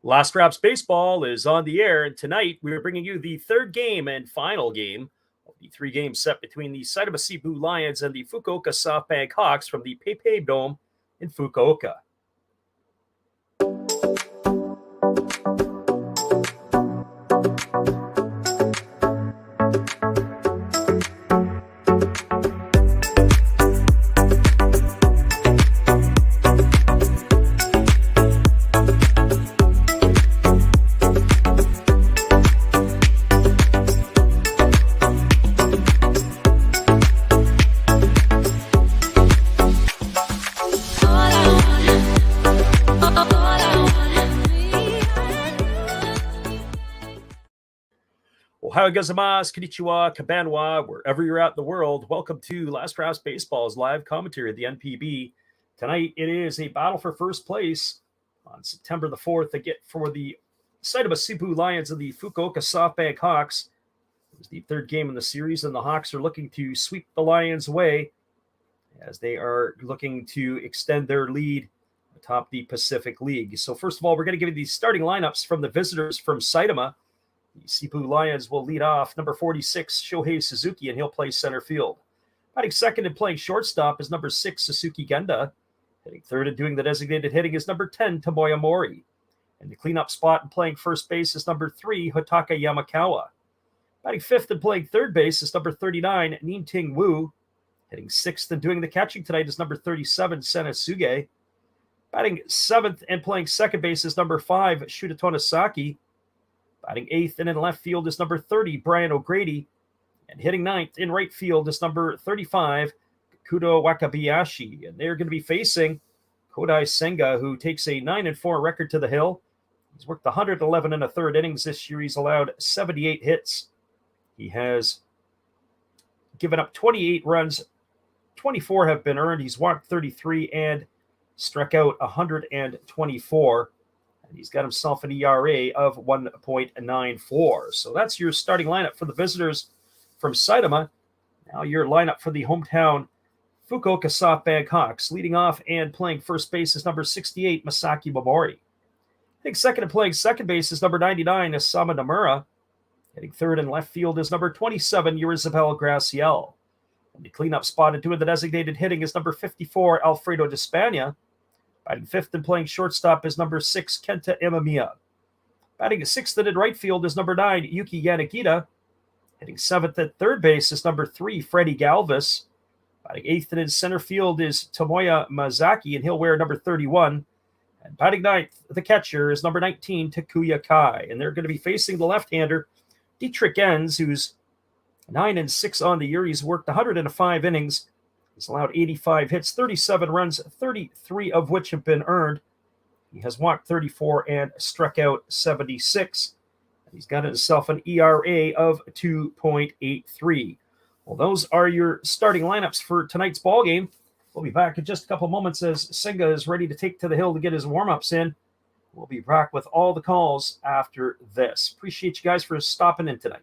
Last Raps Baseball is on the air, and tonight we are bringing you the third game and final game of the three-game set between the Seibu Lions and the Fukuoka SoftBank Hawks from the PayPay Dome in Fukuoka. Ohio gozaimasu, konnichiwa, kabanwa, wherever you're at in the world. Welcome to Last Raps Baseball's live commentary of the NPB. Tonight it is a battle for first place on September the 4th for the Seibu Lions and the Fukuoka SoftBank Hawks. It was the third game in the series, and the Hawks are looking to sweep the Lions away as they are looking to extend their lead atop the Pacific League. So first of all, we're going to give you the starting lineups from the visitors from Seibu. The Seibu Lions will lead off number 46, Shohei Suzuki, and he'll play center field. Batting second and playing shortstop is number 6, Suzuki Genda. Hitting third and doing the designated hitting is number 10, Tomoya Mori. And the cleanup spot and playing first base is number 3, Hotaka Yamakawa. Batting fifth and playing third base is number 39, Nin-Ting Wu. Hitting sixth and doing the catching tonight is number 37, Sena Suge. Batting seventh and playing second base is number 5, Shuta Tonosaki. Batting eighth and in left field is number 30, Brian O'Grady. And hitting ninth in right field is number 35, Kudo Wakabayashi. And they're going to be facing Kodai Senga, who takes a 9-4 record to the hill. He's worked 111 and a third innings this year. He's allowed 78 hits. He has given up 28 runs. 24 have been earned. He's walked 33 and struck out 124. And he's got himself an ERA of 1.94. So that's your starting lineup for the visitors from Seibu. Now your lineup for the hometown Fukuoka SoftBank Hawks. Leading off and playing first base is number 68, Masaki Momori. Hitting second and playing second base is number 99, Isama Nomura. Hitting third and left field is number 27, Yurizabel Graciel. And the cleanup spot and doing the designated hitting is number 54, Alfredo Despania. Batting fifth and playing shortstop is number 6, Kenta Imamiya. Batting sixth and in right field is number 9, Yuki Yanagita. Hitting seventh at third base is number 3, Freddie Galvis. Batting eighth and in center field is Tomoya Mazaki, and he'll wear number 31. And batting ninth, the catcher, is number 19, Takuya Kai. And they're going to be facing the left-hander, Dietrich Enns, who's 9-6 on the year. He's worked 105 innings. He's allowed 85 hits, 37 runs, 33 of which have been earned. He has walked 34 and struck out 76. And he's got himself an ERA of 2.83. Well, those are your starting lineups for tonight's ballgame. We'll be back in just a couple moments as Senga is ready to take to the hill to get his warm-ups in. We'll be back with all the calls after this. Appreciate you guys for stopping in tonight.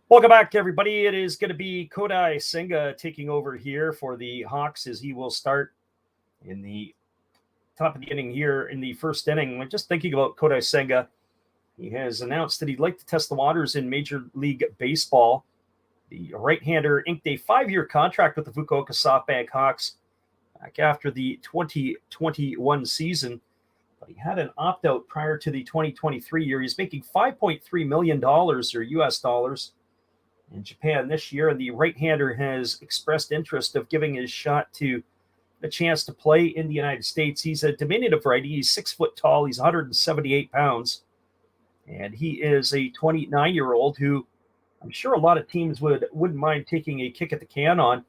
Welcome back, everybody. It is going to be Kodai Senga taking over here for the Hawks as he will start in the top of the inning here in the first inning. I'm just thinking about Kodai Senga. He has announced that he'd like to test the waters in Major League Baseball. The right-hander inked a 5-year contract with the Fukuoka SoftBank Hawks back after the 2021 season. But he had an opt-out prior to the 2023 year. He's making $5.3 million or US dollars in Japan this year, and the right-hander has expressed interest of giving his shot to a chance to play in the United States. He's a diminutive righty. He's 6 foot tall. He's 178 pounds, and he is a 29-year-old who I'm sure a lot of teams wouldn't mind taking a kick at the can on,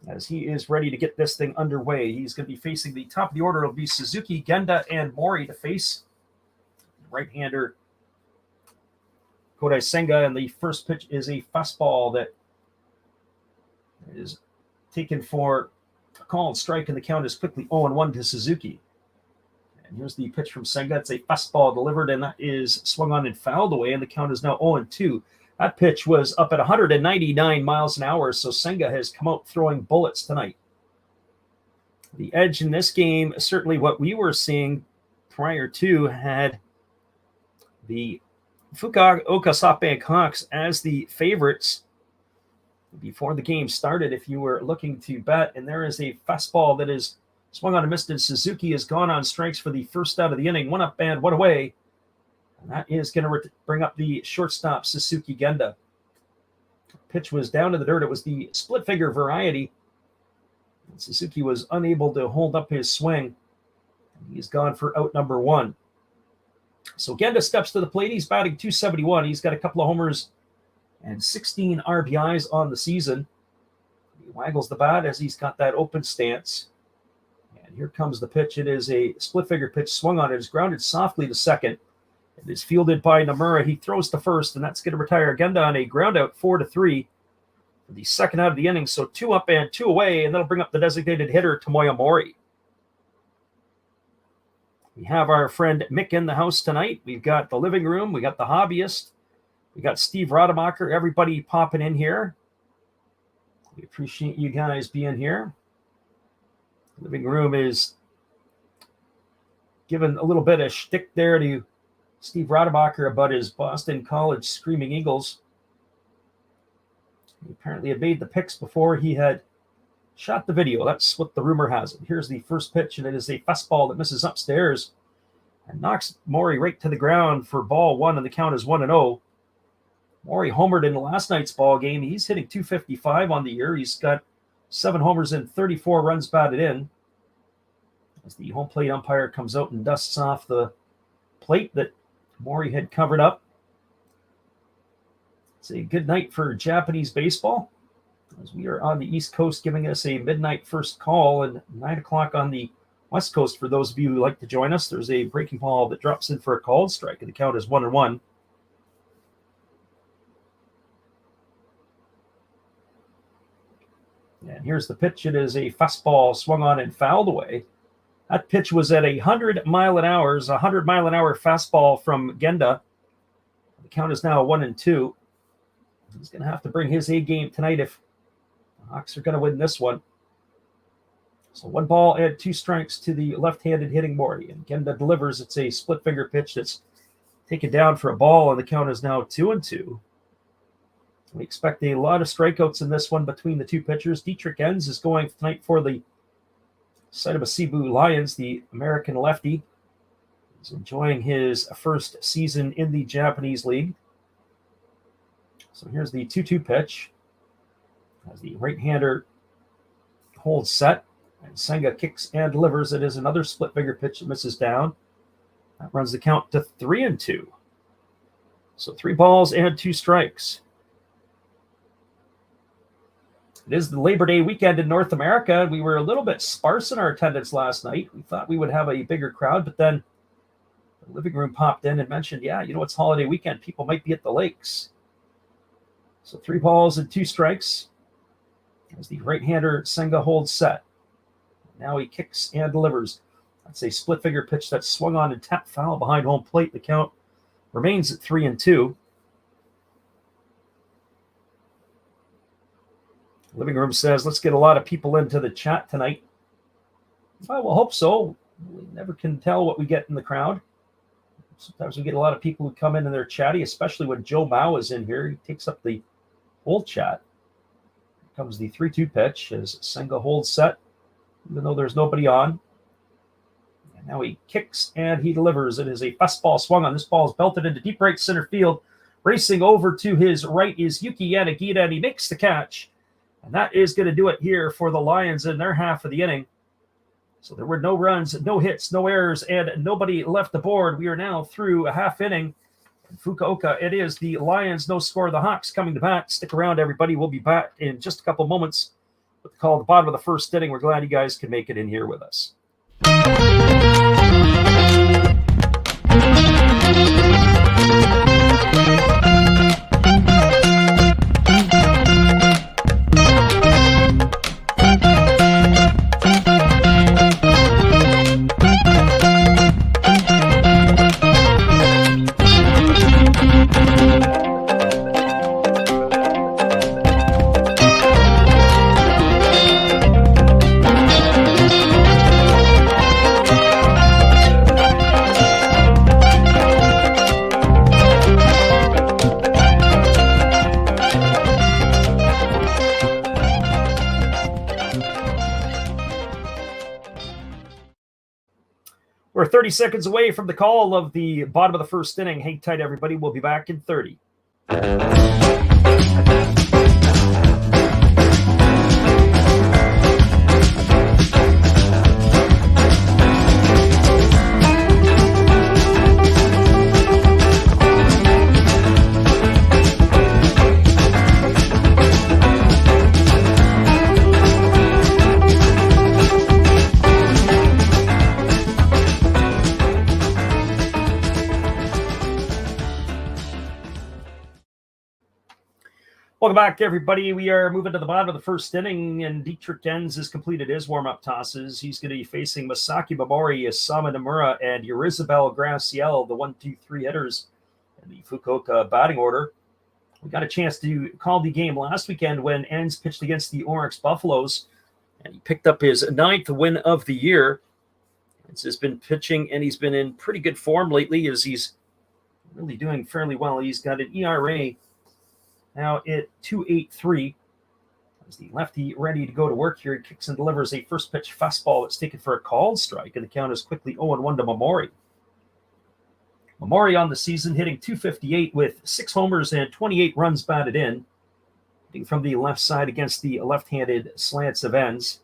as he is ready to get this thing underway. He's going to be facing the top of the order. It'll be Suzuki, Genda, and Mori to face right-hander Kodai Senga, and the first pitch is a fastball that is taken for a call and strike, and the count is quickly 0-1 to Suzuki. And here's the pitch from Senga. It's a fastball delivered, and that is swung on and fouled away, and the count is now 0-2. That pitch was up at 199 miles an hour, so Senga has come out throwing bullets tonight. The edge in this game, certainly what we were seeing prior to, had the Fukuoka SoftBank Hawks as the favorites before the game started, if you were looking to bet. And there is a fastball that is swung on and missed, and Suzuki has gone on strikes for the first out of the inning. 1 up and 1 away. And that is going to bring up the shortstop, Suzuki Genda. Pitch was down to the dirt. It was the split figure variety. And Suzuki was unable to hold up his swing. He's gone for out number 1. So Genda steps to the plate. He's batting .271. He's got a couple of homers and 16 RBIs on the season. He waggles the bat as he's got that open stance. And here comes the pitch. It is a split figure pitch swung on. It is grounded softly to second. It is fielded by Nomura. He throws to first, and that's going to retire Genda on a ground out 4-3 for the second out of the inning. So 2 up and 2 away, and that'll bring up the designated hitter, Tomoya Mori. We have our friend Mick in the house tonight. We've got the living room. We got the hobbyist. We got Steve Rademacher. Everybody popping in here. We appreciate you guys being here. The living room is giving a little bit of shtick there to Steve Rademacher about his Boston College Screaming Eagles. He apparently had made the picks before he had shot the video. That's what the rumor has it. Here's the first pitch, and it is a fastball that misses upstairs and knocks Mori right to the ground for ball 1, and the count is 1-0. Mori homered in last night's ball game. He's hitting .255 on the year. He's got 7 homers and 34 runs batted in. As the home plate umpire comes out and dusts off the plate that Mori had covered up. It's a good night for Japanese baseball, as we are on the East Coast, giving us a midnight first call, and 9 o'clock on the West Coast for those of you who like to join us. There's a breaking ball that drops in for a called strike, and the count is 1-1. And here's the pitch. It is a fastball swung on and fouled away. That pitch was at 100 mile an hour. It's a 100 mile an hour fastball from Genda. The count is now 1-2. He's going to have to bring his A game tonight if the Hawks are going to win this one. So 1 ball and 2 strikes to the left-handed hitting Mori. And Genda delivers. It's a split finger pitch that's taken down for a ball, and the count is now 2-2. We expect a lot of strikeouts in this one between the two pitchers. Dietrich Enns is going tonight for the Seibu Lions, the American lefty. He's enjoying his first season in the Japanese league. So here's the 2-2 pitch. As the right-hander holds set, and Senga kicks and delivers. It is another split finger pitch that misses down. That runs the count to 3-2. So 3 balls and 2 strikes. It is the Labor Day weekend in North America. We were a little bit sparse in our attendance last night. We thought we would have a bigger crowd, but then the living room popped in and mentioned, yeah, it's holiday weekend. People might be at the lakes. So 3 balls and 2 strikes as the right-hander Senga holds set. Now he kicks and delivers. That's a split figure pitch that's swung on and tapped foul behind home plate. The count remains at 3-2. Living Room says, let's get a lot of people into the chat tonight. I will hope so. We never can tell what we get in the crowd. Sometimes we get a lot of people who come in and they're chatty, especially when Joe Mao is in here. He takes up the whole chat. Here comes the 3-2 pitch as Senga holds set, even though there's nobody on. And now he kicks and he delivers. It is a fastball swung on. This ball is belted into deep right center field. Racing over to his right is Yuki Yanagita, and he makes the catch. And that is going to do it here for the Lions in their half of the inning. So there were no runs, no hits, no errors, and nobody left the board. We are now through a half inning. In Fukuoka, it is the Lions, no score. The Hawks coming to bat. Stick around, everybody. We'll be back in just a couple moments with the call at the bottom of the first inning. We're glad you guys can make it in here with us. We're 30 seconds away from the call of the bottom of the first inning. Hang tight, everybody. We'll be back in 30. Welcome back, everybody. We are moving to the bottom of the first inning, and Dietrich Enns has completed his warm-up tosses. He's going to be facing Masaki Momori, Asama Nomura, and Yurizabel Graciel, the 1-2-3 hitters in the Fukuoka batting order. We got a chance to call the game last weekend when Enns pitched against the Oryx Buffaloes, and he picked up his 9th win of the year. Enns has been pitching, and he's been in pretty good form lately as he's really doing fairly well. He's got an ERA now at 2.83. As the lefty ready to go to work here, he kicks and delivers a first pitch fastball that's taken for a called strike, and the count is quickly 0-1 to Momori. Momori on the season hitting .258 with 6 homers and 28 runs batted in. Hitting from the left side against the left-handed slants of Enns.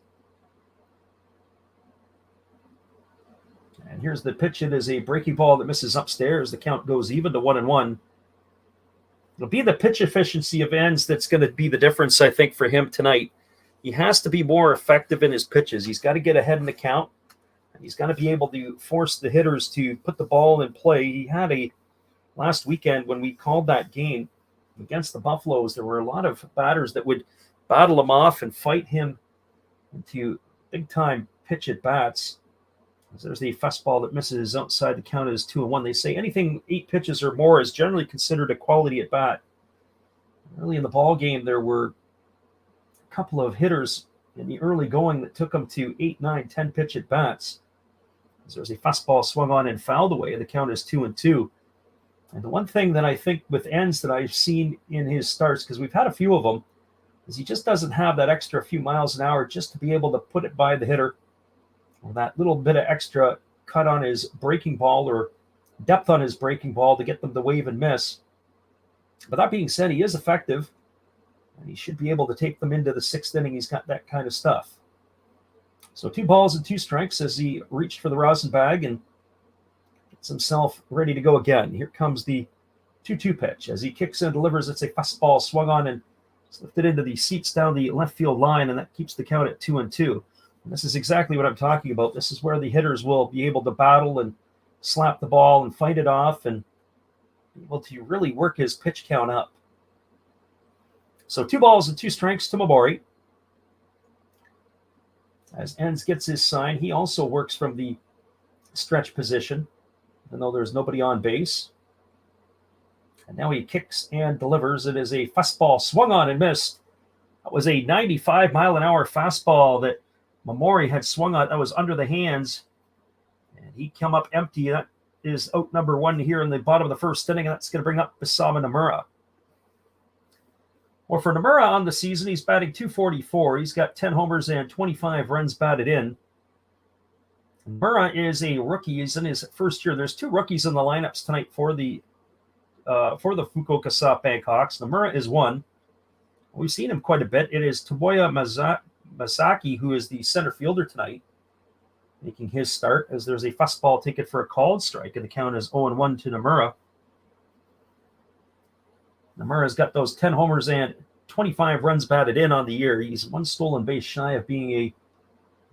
And here's the pitch. It is a breaking ball that misses upstairs. The count goes even to 1-1. It'll be the pitch efficiency of Enns that's going to be the difference, I think, for him tonight. He has to be more effective in his pitches. He's got to get ahead in the count. And he's got to be able to force the hitters to put the ball in play. He had last weekend when we called that game against the Buffaloes, there were a lot of batters that would battle him off and fight him into big-time pitch at bats. There's the fastball that misses outside. The count is 2-1. They say anything 8 pitches or more is generally considered a quality at bat. Early in the ball game, there were a couple of hitters in the early going that took them to 8, 9, 10 pitch at bats. There's a fastball swung on and fouled away. The count is 2-2. And the one thing that I think with Enns that I've seen in his starts, because we've had a few of them, is he just doesn't have that extra few miles an hour just to be able to put it by the hitter, or that little bit of extra cut on his breaking ball or depth on his breaking ball to get them to wave and miss. But that being said, he is effective, and he should be able to take them into the 6th inning. He's got that kind of stuff. So 2 balls and 2 strikes as he reached for the rosin bag and gets himself ready to go again. Here comes the 2-2 pitch. As he kicks and delivers, it's a fastball swung on and it's lifted into the seats down the left field line, and that keeps the count at 2-2. And this is exactly what I'm talking about. This is where the hitters will be able to battle and slap the ball and fight it off and be able to really work his pitch count up. So 2 balls and 2 strikes to Momori. As Enns gets his sign, he also works from the stretch position, even though there's nobody on base. And now he kicks and delivers. It is a fastball swung on and missed. That was a 95-mile-an-hour fastball that Mamori had swung on. That was under the hands, and he come up empty. That is out number one here in the bottom of the first inning, and that's going to bring up Bisama Nomura. Well, for Nomura on the season, he's batting .244. He's got 10 homers and 25 runs batted in. Nomura is a rookie. He's in his first year. There's two rookies in the lineups tonight for the Fukuoka SoftBank Hawks. Nomura is one. We've seen him quite a bit. It is Tomoya Masaki, who is the center fielder tonight, making his start, as there's a fastball taken for a called strike, and the count is 0-1 to Nomura. Nomura's got those 10 homers and 25 runs batted in on the year. He's one stolen base shy of being a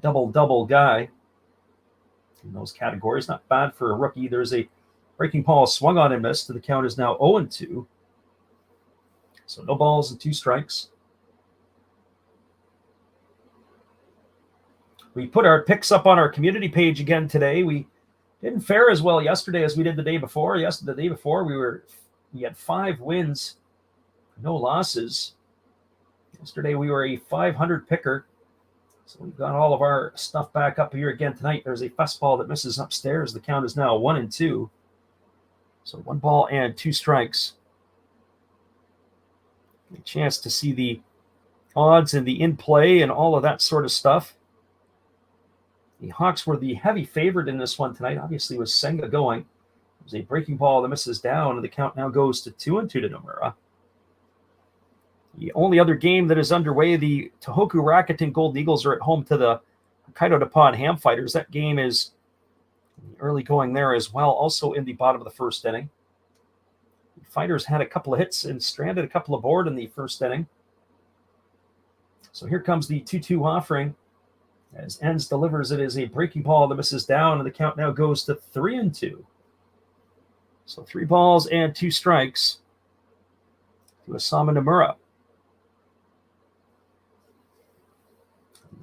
double-double guy in those categories. Not bad for a rookie. There's a breaking ball swung on and missed, and the count is now 0-2. So no balls and 2 strikes. We put our picks up on our community page again today. We didn't fare as well yesterday as we did the day before. The day before we had 5 wins, no losses. Yesterday we were a 500 picker. So we've got all of our stuff back up here again tonight. There's a fastball that misses upstairs. The count is now 1-2. So 1 ball and 2 strikes. A chance to see the odds and the in-play and all of that sort of stuff. The Hawks were the heavy favorite in this one tonight. Obviously, with Senga going. There's a breaking ball that misses down, and the count now goes to 2-2 to Nomura. The only other game that is underway, the Tohoku Rakuten Golden Eagles are at home to the Hokkaido Nippon Ham Fighters. That game is early going there as well, also in the bottom of the first inning. The Fighters had a couple of hits and stranded a couple aboard in the first inning. So here comes the 2-2 offering. As Enns delivers, it is a breaking ball that misses down, and the count now goes to 3-2. So 3 balls and 2 strikes to Bisama Nomura.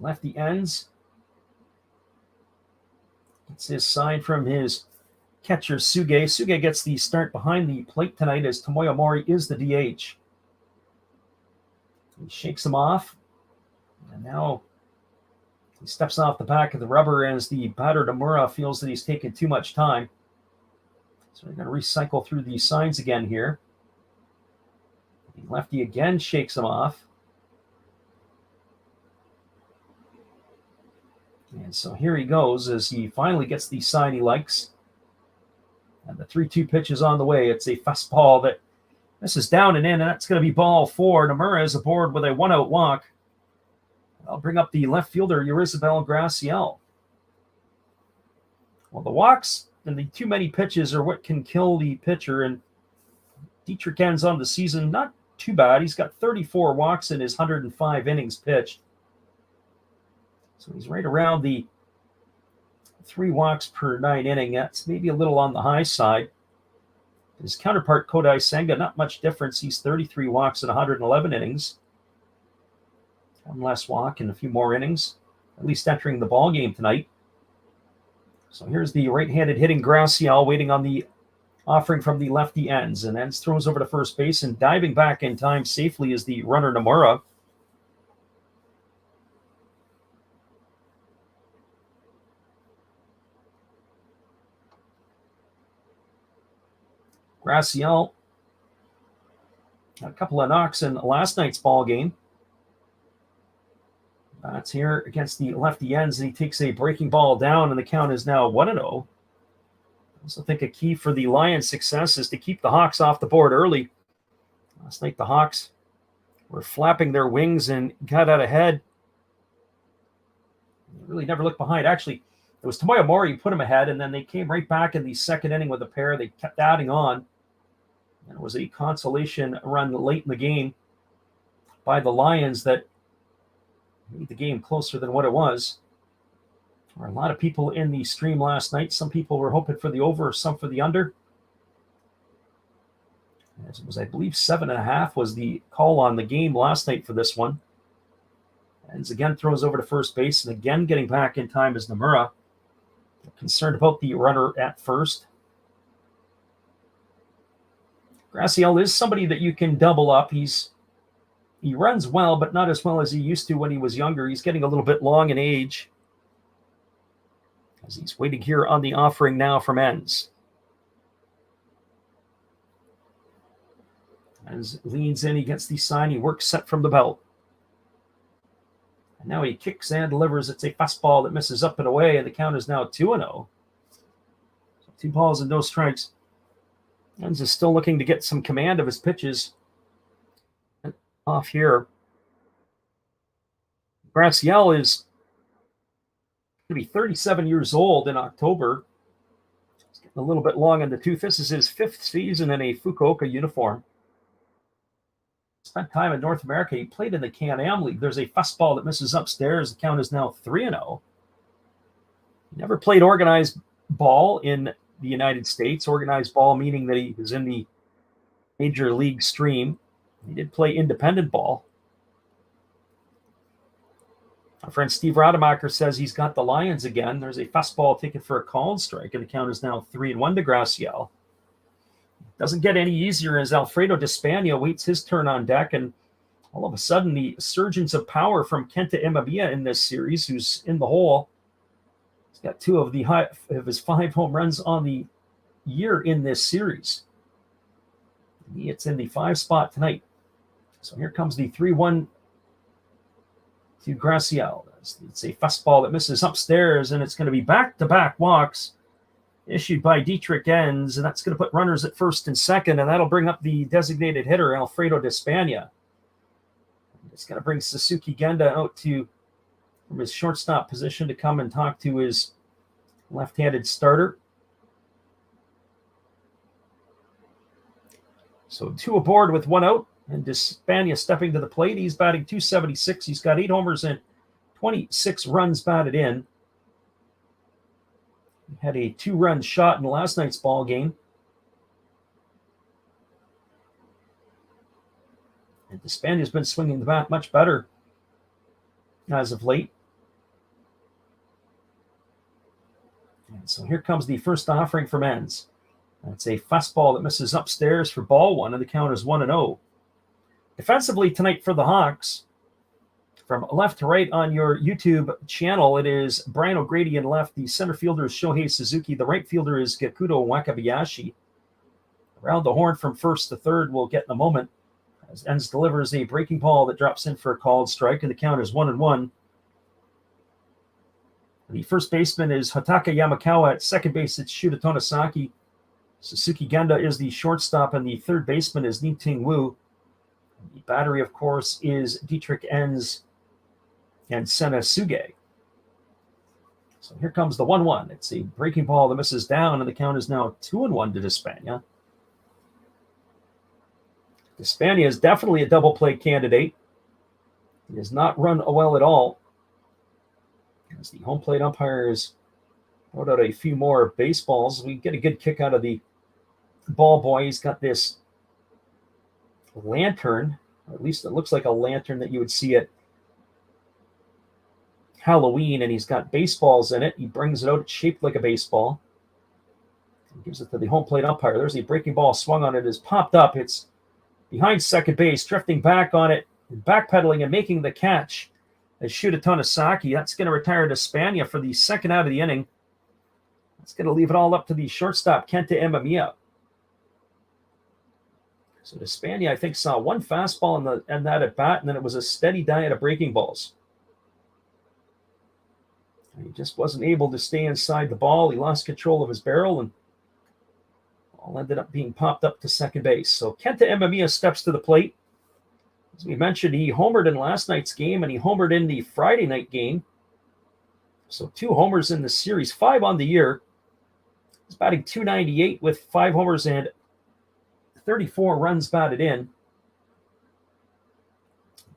Lefty Enns gets his sign from his catcher Suge. Suge gets the start behind the plate tonight as Tomoya Mori is the DH. He shakes him off, and now he steps off the back of the rubber as the batter Nomura feels that he's taken too much time. So we're going to recycle through these signs again here. The lefty again shakes him off. And so here he goes as he finally gets the sign he likes. And the 3-2 pitch is on the way. It's a fastball that misses down and in, and that's going to be ball 4. Nomura is aboard with a 1-out walk. I'll bring up the left fielder, Yorizabel Graciel. Well, the walks and the too many pitches are what can kill the pitcher. And Dietrich Enns on the season, not too bad. He's got 34 walks in his 105 innings pitched. So he's right around the 3 walks per 9 inning. That's maybe a little on the high side. His counterpart, Kodai Senga, not much difference. He's 33 walks in 111 innings. 1 less walk and a few more innings, at least entering the ball game tonight. So here's the right-handed hitting Graciel waiting on the offering from the lefty Enns. And Enns throws over to first base, and diving back in time safely is the runner Nomura. Graciel had a couple of knocks in last night's ball game. That's here against the lefty Enns, and he takes a breaking ball down, and the count is now 1-0. I also think a key for the Lions' success is to keep the Hawks off the board early. Last night, the Hawks were flapping their wings and got out ahead. They really never looked behind. Actually, it was Tomoya Mori who put them ahead, and then they came right back in the second inning with a pair. They kept adding on. And it was a consolation run late in the game by the Lions that made the game closer than what it was. There were a lot of people in the stream last night. Some people were hoping for the over, some for the under. As it was, I believe, 7.5 was the call on the game last night for this one. Enns again throws over to first base, and again getting back in time is Nomura. Concerned about the runner at first. Graciel is somebody that you can double up. He's He runs well, but not as well as he used to when he was younger. He's getting a little bit long in age, as he's waiting here on the offering now from Enns. As leans in, he gets the sign. He works set from the belt. And now he kicks and delivers. It's a fastball that misses up and away, and the count is now 2-0. So 2 balls and no strikes. Enns is still looking to get some command of his pitches. Off here. Graciel is going to be 37 years old in October. He's getting a little bit long in the tooth. This is his 5th season in a Fukuoka uniform. Spent time in North America. He played in the Can-Am League. There's a fastball that misses upstairs. The count is now 3-0. He never played organized ball in the United States. Organized ball meaning that he was in the major league stream. He did play independent ball. Our friend Steve Rademacher says he's got the Lions again. There's a fastball taken for a called strike, and the count is now 3-1 to Graciel. Doesn't get any easier as Alfredo Despania waits his turn on deck, and all of a sudden the surgence of power from Kenta Imamiya in this series, who's in the hole. He's got 2 of his 5 home runs on the year in this series. It's in the 5 spot tonight. So here comes the 3-1 to Graciel. It's a fastball that misses upstairs, and it's going to be back-to-back walks issued by Dietrich Enns, and that's going to put runners at first and second, and that'll bring up the designated hitter, Alfredo Despania. It's going to bring Suzuki Genda out from his shortstop position to come and talk to his left-handed starter. So 2 aboard with 1 out, and Despania stepping to the plate. He's batting .276. He's got 8 homers and 26 runs batted in. He had a 2-run shot in last night's ball game. And Despania's been swinging the bat much better as of late. And so here comes the first offering from Enns. That's a fastball that misses upstairs for ball 1, and the count is 1-0. Defensively tonight for the Hawks, from left to right on your YouTube channel, it is Brian O'Grady in left. The center fielder is Shohei Suzuki. The right fielder is Gakuto Wakabayashi. Around the horn from first to third we'll get in a moment, as Enns delivers a breaking ball that drops in for a called strike, and the count is 1-1. The first baseman is Hataka Yamakawa. At second base, it's Shuta Tonosaki. Suzuki Genda is the shortstop, and the third baseman is Ni-Ting Wu. The battery, of course, is Dietrich Enns and Sena Suge. So here comes the 1-1. It's a breaking ball that misses down, and the count is now 2-1 to Despania. Despania is definitely a double play candidate. He has not run well at all, as the home plate umpires wrote out a few more baseballs. We get a good kick out of the ball boy. He's got this lantern, or at least it looks like a lantern that you would see at Halloween, and he's got baseballs in it. He brings it out. It's shaped like a baseball. He gives it to the home plate umpire. There's a breaking ball swung on it. It's popped up. It's behind second base, drifting back on it, backpedaling and making the catch as Shuta Tonosaki. That's going to retire Despania for the second out of the inning. That's going to leave it all up to the shortstop, Kenta Imamiya. So Despania, I think, saw 1 fastball in that at bat, and then it was a steady diet of breaking balls. He just wasn't able to stay inside the ball. He lost control of his barrel, and all ended up being popped up to second base. So Kenta Imamiya steps to the plate. As we mentioned, he homered in last night's game, and he homered in the Friday night game. So 2 homers in the series, 5 on the year. He's batting .298 with 5 homers and 34 runs batted in.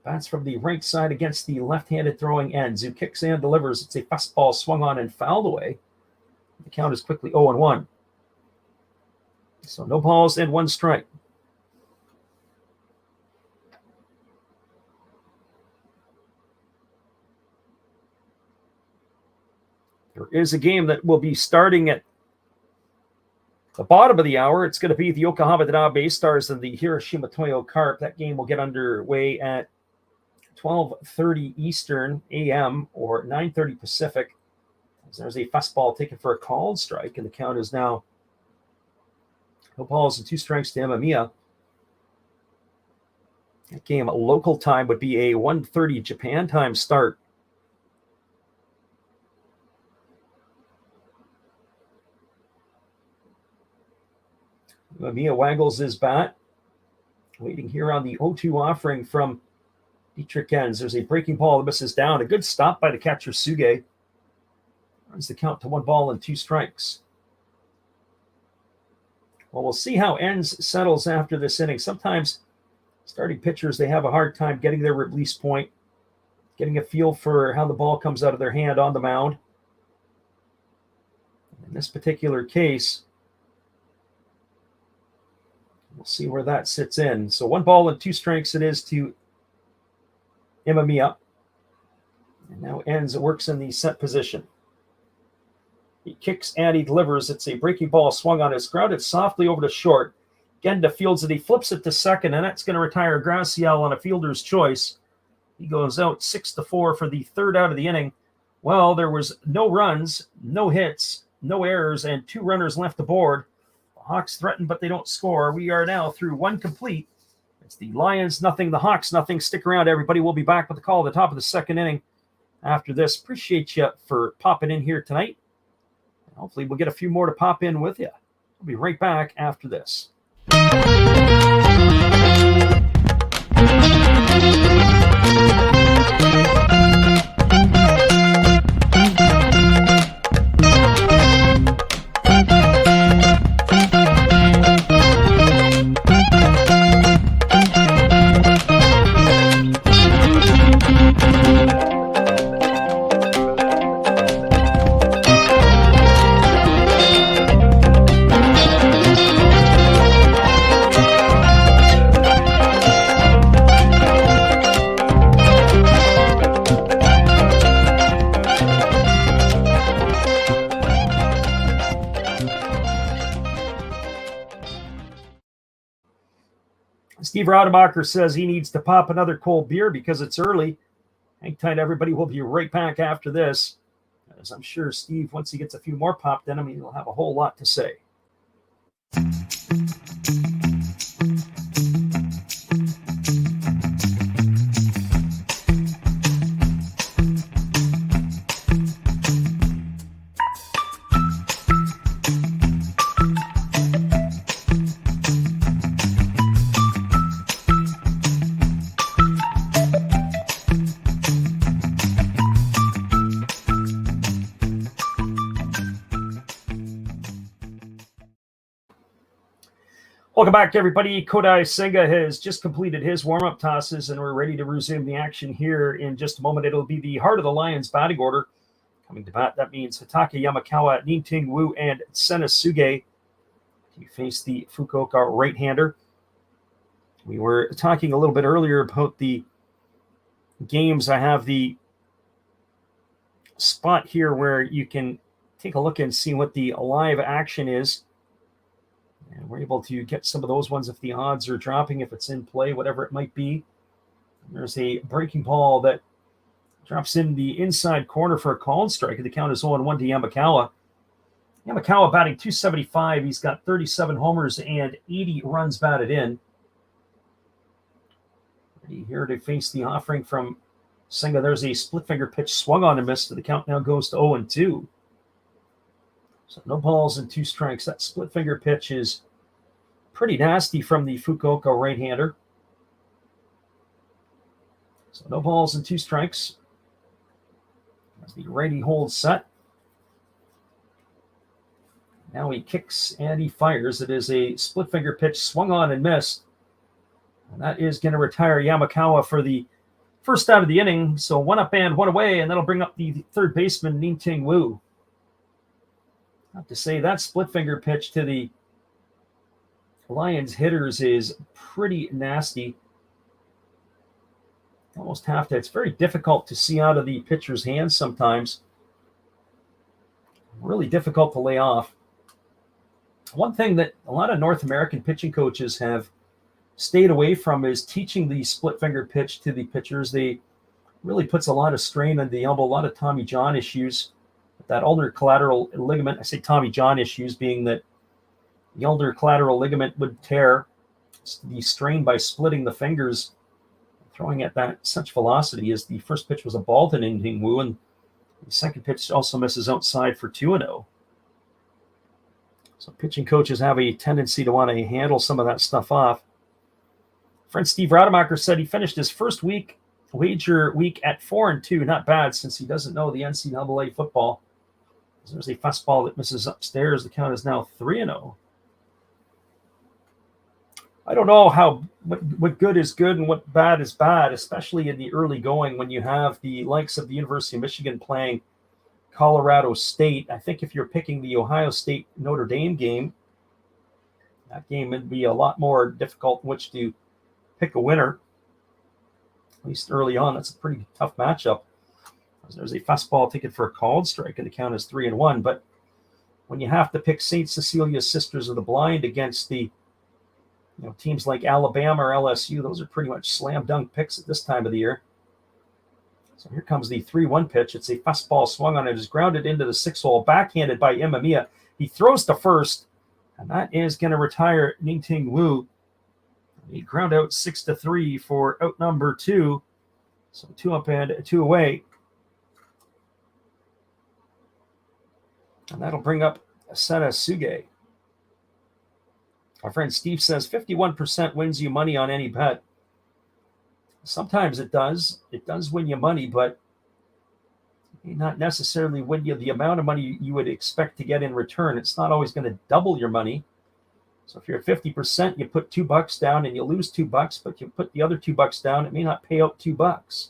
Bats from the right side against the left-handed throwing Enns, who kicks and delivers. It's a fastball swung on and fouled away. The count is quickly 0-1. So no balls and 1 strike. There is a game that will be starting at the bottom of the hour. It's going to be the Yokohama Dana Bay Stars and the Hiroshima Toyo Carp. That game will get underway at 12:30 Eastern AM or 9:30 Pacific. There's a fastball taken for a called strike, and the count is now no balls and 2 strikes to Imamiya. That game local time would be a 1:30 Japan time start. Imamiya waggles his bat, waiting here on the 0-2 offering from Dietrich Enns. There's a breaking ball that misses down. A good stop by the catcher, Suge. Runs the count to 1 ball and 2 strikes. Well, we'll see how Enns settles after this inning. Sometimes starting pitchers, they have a hard time getting their release point, getting a feel for how the ball comes out of their hand on the mound. In this particular case, we'll see where that sits in. So 1 ball and 2 strikes it is to Imamiya. And now Enns works in the set position. He kicks and he delivers. It's a breaking ball swung on. It's grounded softly over to short. Genda fields it. He flips it to second, and that's going to retire Graciel on a fielder's choice. He goes out 6-4 for the 3rd out of the inning. Well, there was no runs, no hits, no errors, and 2 runners left aboard. The Hawks threaten, but they don't score. We are now through 1 complete. It's the Lions nothing, the Hawks nothing. Stick around, everybody. We'll be back with the call at the top of the 2nd inning after this. Appreciate you for popping in here tonight. Hopefully we'll get a few more to pop in with you. We'll be right back after this. Steve Rademacher says he needs to pop another cold beer because it's early. Hang tight, everybody. We'll be right back after this. As I'm sure Steve, once he gets a few more popped in him, he'll have a whole lot to say. Welcome back, everybody. Kodai Senga has just completed his warm-up tosses, and we're ready to resume the action here in just a moment. It'll be the heart of the Lions batting order. Coming to bat, that means Hatake Yamakawa, Nin-Ting Wu, and Sena Suge to face the Fukuoka right-hander. We were talking a little bit earlier about the games. I have the spot here where you can take a look and see what the live action is. And we're able to get some of those ones if the odds are dropping, if it's in play, whatever it might be. And there's a breaking ball that drops in the inside corner for a called strike. The count is 0-1 to Yamakawa. Yamakawa batting .275. He's got 37 homers and 80 runs batted in. Ready here to face the offering from Senga. There's a split finger pitch swung on and missed. The count now goes to 0-2. So no balls and 2 strikes. That split finger pitch is pretty nasty from the Fukuoka right-hander. So no balls and 2 strikes. As the righty holds set. Now he kicks and he fires. It is a split finger pitch swung on and missed. And that is going to retire Yamakawa for the 1st out of the inning. So 1 up and 1 away, and that'll bring up the 3rd baseman, Nin-Ting Wu. I have to say that split finger pitch to the Lions hitters is pretty nasty. Almost have to. It's very difficult to see out of the pitcher's hands sometimes. Really difficult to lay off. One thing that a lot of North American pitching coaches have stayed away from is teaching the split finger pitch to the pitchers. They really puts a lot of strain on the elbow, a lot of Tommy John issues. That ulnar collateral ligament, I say Tommy John issues, being that the ulnar collateral ligament would tear, the strain by splitting the fingers, throwing at that such velocity as the first pitch was a ball to Ning Wu, and the second pitch also misses outside for 2-0. So pitching coaches have a tendency to want to handle some of that stuff off. Friend Steve Rademacher said he finished his first wager week at 4-2. Not bad, since he doesn't know the NCAA football. There's a fastball that misses upstairs. The count is now 3-0. I don't know what good is good and what bad is bad, especially in the early going when you have the likes of the University of Michigan playing Colorado State. I think if you're picking the Ohio State Notre Dame game, that game would be a lot more difficult in which to pick a winner. At least early on, that's a pretty tough matchup. There's a fastball ticket for a called strike, and the count is 3-1. But when you have to pick St. Cecilia's Sisters of the Blind against the teams like Alabama or LSU, those are pretty much slam dunk picks at this time of the year. So here comes the 3-1 pitch. It's a fastball swung on. It is grounded into the 6-hole, backhanded by Imamiya. He throws to first, and that is going to retire Ning Wu. He ground out 6-3 for out number 2. So 2 up and 2 away. And that'll bring up Aseta Suge. Our friend Steve says 51% wins you money on any bet. Sometimes it does. It does win you money, but it may not necessarily win you the amount of money you would expect to get in return. It's not always going to double your money. So if you're at 50%, you put $2 down and you lose $2, but you put the other $2 down, it may not pay out $2.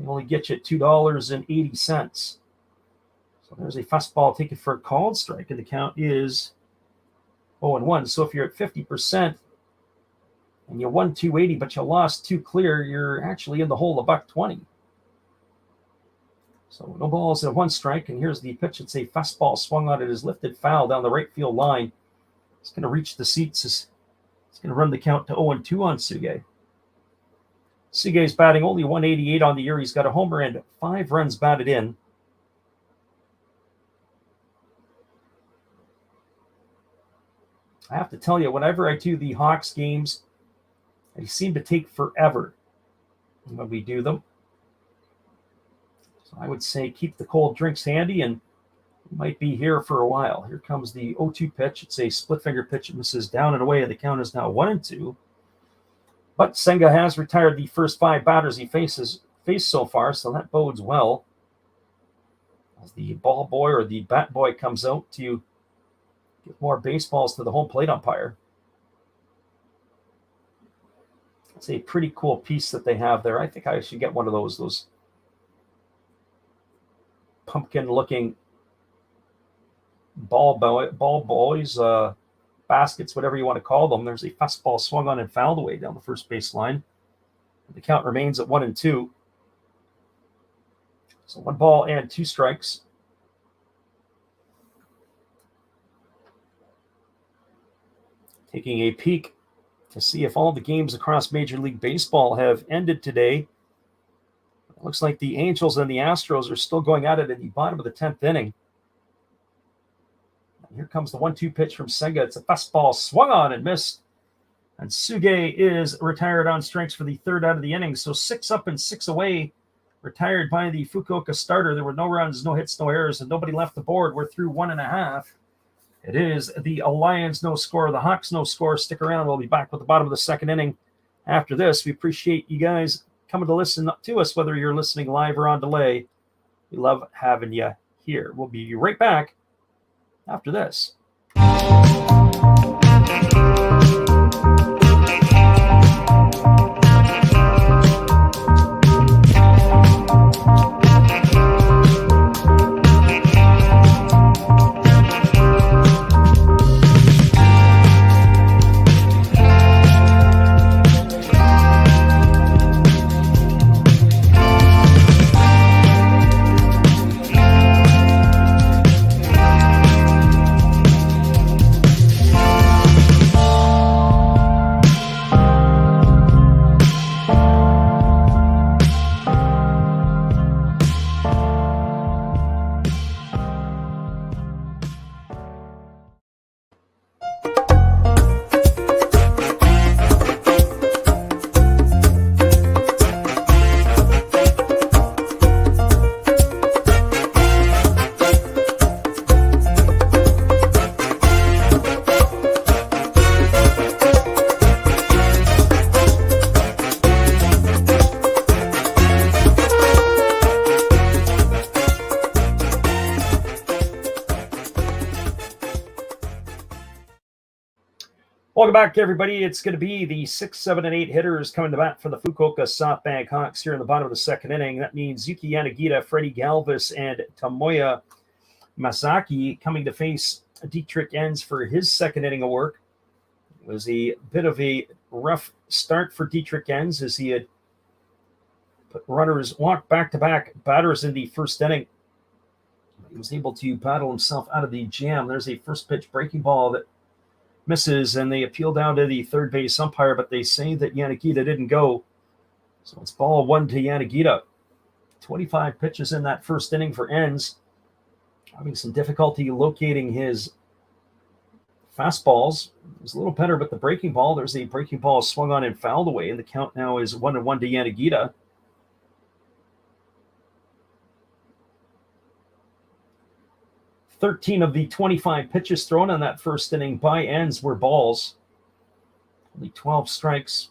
It only get you $2.80. So there's a fastball ticket for a called strike, and the count is 0-1. So if you're at 50% and you won $2.80, but you lost 2 clear, you're actually in the hole $1.20. So no balls and 1 strike, and here's the pitch. It's a fastball swung on. It is lifted foul down the right field line. It's going to reach the seats. It's going to run the count to 0-2 on Suge. Suge is batting only 188 on the year. He's got a homer and 5 runs batted in. I have to tell you, whenever I do the Hawks games, they seem to take forever when we do them. So I would say keep the cold drinks handy, and we might be here for a while. Here comes the 0-2 pitch. It's a split finger pitch. It misses down and away. The count is now 1-2. But Senga has retired the first 5 batters he faced so far, so that bodes well. As the ball boy or the bat boy comes out to give more baseballs to the home plate umpire. It's a pretty cool piece that they have there. I think I should get one of those pumpkin-looking ball boys, baskets, whatever you want to call them. There's a fastball swung on and fouled away down the first base line. The count remains at 1-2. So 1 ball and 2 strikes. Taking a peek to see if all the games across Major League Baseball have ended today. It looks like the Angels and the Astros are still going at it in the bottom of the 10th inning. And here comes the 1-2 pitch from Senga. It's a fastball swung on and missed. And Suge is retired on strikes for the 3rd out of the inning. So 6 up and 6 away, retired by the Fukuoka starter. There were no runs, no hits, no errors, and nobody left the board. We're through 1.5. It is the Lions no score, the Hawks no score. Stick around. We'll be back with the bottom of the 2nd inning after this. We appreciate you guys coming to listen to us, whether you're listening live or on delay. We love having you here. We'll be right back after this. Welcome back, everybody. It's going to be the 6, 7, and 8 hitters coming to bat for the Fukuoka SoftBank Hawks here in the bottom of the second inning. That means Yuki Yanagita, Freddie Galvis, and Tomoya Masaki coming to face Dietrich Enns for his second inning of work. It was a bit of a rough start for Dietrich Enns as he had put runners walked back-to-back batters in the first inning. He was able to battle himself out of the jam. There's a first pitch breaking ball that misses, and they appeal down to the third base umpire, but they say that Yanagita didn't go. So it's ball 1 to Yanagita. 25 pitches in that first inning for Enns. Having some difficulty locating his fastballs. It was a little better with the breaking ball. There's a breaking ball swung on and fouled away, and the count now is 1-1 to Yanagita. Thirteen of the 25 pitches thrown on that first inning by Enns were balls. Only 12 strikes.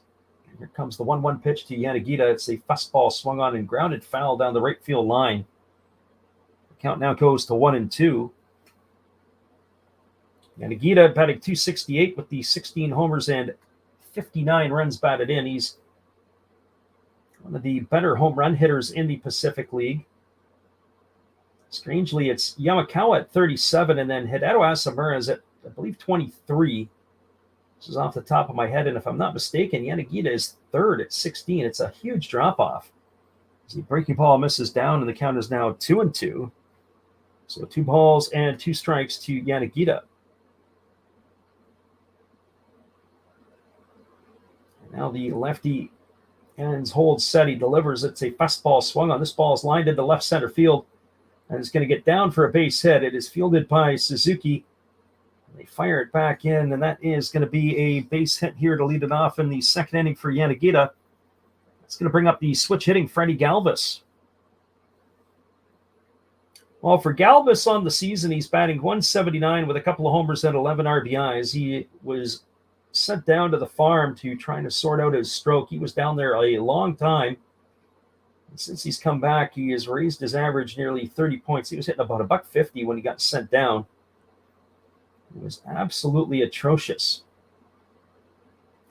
And here comes the 1-1 pitch to Yanagita. It's a fastball swung on and grounded foul down the right field line. The count now goes to 1-2. Yanagita batting .268 with the 16 homers and 59 runs batted in. He's one of the better home run hitters in the Pacific League. Strangely, it's Yamakawa at 37, and then Hideo Asamura is at, I believe, 23. This is off the top of my head, and if I'm not mistaken, Yanagita is third at 16. It's a huge drop-off. The breaking ball misses down, and the count is now 2-2. So 2 balls and 2 strikes to Yanagita. Now the lefty Enns holds set. He delivers. It's a fastball swung on. This ball is lined into left center field. And it's going to get down for a base hit. It is fielded by Suzuki. They fire it back in, and that is going to be a base hit here to lead it off in the second inning for Yanagita. It's going to bring up the switch hitting Freddie Galvis. Well, for Galvis on the season, he's batting .179 with a couple of homers and 11 RBIs. He was sent down to the farm to try to sort out his stroke. He was down there a long time. Since he's come back, he has raised his average nearly 30 points. He was hitting about $150 when he got sent down. It was absolutely atrocious.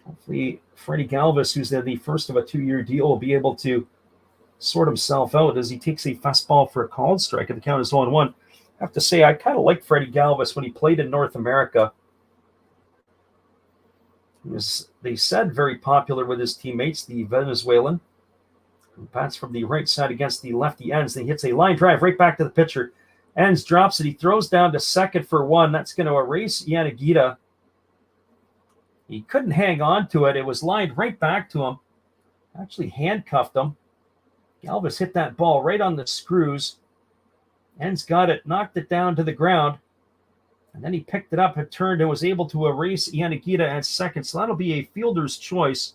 Hopefully, Freddie Galvis, who's the first of a 2-year deal, will be able to sort himself out as he takes a fastball for a called strike, and the count is 1-1. I have to say, I kind of liked Freddie Galvis when he played in North America. He was, they said, very popular with his teammates, the Venezuelan. Who bats from the right side against the lefty Enns. He hits a line drive right back to the pitcher. Enns drops it. He throws down to second for 1. That's going to erase Yanagita. He couldn't hang on to it. It was lined right back to him. Actually handcuffed him. Galvis hit that ball right on the screws. Enns got it, knocked it down to the ground. And then he picked it up and turned and was able to erase Yanagita at second. So that'll be a fielder's choice.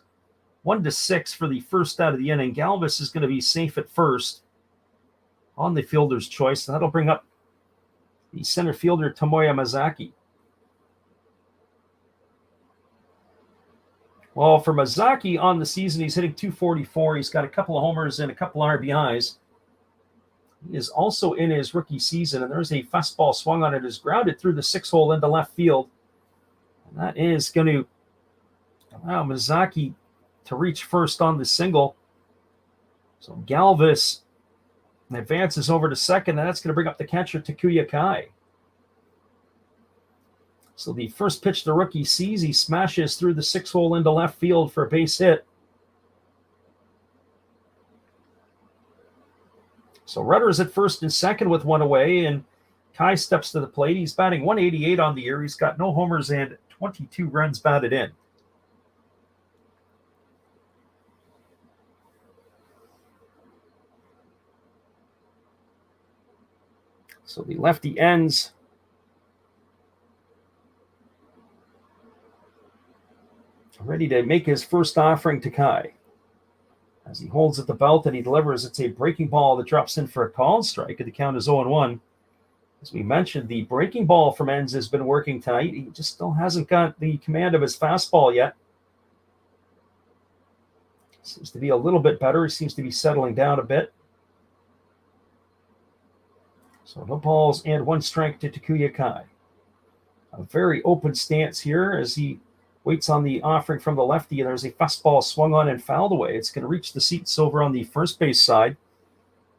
1-6 for the first out of the inning. Galvis is going to be safe at first on the fielder's choice. That'll bring up the center fielder, Tomoya Masaki. Well, for Masaki on the season, he's hitting .244. He's got a couple of homers and a couple of RBIs. He is also in his rookie season, and there's a fastball swung on it. It is grounded through the 6-hole into left field. And that is going to allow Masaki to reach first on the single. So Galvis advances over to second, and that's going to bring up the catcher, Takuya Kai. So the first pitch the rookie sees, he smashes through the 6-hole into left field for a base hit. So runners at first and second with 1 away, and Kai steps to the plate. He's batting .188 on the year. He's got no homers and 22 runs batted in. So the lefty Enns ready to make his first offering to Kai. As he holds at the belt and he delivers, it's a breaking ball that drops in for a called strike, and the count is 0-1. As we mentioned, the breaking ball from Enns has been working tonight. He just still hasn't got the command of his fastball yet. Seems to be a little bit better. He seems to be settling down a bit. So no balls and 1 strike to Takuya Kai. A very open stance here as he Waits on the offering from the lefty, and there's a fastball swung on and fouled away. It's going to reach the seats over on the first base side.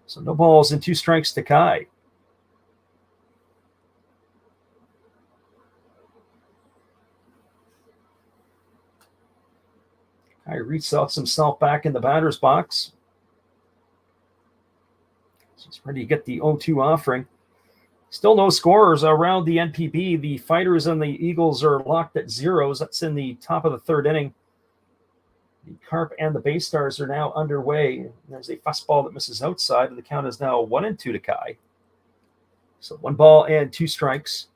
So no balls and 2 strikes to Kai. Kai resets himself back in the batter's box. So he's ready to get the 0-2 offering. Still no scorers around the NPB. The Fighters and the Eagles are locked at zeros. That's in the top of the 3rd inning. The Carp and the Bay Stars are now underway. There's a fastball that misses outside, and the count is now 1-2 to Kai. So 1 ball and 2 strikes.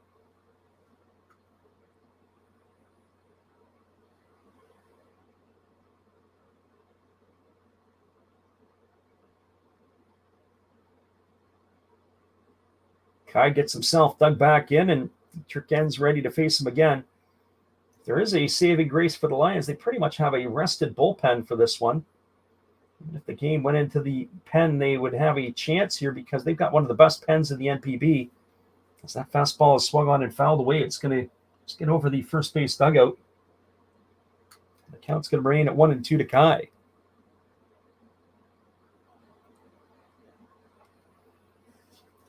Kai gets himself dug back in, and Turken's ready to face him again. There is a saving grace for the Lions. They pretty much have a rested bullpen for this one. Even if the game went into the pen, they would have a chance here because they've got one of the best pens in the NPB. As that fastball is swung on and fouled away, it's going to just get over the first base dugout. The count's going to remain at 1-2 to Kai.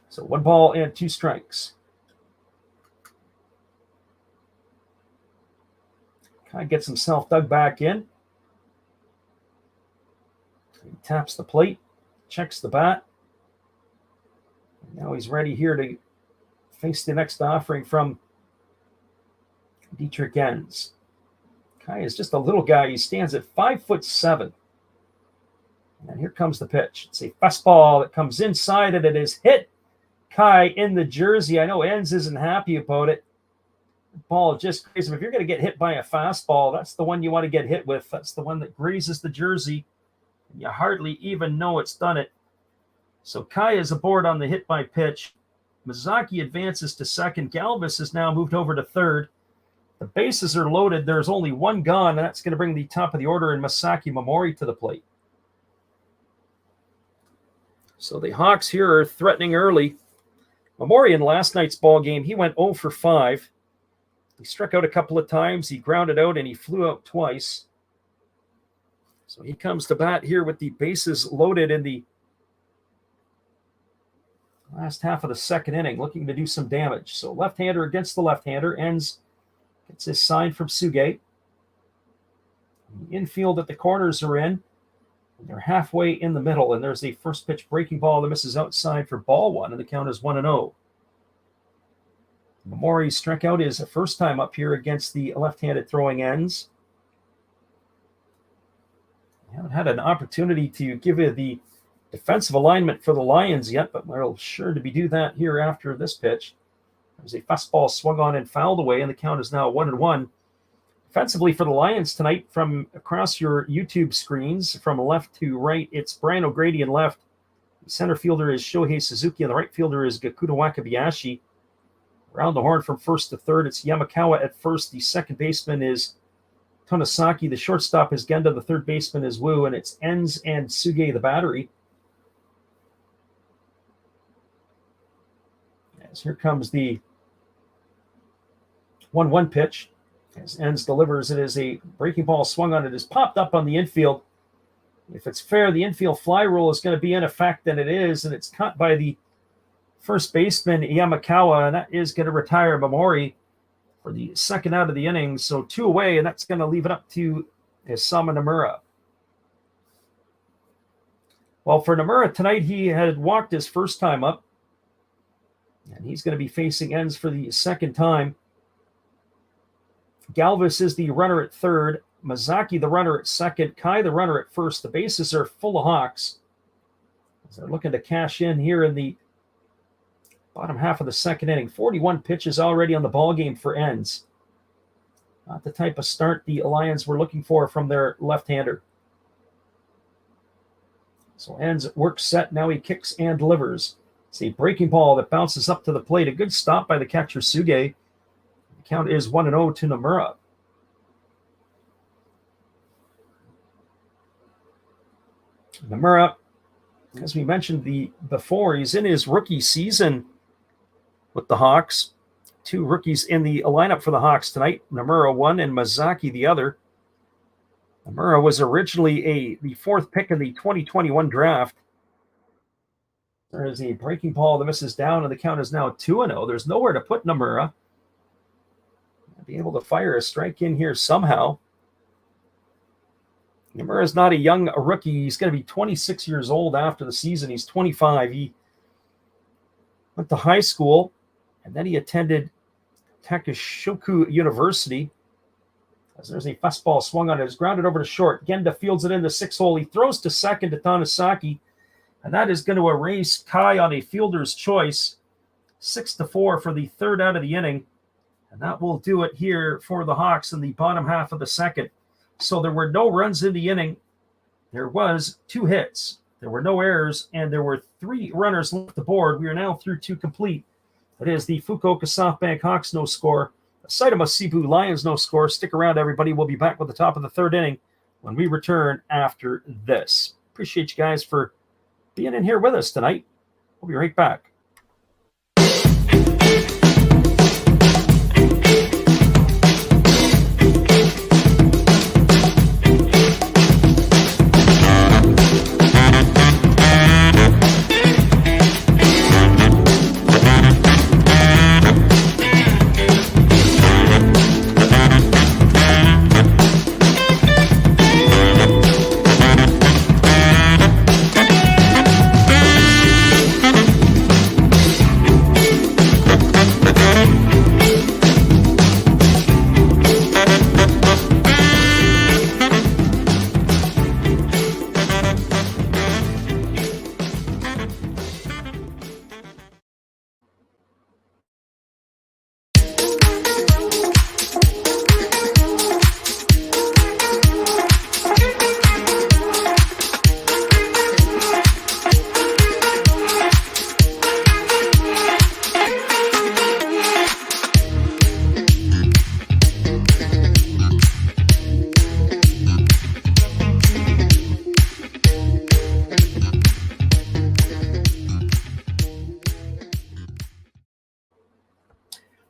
So 1 ball and 2 strikes. Kai gets himself dug back in. He taps the plate, checks the bat. And now he's ready here to face the next offering from Dietrich Enns. Kai is just a little guy. He stands at 5'7". And here comes the pitch. It's a fastball that comes inside, and it is hit Kai in the jersey. I know Enns isn't happy about it. The ball just grazes him. If you're going to get hit by a fastball, that's the one you want to get hit with. That's the one that grazes the jersey. And you hardly even know it's done it. So Kai is aboard on the hit by pitch. Mizaki advances to second. Galvis has now moved over to third. The bases are loaded. There's only 1 gone, and that's going to bring the top of the order and Masaki Momori to the plate. So the Hawks here are threatening early. Momori in last night's ball game, he went 0 for 5. He struck out a couple of times. He grounded out, and he flew out twice. So he comes to bat here with the bases loaded in the last half of the 2nd inning, looking to do some damage. So left-hander against the left-hander. Enns gets his sign from Suge. The infield at the corners are in. They're halfway in the middle, and there's a first pitch breaking ball that misses outside for ball 1, and the count is 1-0. Momori struck out his first time up here against the left-handed throwing Enns. We haven't had an opportunity to give you the defensive alignment for the Lions yet, but we'll sure to be do that here after this pitch. There's a fastball swung on and fouled away, and the count is now 1-1. Defensively for the Lions tonight, from across your YouTube screens, from left to right, it's Brian O'Grady in left. The center fielder is Shohei Suzuki, and the right fielder is Gakuta Wakabayashi. Around the horn from first to third, it's Yamakawa at first. The second baseman is Tonosaki. The shortstop is Genda. The third baseman is Wu, and it's Enns and Suge the battery. As here comes the 1-1 pitch. As Enns delivers, it is a breaking ball swung on. It is popped up on the infield. If it's fair, the infield fly rule is going to be in effect, and it is, and it's caught by the first baseman, Yamakawa, and that is going to retire Momori for the 2nd out of the inning. So 2 away, and that's going to leave it up to Isama Nomura. Well, for Nomura tonight, he had walked his first time up, and he's going to be facing Enns for the 2nd time. Galvis is the runner at third. Mizaki the runner at second. Kai the runner at first. The bases are full of Hawks. As they're looking to cash in here in the bottom half of the 2nd inning. 41 pitches already on the ball game for Enns. Not the type of start the Lions were looking for from their left-hander. So Enns works set. Now he kicks and delivers. It's a breaking ball that bounces up to the plate. A good stop by the catcher, Suge. The count is 1-0 to Nomura. Nomura, as we mentioned before, he's in his rookie season with the Hawks. two rookies in the lineup for the Hawks tonight. Nomura one and Mazaki the other. Nomura was originally the fourth pick in the 2021 draft. There is a breaking ball that misses down, and the count is now 2-0. There's nowhere to put Nomura. Be able to fire a strike in here somehow. Nomura is not a young rookie. He's going to be 26 years old after the season. He's 25. He went to high school, and then he attended Takashoku University. As there's a fastball swung on it, it's grounded over to short. Genda fields it in the 6 hole. He throws to second to Tanasaki, and that is going to erase Kai on a fielder's choice. 6-4 for the third out of the inning. And that will do it here for the Hawks in the bottom half of the second. So there were no runs in the inning. There was 2 hits. There were no errors, and there were 3 runners left the board. We are now through 2 complete. That is the Fukuoka SoftBank Hawks no score. The Seibu Seibu Lions no score. Stick around, everybody. We'll be back with the top of the third inning when we return after this. Appreciate you guys for being in here with us tonight. We'll be right back.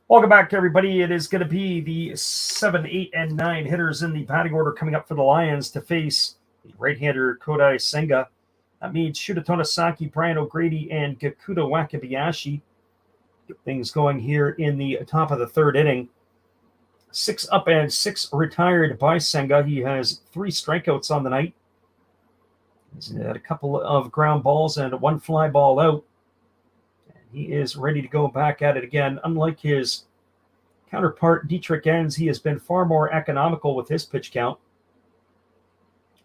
Welcome back, everybody. It is going to be the 7, 8, and 9 hitters in the batting order coming up for the Lions to face the right-hander Kodai Senga. That means Shuta Tanasaki, Brian O'Grady, and Gakuto Wakabayashi. Get things going here in the top of the third inning. 6 up and 6 retired by Senga. He has 3 strikeouts on the night. He's had a couple of ground balls and 1 fly ball out. He is ready to go back at it again. Unlike his counterpart, Dietrich Enns, he has been far more economical with his pitch count.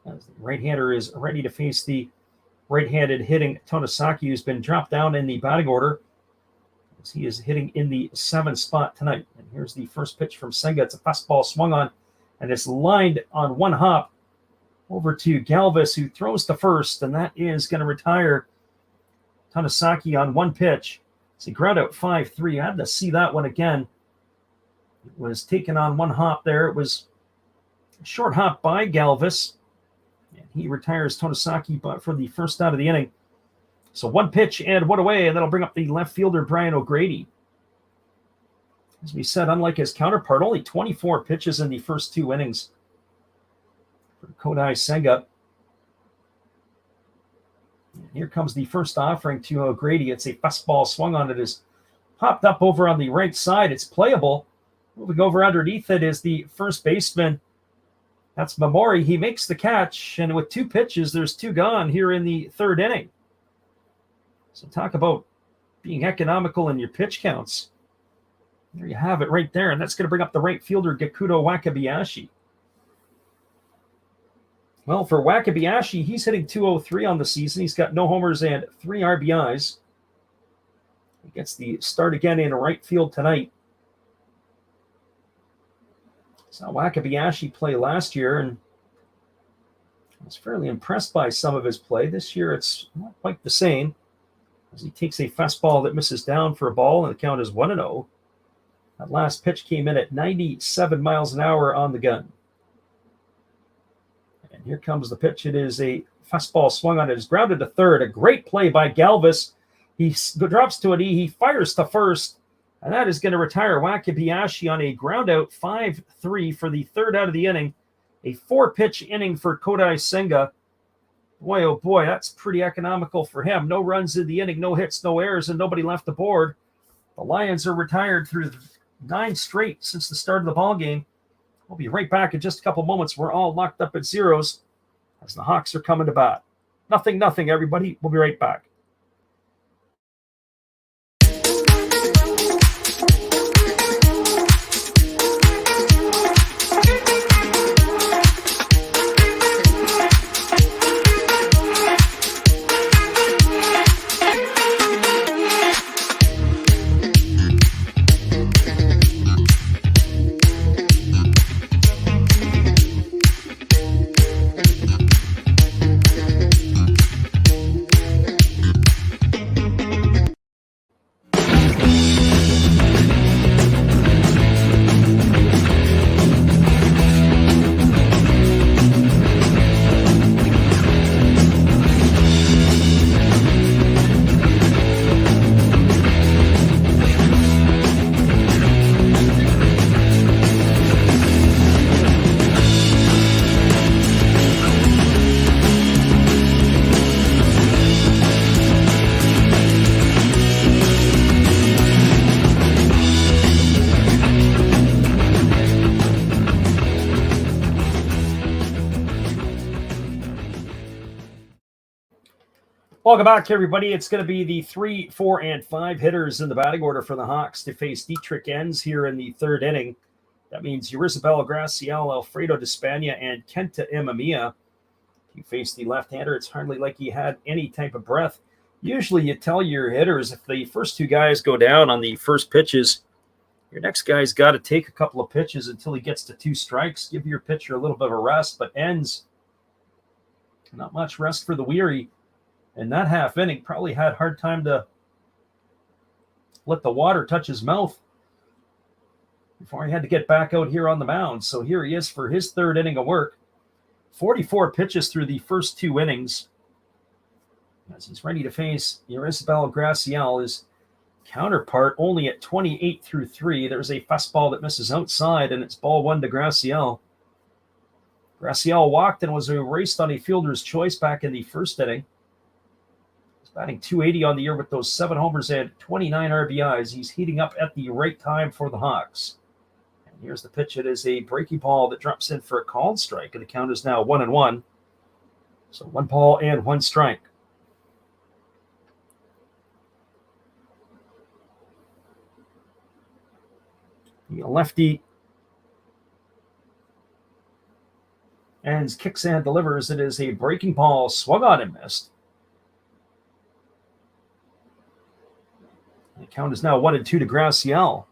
As the right-hander is ready to face the right-handed hitting Tanasaki, who's been dropped down in the batting order, as he is hitting in the 7th spot tonight. And here's the first pitch from Senga. It's a fastball swung on, and it's lined on 1 hop over to Galvis, who throws to first, and that is going to retire Tanasaki on 1 pitch. So he ground out 5-3. I had to see that one again. It was taken on 1 hop there. It was a short hop by Galvis. And he retires Tanasaki for the first out of the inning. So 1 pitch and 1 away, and that'll bring up the left fielder, Brian O'Grady. As we said, unlike his counterpart, only 24 pitches in the first 2 innings for Kodai Senga. Here comes the first offering to O'Grady. It's a fastball swung on. It is popped up over on the right side. It's playable. Moving over underneath it is the first baseman. That's Mamori. He makes the catch, and with 2 pitches, there's 2 gone here in the third inning. So talk about being economical in your pitch counts. There you have it right there, and that's going to bring up the right fielder, Gakuto Wakabayashi. Well, for Wakabayashi, he's hitting .203 on the season. He's got no homers and 3 RBIs. He gets the start again in right field tonight. Saw Wakabayashi play last year, and I was fairly impressed by some of his play. This year, it's not quite the same, as he takes a fastball that misses down for a ball, and the count is 1-0. That last pitch came in at 97 miles an hour on the gun. And here comes the pitch. It is a fastball swung on. It is grounded to third. A great play by Galvis. He drops to a knee. He fires to first. And that is going to retire Wakabayashi on a ground out 5-3 for the third out of the inning. A 4-pitch inning for Kodai Senga. Boy, oh boy, that's pretty economical for him. No runs in the inning, no hits, no errors, and nobody left the board. The Lions are retired through 9 straight since the start of the ball game. We'll be right back in just a couple moments. We're all locked up at zeros as the Hawks are coming to bat. Nothing, everybody. We'll be right back. Welcome back, everybody. It's going to be the 3, 4, and 5 hitters in the batting order for the Hawks to face Dietrich Enns here in the third inning. That means Eurisabel Graciel, Alfredo Despania, and Kenta Imamiya. If you face the left-hander, it's hardly like he had any type of breath. Usually you tell your hitters if the first 2 guys go down on the first pitches, your next guy's got to take a couple of pitches until he gets to 2 strikes. Give your pitcher a little bit of a rest, but Enns, not much rest for the weary. And that half inning probably had a hard time to let the water touch his mouth before he had to get back out here on the mound. So here he is for his third inning of work. 44 pitches through the first 2 innings. As he's ready to face Eurisabel Graciel, his counterpart only at 28 through 3. There's a fastball that misses outside, and it's ball 1 to Graciel. Graciel walked and was erased on a fielder's choice back in the first inning. Batting .280 on the year with those 7 homers and 29 RBIs. He's heating up at the right time for the Hawks. And here's the pitch. It is a breaking ball that drops in for a called strike, and the count is now 1-1. So 1 ball and 1 strike. The lefty Enns kicks and delivers. It is a breaking ball, swung on and missed. The count is now 1-2 to Graciel.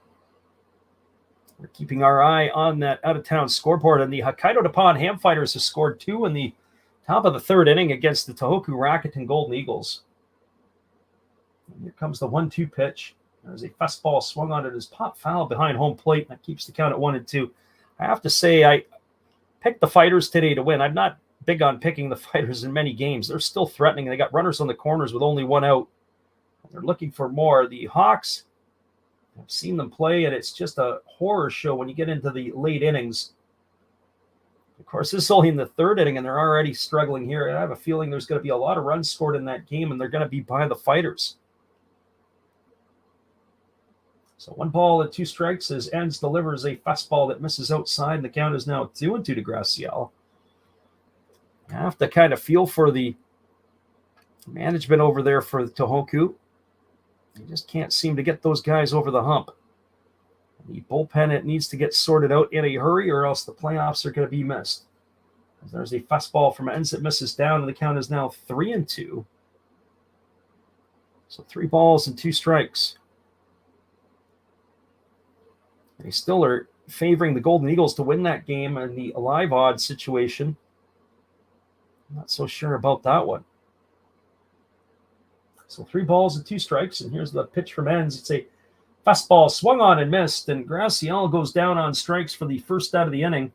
We're keeping our eye on that out-of-town scoreboard, and the Hokkaido Nippon Ham Fighters have scored 2 in the top of the third inning against the Tohoku Rakuten Golden Eagles. And here comes the 1-2 pitch. There's a fastball swung on it as pop foul behind home plate, and that keeps the count at 1-2. I have to say, I picked the Fighters today to win. I'm not big on picking the Fighters in many games. They're still threatening. They got runners on the corners with only 1 out. They're looking for more. The Hawks, I've seen them play, and it's just a horror show when you get into the late innings. Of course, this is only in the third inning, and they're already struggling here. I have a feeling there's going to be a lot of runs scored in that game, and they're going to be by the Fighters. So 1 ball and 2 strikes as Enns delivers a fastball that misses outside, and the count is now 2-2 to Graciel. I have to kind of feel for the management over there for Tohoku. You just can't seem to get those guys over the hump. The bullpen, it needs to get sorted out in a hurry, or else the playoffs are going to be missed. There's a fastball from Enns that misses down, and the count is now 3-2. So 3 balls and 2 strikes. They still are favoring the Golden Eagles to win that game in the live odds situation. I'm not so sure about that one. So 3 balls and 2 strikes, and here's the pitch from Enns. It's a fastball swung on and missed, and Graciel goes down on strikes for the first out of the inning.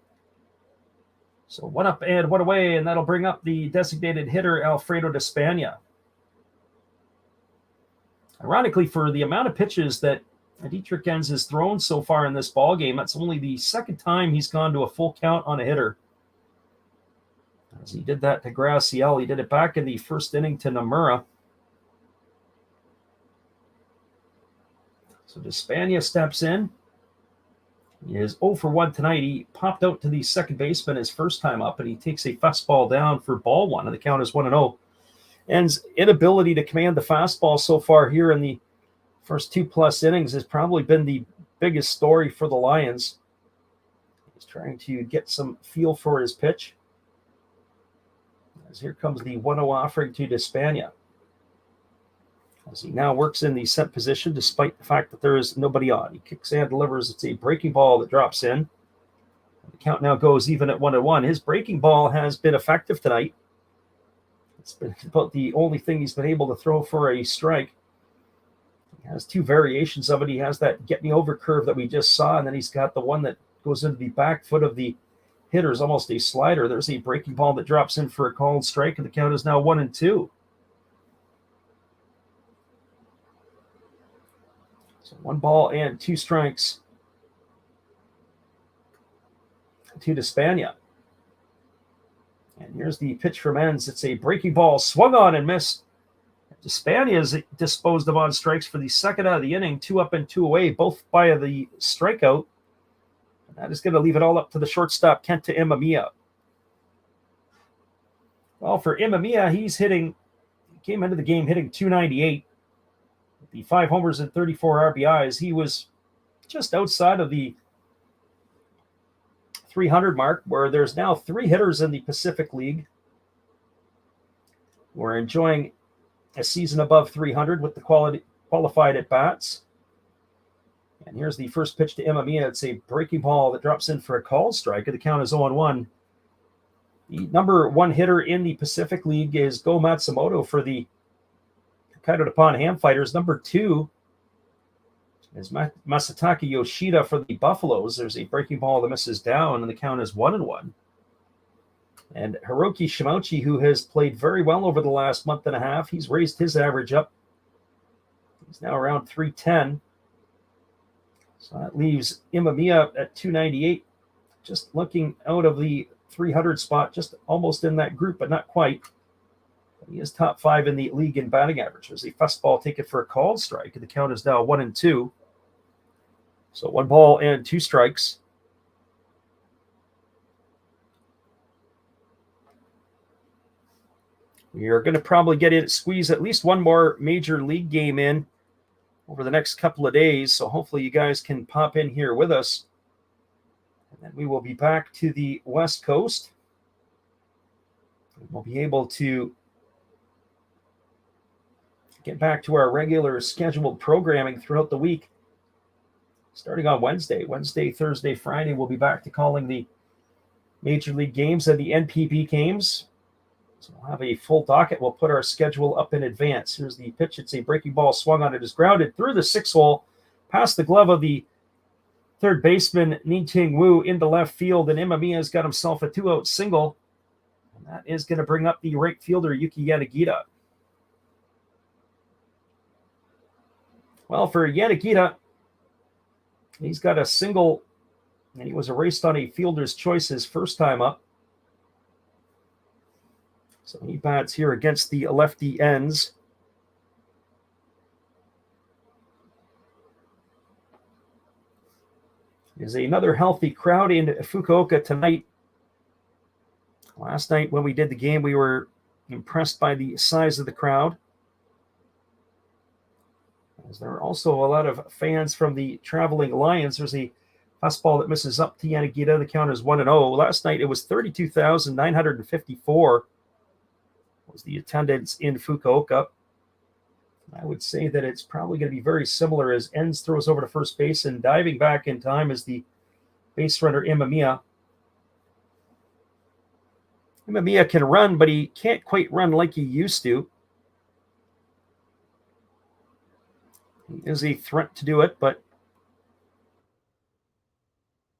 So 1 up and 1 away, and that'll bring up the designated hitter, Alfredo Despania. Ironically, for the amount of pitches that Dietrich Enns has thrown so far in this ball game. That's only the second time he's gone to a full count on a hitter. As he did that to Graciel, he did it back in the first inning to Nomura. So Despania steps in. He is 0 for 1 tonight. He popped out to the second baseman his first time up, and he takes a fastball down for ball one, and the count is 1-0. Enns' inability to command the fastball so far here in the first 2+ innings has probably been the biggest story for the Lions. He's trying to get some feel for his pitch. As here comes the 1-0 offering to Despania. As he now works in the set position despite the fact that there is nobody on. He kicks and delivers. It's a breaking ball that drops in. The count now goes even at 1-1. His breaking ball has been effective tonight. It's been about the only thing he's been able to throw for a strike. He has two variations of it. He has that get me over curve that we just saw, and then he's got the one that goes into the back foot of the hitter, is almost a slider. There's a breaking ball that drops in for a called strike, and the count is now 1-2. So 1 ball and 2 strikes to Despania. And here's the pitch from Enns. It's a breaking ball, swung on and missed. Despania is disposed of on strikes for the second out of the inning, 2 up and 2 away, both by the strikeout. And that is going to leave it all up to the shortstop, Kenta Imamiya. Well, for Imamiya, he came into the game hitting .298. The 5 homers and 34 RBIs. He was just outside of the 300 mark, where there's now 3 hitters in the Pacific League. We're enjoying a season above 300 with the qualified at-bats. And here's the first pitch to Imamiya. It's a breaking ball that drops in for a called strike. The count is 0-1. The number 1 hitter in the Pacific League is Go Matsumoto for the Kaido Nippon Ham Fighters. Number 2 is Masataka Yoshida for the Buffaloes. There's a breaking ball that misses down, and the count is 1-1. And Hiroki Shimouchi, who has played very well over the last month and a half, he's raised his average up. He's now around 310. So that leaves Imamiya at 298, just looking out of the 300 spot, just almost in that group, but not quite. He is top 5 in the league in batting average. There's a fastball taken for a called strike, and the count is now 1-2. So 1 ball and 2 strikes. We are going to probably squeeze at least 1 more major league game in over the next couple of days. So hopefully you guys can pop in here with us. And then we will be back to the West Coast. We'll be able to get back to our regular scheduled programming throughout the week. Starting on Wednesday, Thursday, Friday, we'll be back to calling the major league games and the NPB games. So we'll have a full docket. We'll put our schedule up in advance. Here's the pitch. It's a breaking ball swung on. It is grounded through the 6-hole, past the glove of the third baseman, Ni-Ting Wu, into left field. And Imamiya's got himself a 2-out single. And that is going to bring up the right fielder, Yuki Yanagita. Well, for Yanagita, he's got a single, and he was erased on a fielder's choice his first time up. So he bats here against the lefty Enns. There's another healthy crowd in Fukuoka tonight. Last night when we did the game, we were impressed by the size of the crowd. As there are also a lot of fans from the traveling Lions. There's a fastball that misses up to Yanagita. The count is 1-0. Last night it was 32,954 was the attendance in Fukuoka. I would say that it's probably going to be very similar as Enns throws over to first base, and diving back in time is the base runner Imamiya. Imamiya can run, but he can't quite run like he used to. He is a threat to do it, but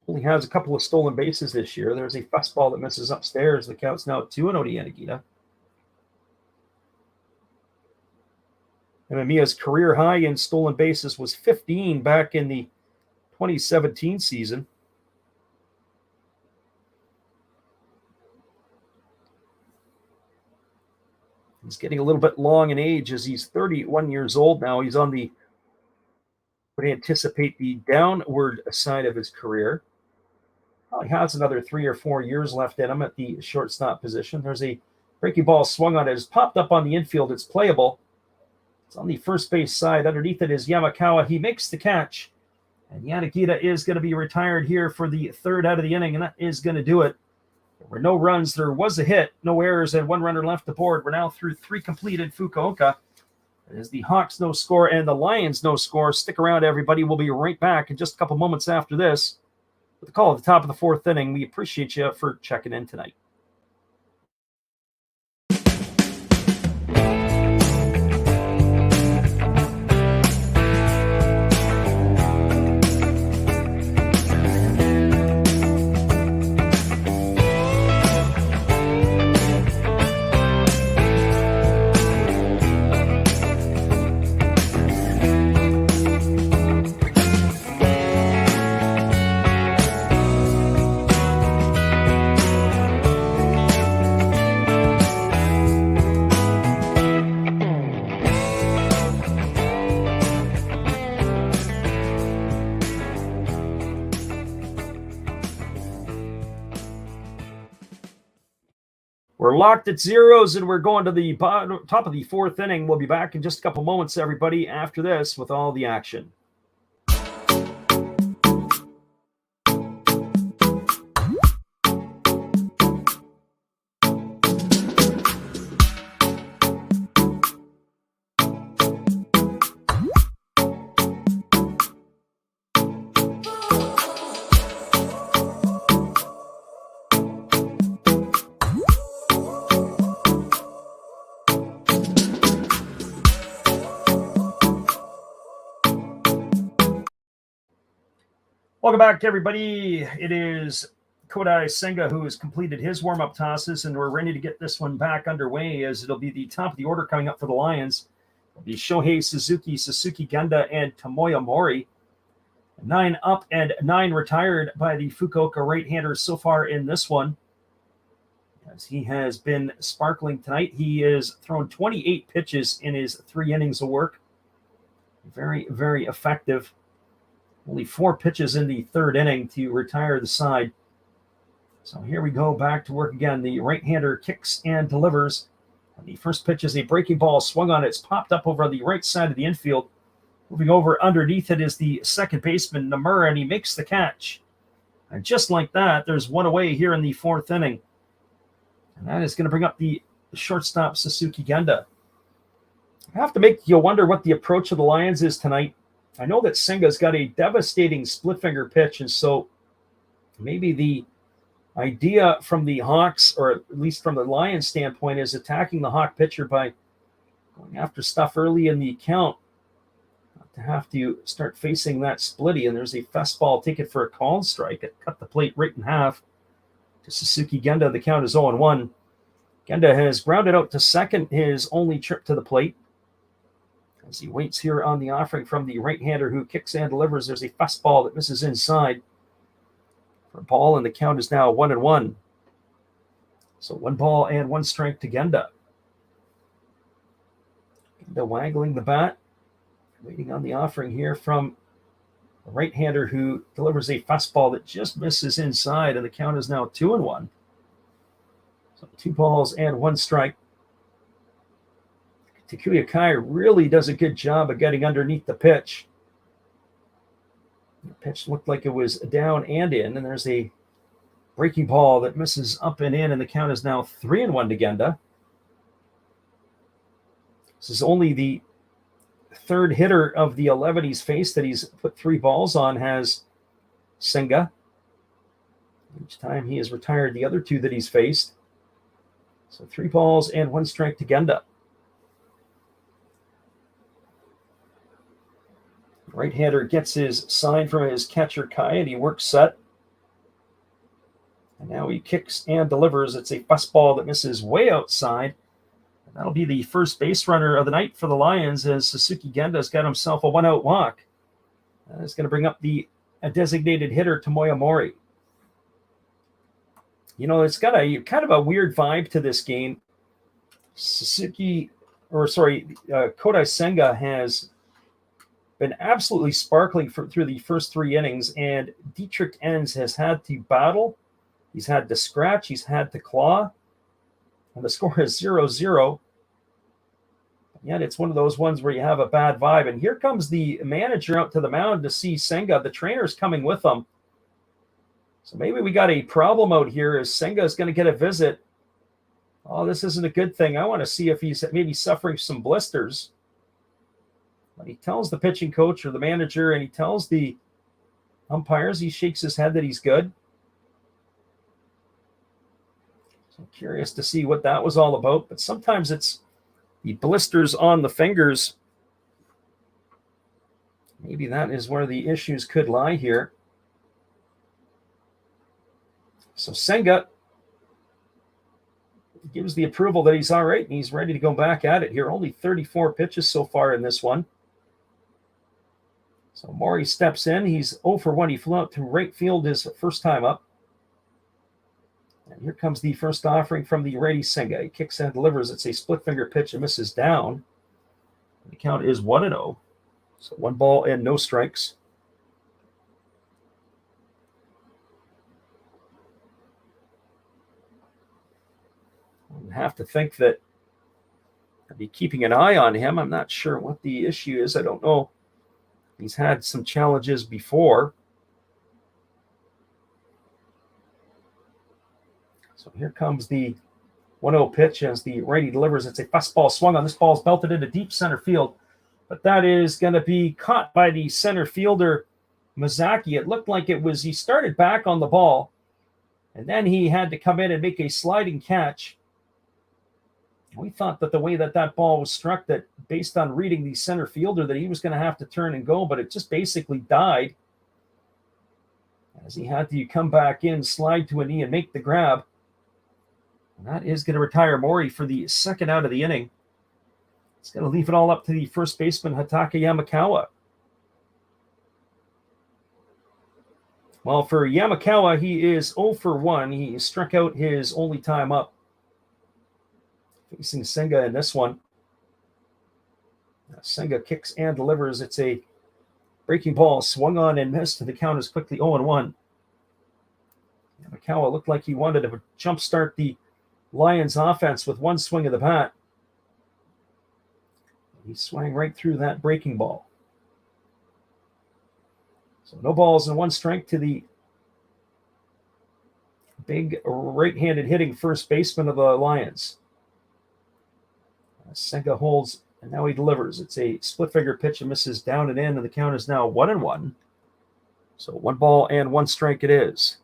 only has a couple of stolen bases this year. There's a fastball that misses upstairs. The count's now 2-0 to Yanagita. Mamiya's career high in stolen bases was 15 back in the 2017 season. He's getting a little bit long in age as he's 31 years old now. He's on the, would anticipate, the downward side of his career. He has another 3 or 4 years left in him at the shortstop position. There's a breaking ball swung on it. It's popped up on the infield. It's playable. It's on the first base side. Underneath it is Yamakawa. He makes the catch. And Yanagita is going to be retired here for the third out of the inning, and that is going to do it. There were no runs. There was a hit, no errors, and 1 runner left aboard. We're now through 3 completed Fukuoka. It is the Hawks no score and the Lions no score. Stick around, everybody. We'll be right back in just a couple moments after this with the call at the top of the 4th inning. We appreciate you for checking in tonight. We're locked at zeros, and we're going to the top of the 4th inning. We'll be back in just a couple moments, everybody, after this with all the action. Welcome back, everybody. It is Kodai Senga who has completed his warm-up tosses, and we're ready to get this one back underway as it'll be the top of the order coming up for the Lions. It'll be Shohei Suzuki, Sasuke Genda, and Tomoya Mori. 9 up and 9 retired by the Fukuoka right-hander so far in this one. As he has been sparkling tonight, he has thrown 28 pitches in his 3 innings of work. Very, very effective. Only 4 pitches in the 3rd inning to retire the side. So here we go, back to work again. The right-hander kicks and delivers. And the first pitch is a breaking ball swung on. It's popped up over on the right side of the infield. Moving over underneath it is the second baseman, Nomura, and he makes the catch. And just like that, there's 1 away here in the 4th inning. And that is going to bring up the shortstop, Sasuke Genda. I have to make you wonder what the approach of the Lions is tonight. I know that Senga's got a devastating split-finger pitch, and so maybe the idea from the Hawks, or at least from the Lions standpoint, is attacking the Hawk pitcher by going after stuff early in the count. Not to have to start facing that splitty, and there's a fastball taken for a called strike. It cut the plate right in half to Sasuke Genda. The count is 0-1. Genda has grounded out to second, his only trip to the plate. As he waits here on the offering from the right-hander who kicks and delivers, there's a fastball that misses inside for a ball, and the count is now 1-1. So 1 ball and 1 strike to Genda. Genda waggling the bat, waiting on the offering here from the right-hander who delivers a fastball that just misses inside, and the count is now 2-1. So 2 balls and 1 strike. Takuya Kai really does a good job of getting underneath the pitch. The pitch looked like it was down and in, and there's a breaking ball that misses up and in, and the count is now 3-1 to Genda. This is only the 3rd hitter of the 11 he's faced that he's put 3 balls on, has Senga. Each time he has retired the other 2 that he's faced. So 3 balls and 1 strike to Genda. Right-hander gets his sign from his catcher, Kai, and he works set. And now he kicks and delivers. It's a fastball that misses way outside. That'll be the first base runner of the night for the Lions as Suzuki Genda's got himself a one-out walk. That's going to bring up the designated hitter, Tomoya Mori. You know, it's got a kind of a weird vibe to this game. Kodai Senga has been absolutely sparkling through the first three innings, and Dietrich Enns has had to battle. He's had to scratch. He's had to claw. And the score is 0-0. Yet it's one of those ones where you have a bad vibe. And here comes the manager out to the mound to see Senga. The trainer's coming with him. So maybe we got a problem out here as Senga is going to get a visit. Oh, this isn't a good thing. I want to see if he's maybe suffering some blisters. But he tells the pitching coach or the manager, and he tells the umpires, he shakes his head that he's good. So I'm curious to see what that was all about. But sometimes it's the blisters on the fingers. Maybe that is where the issues could lie here. So Senga gives the approval that he's all right, and he's ready to go back at it here. Only 34 pitches so far in this one. So Mori steps in. He's 0 for 1. He flew out to right field his first time up. And here comes the first offering from the righty Senga. He kicks and delivers. It's a split finger pitch and misses down. The count is 1-0. So 1 ball and no strikes. I have to think that I'd be keeping an eye on him. I'm not sure what the issue is. I don't know. He's had some challenges before. So here comes the 1-0 pitch as the righty delivers. It's a fastball swung on. This ball is belted into deep center field. But that is going to be caught by the center fielder, Mizaki. It looked like he started back on the ball, and then he had to come in and make a sliding catch. We thought that the way that ball was struck, that based on reading the center fielder, that he was going to have to turn and go, but it just basically died as he had to come back in, slide to a knee, and make the grab. And that is going to retire Mori for the second out of the inning. It's going to leave it all up to the first baseman, Hataka Yamakawa. Well, for Yamakawa, he is 0 for 1. He struck out his only time up, facing Senga in this one. Senga kicks and delivers. It's a breaking ball, swung on and missed, and the count is quickly 0-1. Yamakawa looked like he wanted to jumpstart the Lions offense with one swing of the bat. He swung right through that breaking ball. So no balls and 1 strike to the big right-handed hitting first baseman of the Lions. Senga holds, and now he delivers. It's a split finger pitch and misses down and in, and the count is now 1-1. So 1 ball and 1 strike it is.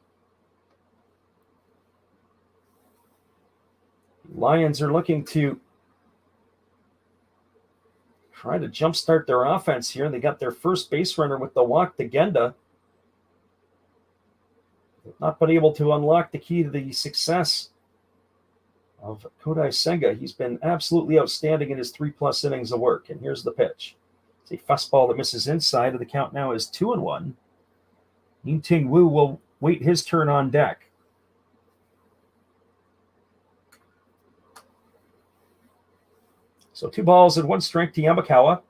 The Lions are looking to try to jumpstart their offense here. They got their first base runner with the walk to Genda. They've not been able to unlock the key to the success of Kodai Senga. He's been absolutely outstanding in his 3+ innings of work. And here's the pitch. It's a fastball that misses inside, and the count now is 2-1. Ying-Ting Wu will wait his turn on deck. So 2 balls and 1 strike to Yamakawa.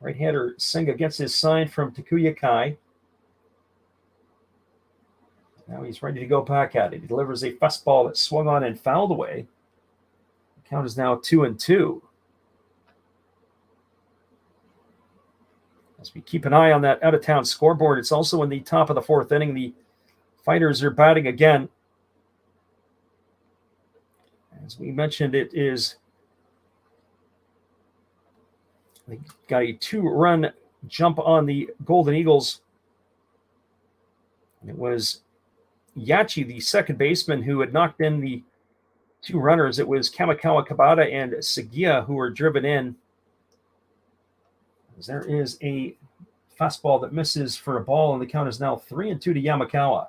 Right-hander Senga gets his sign from Takuya Kai. Now he's ready to go back at it. He delivers a fastball that swung on and fouled away. The count is now 2-2. As we keep an eye on that out-of-town scoreboard, it's also in the top of the 4th inning. The Fighters are batting again. As we mentioned, it is... They got a 2-run jump on the Golden Eagles. It was Yachi, the second baseman, who had knocked in the 2 runners. It was Kamikawa Kabata and Sagia who were driven in. As there is a fastball that misses for a ball, and the count is now 3-2 to Yamakawa.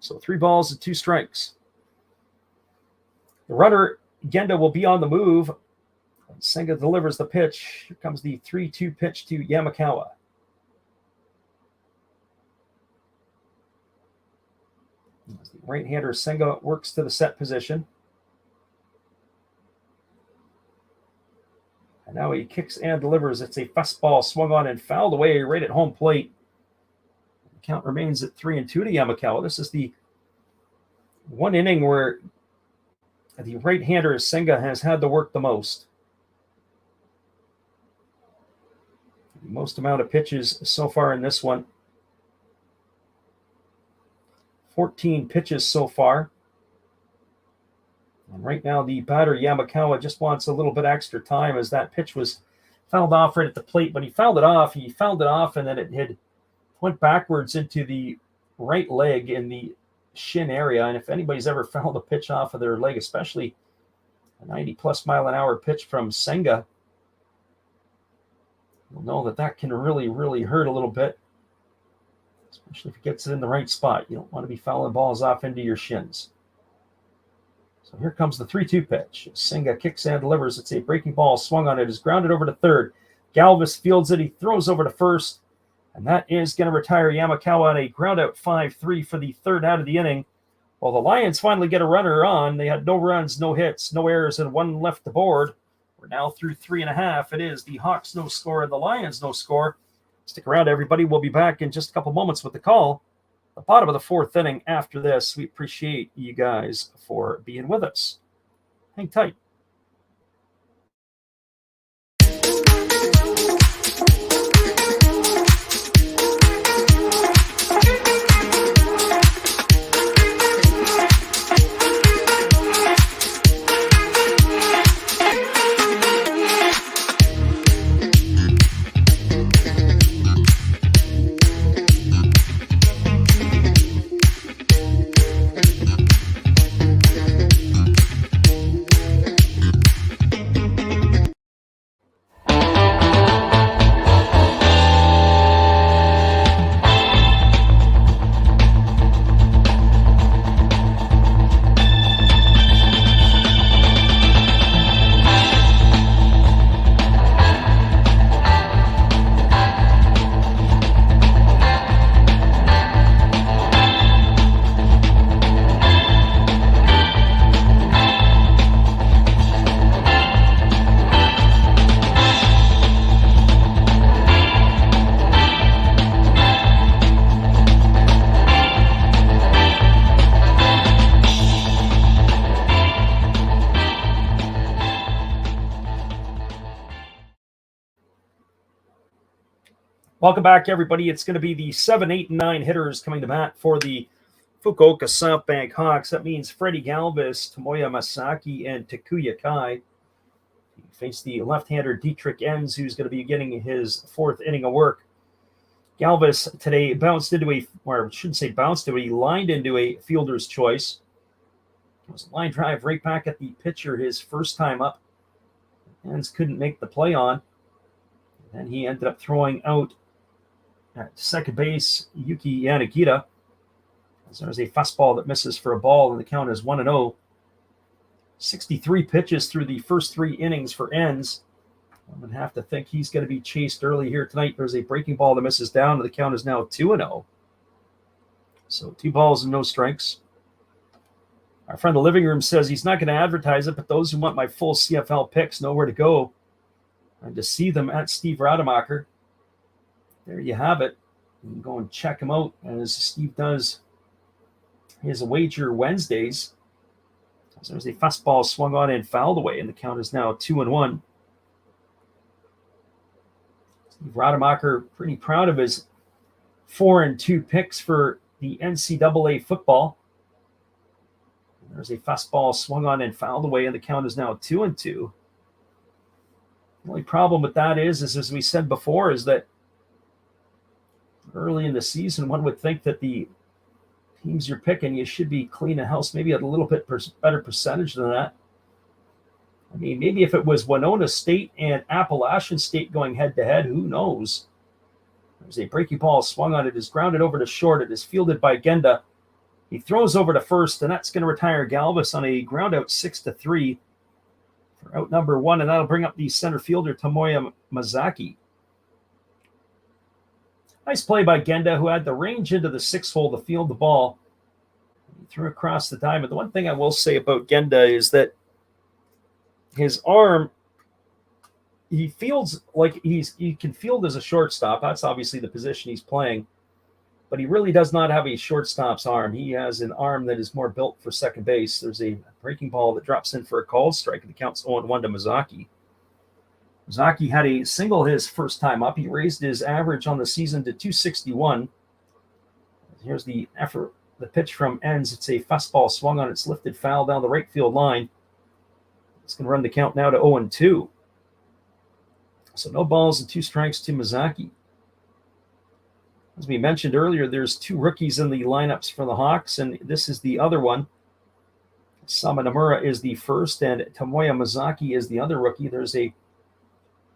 So 3 balls and 2 strikes. The runner, Genda, will be on the move. Senga delivers the pitch. Here comes the 3-2 pitch to Yamakawa. As the right-hander Senga works to the set position. And now he kicks and delivers. It's a fastball swung on and fouled away right at home plate. The count remains at 3-2 to Yamakawa. This is the one inning where the right-hander Senga has had to work the most. The most amount of pitches so far in this one. 14 pitches so far. And right now the batter Yamakawa just wants a little bit extra time as that pitch was fouled off right at the plate. But he fouled it off, and then it had went backwards into the right leg in the shin area. And if anybody's ever fouled a pitch off of their leg, especially a 90-plus mile-an-hour pitch from Senga, you'll know that that can really, really hurt a little bit, especially if it gets it in the right spot. You don't want to be fouling balls off into your shins. So here comes the 3-2 pitch. Senga kicks and delivers. It's a breaking ball swung on. It is grounded over to third. Galvis fields it. He throws over to first. And that is going to retire Yamakawa on a ground out 5-3 for the third out of the inning. Well, the Lions finally get a runner on. They had no runs, no hits, no errors, and one left to board. We're now through 3.5. It is the Hawks no score and the Lions no score. Stick around, everybody. We'll be back in just a couple moments with the call. The bottom of the fourth inning after this. We appreciate you guys for being with us. Hang tight. Welcome back, everybody. It's going to be the 7, 8, and 9 hitters coming to bat for the Fukuoka SoftBank Hawks. That means Freddie Galvis, Tomoya Masaki, and Takuya Kai. He faced the left-hander Dietrich Enns, who's going to be getting his fourth inning of work. Galvis today bounced into he lined into a fielder's choice. It was a line drive right back at the pitcher his first time up. Enns couldn't make the play on. And he ended up throwing out at second base, Yuki Yanagita. As there's a fastball that misses for a ball, and the count is 1-0. 63 pitches through the first 3 innings for Enns. I'm going to have to think he's going to be chased early here tonight. There's a breaking ball that misses down, and the count is now 2-0. So 2 balls and no strikes. Our friend in the living room says he's not going to advertise it, but those who want my full CFL picks know where to go and to see them at Steve Rademacher. There you have it. You can go and check him out as Steve does his wager Wednesdays. So there's a fastball swung on and fouled away, and the count is now 2-1. Steve Rademacher pretty proud of his 4-2 picks for the NCAA football. There's a fastball swung on and fouled away, and the count is now 2-2. The only problem with that is as we said before, is that early in the season, one would think that the teams you're picking, you should be cleaning house, maybe at a little bit better percentage than that. I mean, maybe if it was Winona State and Appalachian State going head-to-head, who knows? There's a breaking ball swung on. It is grounded over to short. It is fielded by Genda. He throws over to first, and that's going to retire Galvis on a ground out 6-3 for out number 1, and that'll bring up the center fielder Tomoya Mazaki. Nice play by Genda, who had the range into the 6th hole to field the ball. He threw across the diamond. The one thing I will say about Genda is that his arm, he feels like he can field as a shortstop. That's obviously the position he's playing. But he really does not have a shortstop's arm. He has an arm that is more built for second base. There's a breaking ball that drops in for a called strike, and it counts 0-1 to Mazaki. Mazaki had a single his first time up. He raised his average on the season to 261. Here's the effort. The pitch from ends. It's a fastball swung on. It's lifted foul down the right field line. It's going to run the count now to 0-2. So no balls and 2 strikes to Mazaki. As we mentioned earlier, there's 2 rookies in the lineups for the Hawks, and this is the other one. Sama Nomura is the first, and Tomoya Mazaki is the other rookie. There's a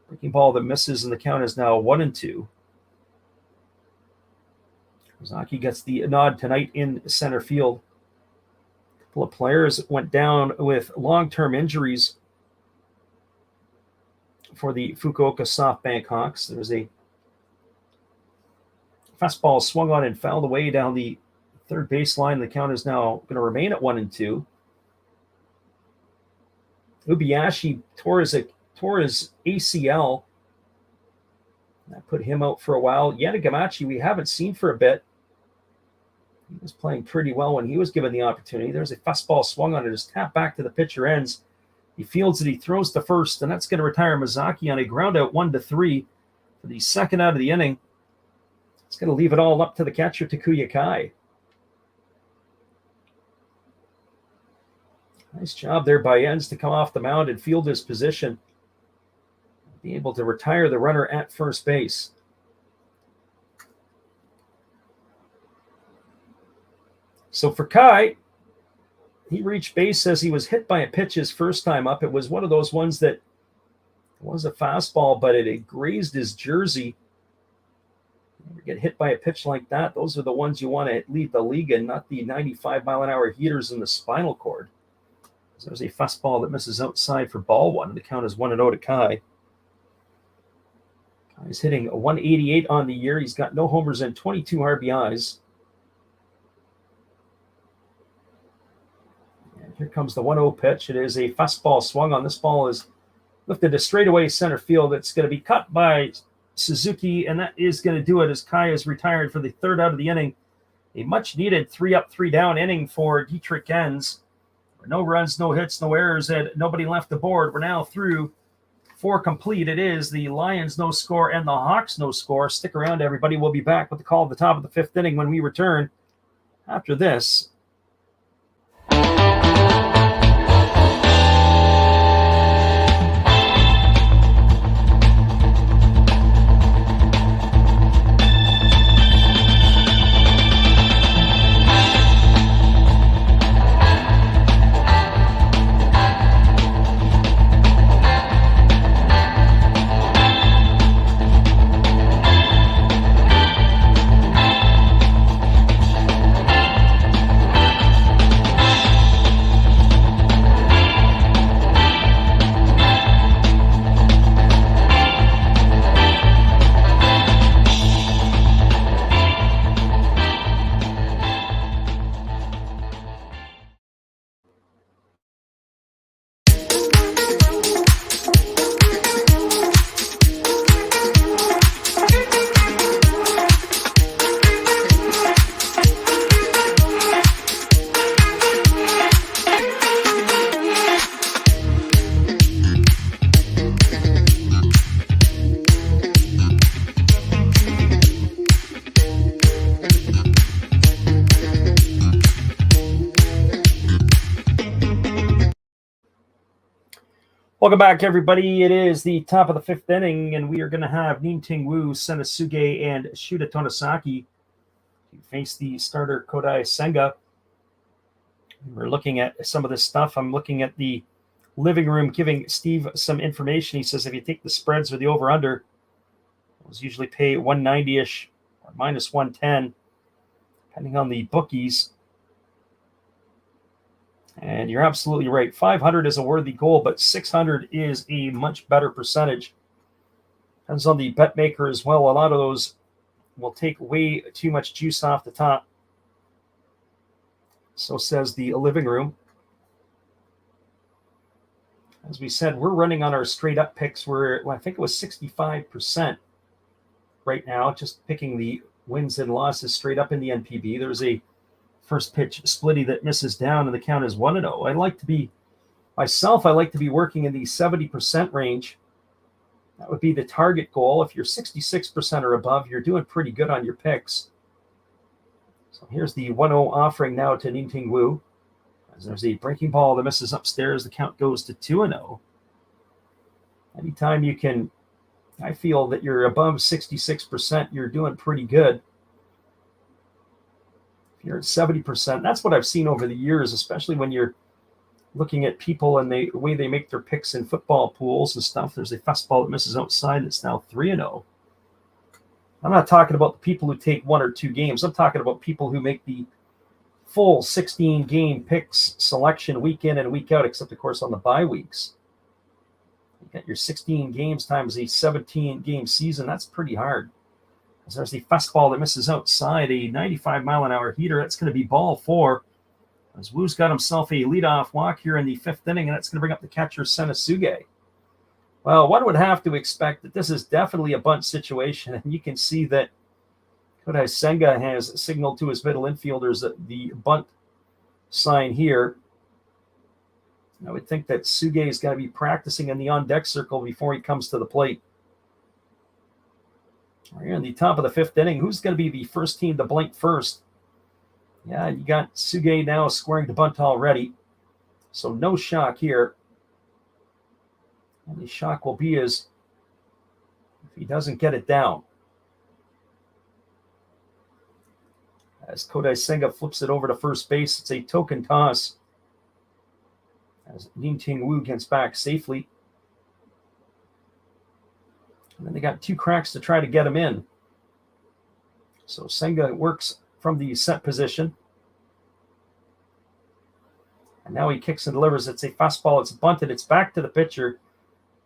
breaking ball that misses, and the count is now 1-2. Mazaki gets the nod tonight in center field. A couple of players went down with long-term injuries for the Fukuoka SoftBank Hawks. There's a fastball swung on and fouled away down the third baseline. The count is now going to remain at 1-2. Ubiyashi tore his ACL. That put him out for a while. Yanagamachi, we haven't seen for a bit. He was playing pretty well when he was given the opportunity. There's a fastball swung on it. It's tapped back to the pitcher ends. He fields it. He throws to first, and that's going to retire Mazaki on a ground out 1-3 for the second out of the inning. It's going to leave it all up to the catcher, Takuya Kai. Nice job there by Ends to come off the mound and field his position. Be able to retire the runner at first base. So for Kai, he reached base as he was hit by a pitch his first time up. It was one of those ones that was a fastball, but it grazed his jersey. You get hit by a pitch like that, those are the ones you want to lead the league in, not the 95-mile-an-hour heaters in the spinal cord. So there's a fastball that misses outside for ball 1. The count is 1-0 to Kai. Kai's hitting a 188 on the year. He's got no homers and 22 RBIs. And here comes the 1-0 pitch. It is a fastball swung on. This ball is lifted to straightaway center field. It's going to be cut by Suzuki, and that is going to do it as Kai is retired for the third out of the inning. A much-needed 3-up, 3-down inning for Dietrich Enns. No runs, no hits, no errors, and nobody left the board. We're now through 4 complete. It is the Lions no score and the Hawks no score. Stick around, everybody. We'll be back with the call at the top of the 5th inning when we return after this. Welcome back, everybody. It is the top of the 5th inning, and we are going to have Nin-Ting Wu, Senasuge, and Shuta Tonosaki face the starter Kodai Senga. We're looking at some of this stuff. I'm looking at the living room, giving Steve some information. He says if you take the spreads or the over-under, those usually pay 190-ish or minus 110, depending on the bookies. And you're absolutely right. 500 is a worthy goal, but 600 is a much better percentage. Depends on the bet maker as well. A lot of those will take way too much juice off the top. So says the living room. As we said, we're running on our straight up picks. I think it was 65% right now, just picking the wins and losses straight up in the NPB. There's a first pitch splitty that misses down, and the count is 1-0. I like to be working in the 70% range. That would be the target goal. If you're 66% or above, you're doing pretty good on your picks. So here's the 1-0 offering now to Ning Wu. As there's a breaking ball that misses upstairs, the count goes to 2-0. Anytime you can, I feel that you're above 66%, you're doing pretty good. If you're at 70%, that's what I've seen over the years, especially when you're looking at people and the way they make their picks in football pools and stuff. There's a fastball that misses outside that's now 3-0. I'm not talking about the people who take 1 or 2 games. I'm talking about people who make the full 16-game picks selection week in and week out, except, of course, on the bye weeks. You got your 16 games times a 17-game season. That's pretty hard. As there's the fastball that misses outside, a 95-mile-an-hour heater. That's going to be ball 4. As Wu's got himself a leadoff walk here in the 5th inning, and that's going to bring up the catcher, Senasuge. Well, one would have to expect that this is definitely a bunt situation, and you can see that Kodai Senga has signaled to his middle infielders the bunt sign here. I would think that Suge is going to be practicing in the on-deck circle before he comes to the plate. We're in the top of the 5th inning. Who's going to be the first team to blink first? Yeah, you got Suge now squaring the bunt already. So no shock here. And the shock will be if he doesn't get it down. As Kodai Senga flips it over to first base, it's a token toss. As Ning Wu gets back safely. And then they got 2 cracks to try to get him in. So Senga works from the set position. And now he kicks and delivers. It's a fastball. It's bunted. It's back to the pitcher.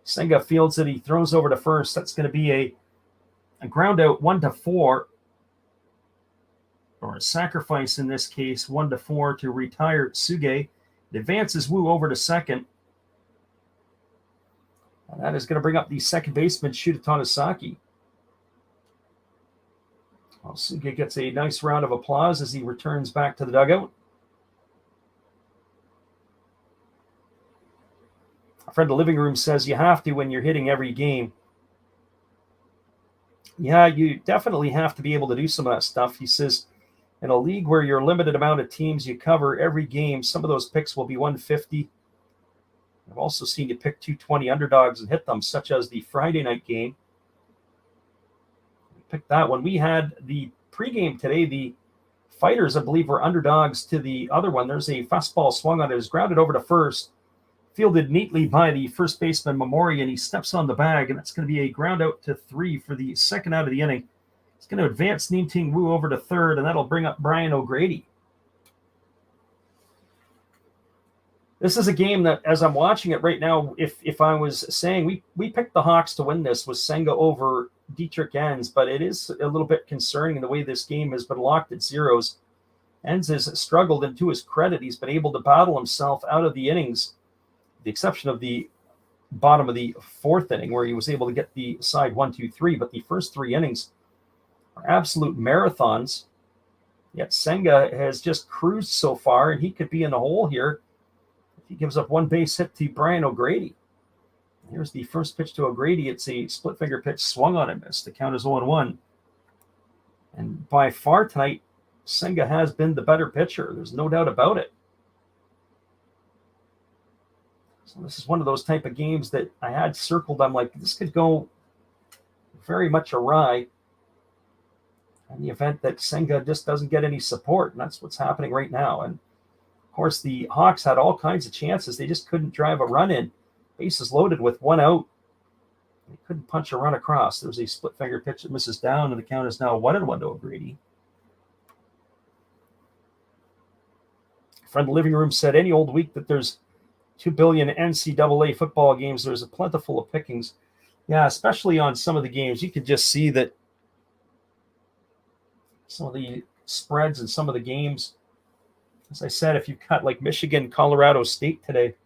Senga fields it. He throws over to first. That's going to be a ground out 1-4. Or a sacrifice in this case, 1-4 to retire Suge. It advances Wu over to second. And that is going to bring up the second baseman, Shuta Tanasaki. Well, Suge gets a nice round of applause as he returns back to the dugout. A friend of the living room says you have to when you're hitting every game. Yeah, you definitely have to be able to do some of that stuff. He says, in a league where you're a limited amount of teams, you cover every game. Some of those picks will be 150. I've also seen you pick 220 underdogs and hit them, such as the Friday night game. We picked that one. We had the pregame today. The Fighters, I believe, were underdogs to the other one. There's a fastball swung on it. It was grounded over to first. Fielded neatly by the first baseman, Mamori, and he steps on the bag, and it's going to be a ground out to 3 for the second out of the inning. It's going to advance Ning Wu over to third, and that'll bring up Brian O'Grady. This is a game that, as I'm watching it right now, if I was saying we picked the Hawks to win this with Senga over Dietrich Enns, but it is a little bit concerning in the way this game has been locked at zeros. Enns has struggled, and to his credit, he's been able to battle himself out of the innings, with the exception of the bottom of the 4th inning where he was able to get the side 1-2-3, but the first 3 innings are absolute marathons. Yet Senga has just cruised so far, and he could be in the hole here if he gives up 1 base hit to Brian O'Grady. Here's the first pitch to O'Grady. It's a split finger pitch swung on and missed. The count is 0-1. And by far tonight, Senga has been the better pitcher. There's no doubt about it. So this is one of those type of games that I had circled. I'm like, this could go very much awry in the event that Senga just doesn't get any support. And that's what's happening right now. And of course, the Hawks had all kinds of chances. They just couldn't drive a run in. Bases loaded with 1 out. They couldn't punch a run across. There's a split finger pitch that misses down, and the count is now 1-1 to O'Grady. friend in the living room said any old week that there's 2 billion NCAA football games, there's a plentiful of pickings. Yeah, especially on some of the games. You could just see that some of the spreads and some of the games, as I said, if you've got like Michigan, Colorado State today,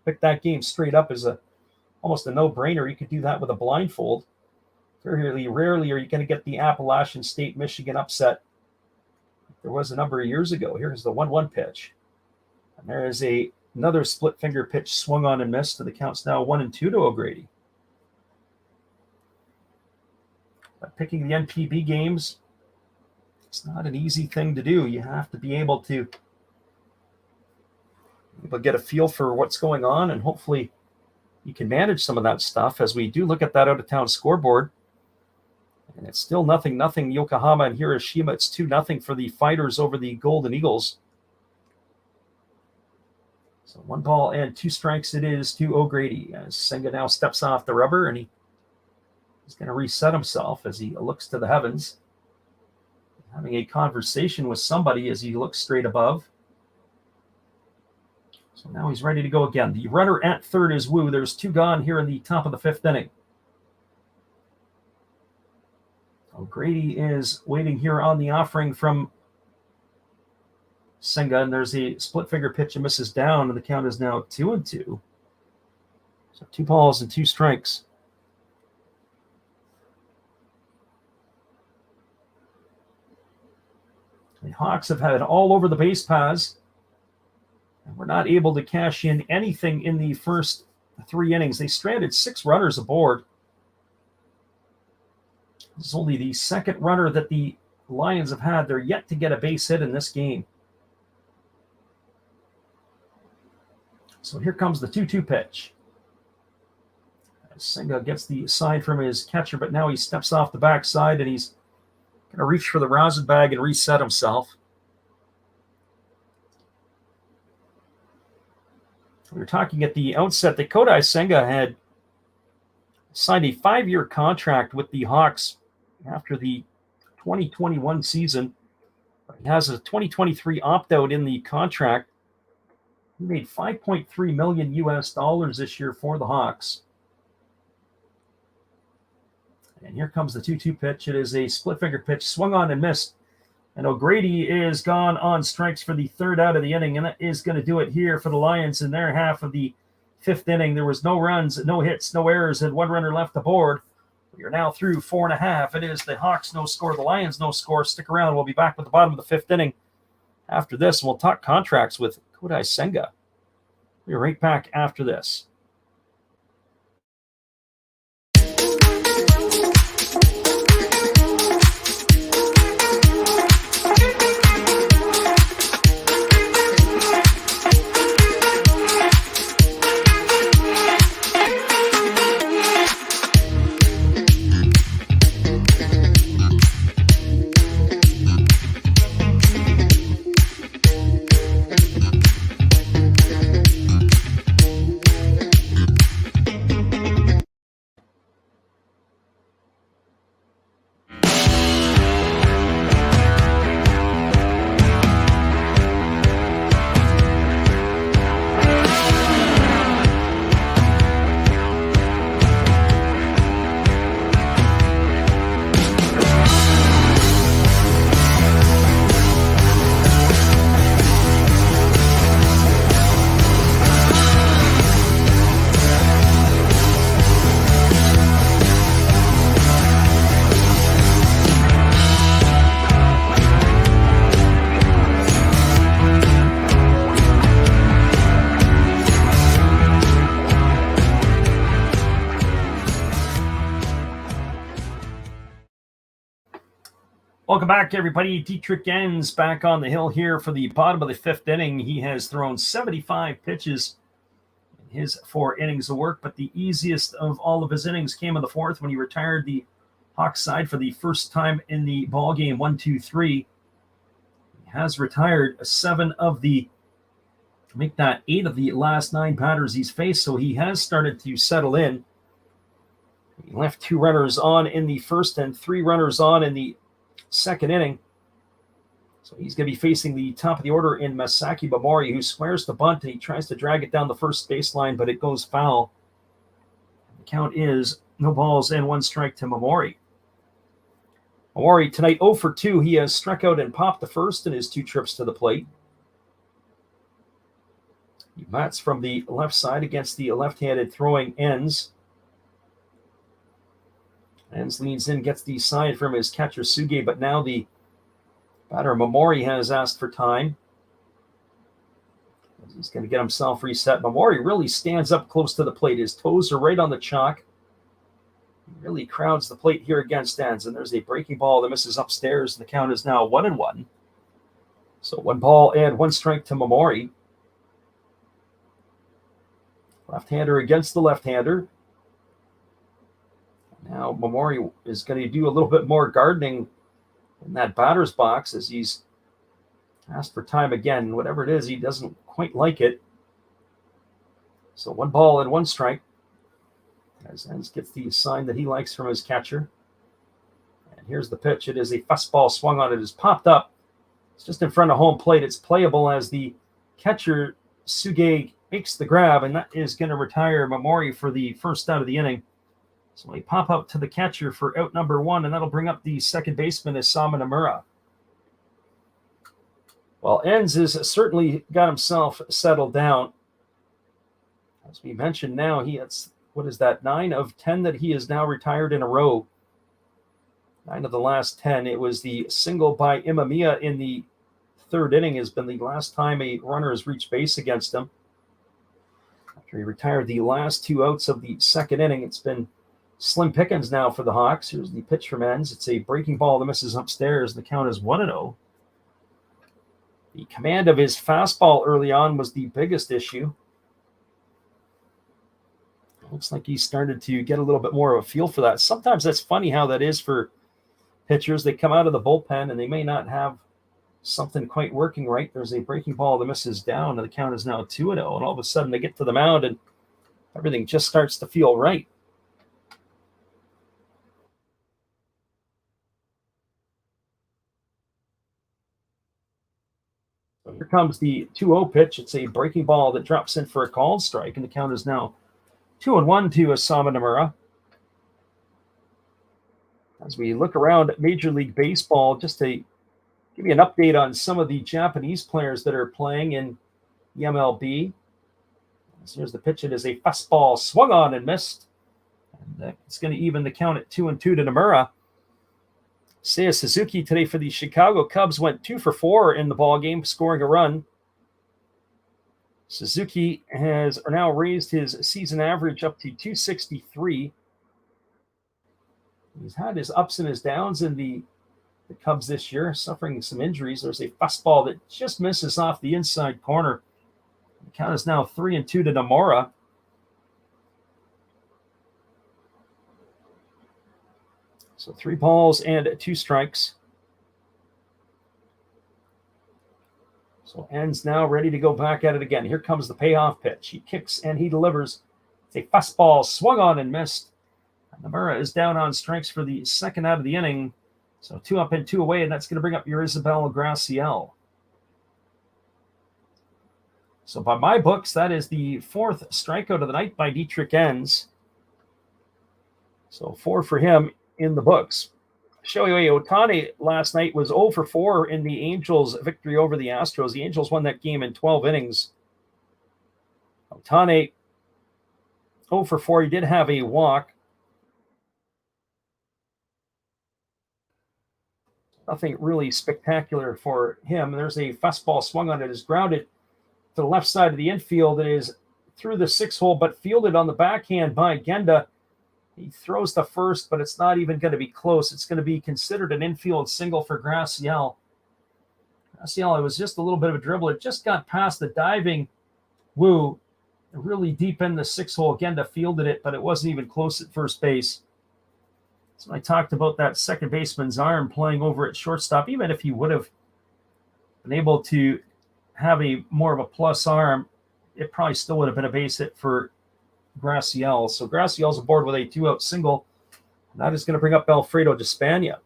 pick that game straight up is almost a no-brainer. You could do that with a blindfold. Very rarely are you going to get the Appalachian State Michigan upset. There was a number of years ago. Here's the 1-1 pitch. And there is another split finger pitch swung on and missed. So the count's now 1-2 to O'Grady. But picking the NPB games, it's not an easy thing to do. You have to be able to get a feel for what's going on, and hopefully you can manage some of that stuff as we do look at that out-of-town scoreboard. And it's still 0-0 Yokohama and Hiroshima. It's 2-0 for the Fighters over the Golden Eagles. So 1 ball and 2 strikes it is to O'Grady as Senga now steps off the rubber, and he's going to reset himself as he looks to the heavens, having a conversation with somebody as he looks straight above. So now he's ready to go again. The runner at third is Wu. There's 2 gone here in the top of the 5th inning. O'Grady is waiting here on the offering from Senga, and there's a split finger pitch and misses down, and the count is now 2-2. So 2 balls and 2 strikes. The Hawks have had it all over the base paths, and were not able to cash in anything in the first 3 innings. They stranded 6 runners aboard. This is only the 2nd runner that the Lions have had. They're yet to get a base hit in this game. So here comes the 2-2 pitch. Senga gets the sign from his catcher, but now he steps off the backside, and he's going to reach for the rosin bag and reset himself. We were talking at the outset that Kodai Senga had signed a 5-year contract with the Hawks after the 2021 season. He has a 2023 opt-out in the contract. He made $5.3 million this year for the Hawks. And here comes the 2-2 pitch. It is a split finger pitch, swung on and missed. And O'Grady is gone on strikes for the 3rd out of the inning, and that is going to do it here for the Lions in their half of the 5th inning. There was no runs, no hits, no errors, and 1 runner left aboard. We are now through 4.5. It is the Hawks no score, the Lions no score. Stick around. We'll be back with the bottom of the 5th inning after this. We'll talk contracts with Kodai Senga. We'll be right back after this. Welcome back, everybody. Dietrich Enns back on the hill here for the bottom of the 5th inning. He has thrown 75 pitches in his 4 innings of work, but the easiest of all of his innings came in the 4th when he retired the Hawks side for the first time in the ball game. 1-2-3. He has retired 7 of the, make that 8 of the last 9 batters he's faced, so he has started to settle in. He left 2 runners on in the 1st and 3 runners on in the 2nd inning. So he's going to be facing the top of the order in Masaki Momori, who squares the bunt. He tries to drag it down the first baseline, but it goes foul. The count is no balls and 1 strike to Momori. Momori tonight 0 for 2. He has struck out and popped the first in his 2 trips to the plate. He bats from the left side against the left-handed throwing Enns. Enns leans in, gets the side from his catcher Suge, but now the batter Momori has asked for time. He's going to get himself reset. Momori really stands up close to the plate. His toes are right on the chalk. He really crowds the plate here against Enns, and there's a breaking ball that misses upstairs. The count is now 1-1. So 1 ball and 1 strike to Momori. Left-hander against the left-hander. Now Momori is going to do a little bit more gardening in that batter's box as he's asked for time again. Whatever it is, he doesn't quite like it. So 1 ball and 1 strike. As Enns gets the sign that he likes from his catcher. And here's the pitch. It is a fastball swung on. It is popped up. It's just in front of home plate. It's playable as the catcher Suge makes the grab, and that is going to retire Momori for the first out of the inning. So we pop up to the catcher for out number 1, and that'll bring up the second baseman, Isama Nomura. Well, Enns has certainly got himself settled down. As we mentioned now, he has, 9 of 10 that he has now retired in a row. 9 of the last 10. It was the single by Imamiya in the 3rd inning has been the last time a runner has reached base against him. After he retired the last 2 outs of the 2nd inning, it's been slim pickings now for the Hawks. Here's the pitch from Enns. It's a breaking ball that misses upstairs. The count is 1-0. The command of his fastball early on was the biggest issue. Looks like he started to get a little bit more of a feel for that. Sometimes that's funny how that is for pitchers. They come out of the bullpen and they may not have something quite working right. There's a breaking ball that misses down, and the count is now 2-0. And all of a sudden they get to the mound and everything just starts to feel right. So here comes the 2-0 pitch. It's a breaking ball that drops in for a called strike, and the count is now 2-1 to Isama Nomura. As we look around Major League Baseball, just to give you an update on some of the Japanese players that are playing in the MLB. So here's the pitch. It is a fastball swung on and missed. And it's going to even the count at 2-2 to Nomura. Seiya Suzuki today for the Chicago Cubs went 2 for 4 in the ballgame, scoring a run. Suzuki has now raised his season average up to 263. He's had his ups and his downs in the Cubs this year, suffering some injuries. There's a fastball that just misses off the inside corner. The count is now 3-2 to Nomura. So 3 balls and 2 strikes. So Enns now ready to go back at it again. Here comes the payoff pitch. He kicks and he delivers. It's a fastball swung on and missed. Nomura is down on strikes for the 2nd out of the inning. So 2 up and 2 away, and that's going to bring up your Isabel Graciel. So by my books, that is the 4th strikeout of the night by Dietrich Enns. So 4 for him in the books. Shohei Ohtani last night was 0 for 4 in the Angels' victory over the Astros. The Angels won that game in 12 innings. Ohtani 0 for 4. He did have a walk. Nothing really spectacular for him. There's a fastball swung on it. It is grounded to the left side of the infield. It is through the 6 hole, but fielded on the backhand by Genda. He throws the first, but it's not even going to be close. It's going to be considered an infield single for Graciel. Graciel, it was just a little bit of a dribble. It just got past the diving Wu, really deep in the 6 hole. Genda fielded it, but it wasn't even close at first base. So I talked about that second baseman's arm playing over at shortstop. Even if he would have been able to have a more of a plus arm, it probably still would have been a base hit for Graciel. So Graciel's aboard with a 2-out single. That is going to bring up Alfredo Despaigne.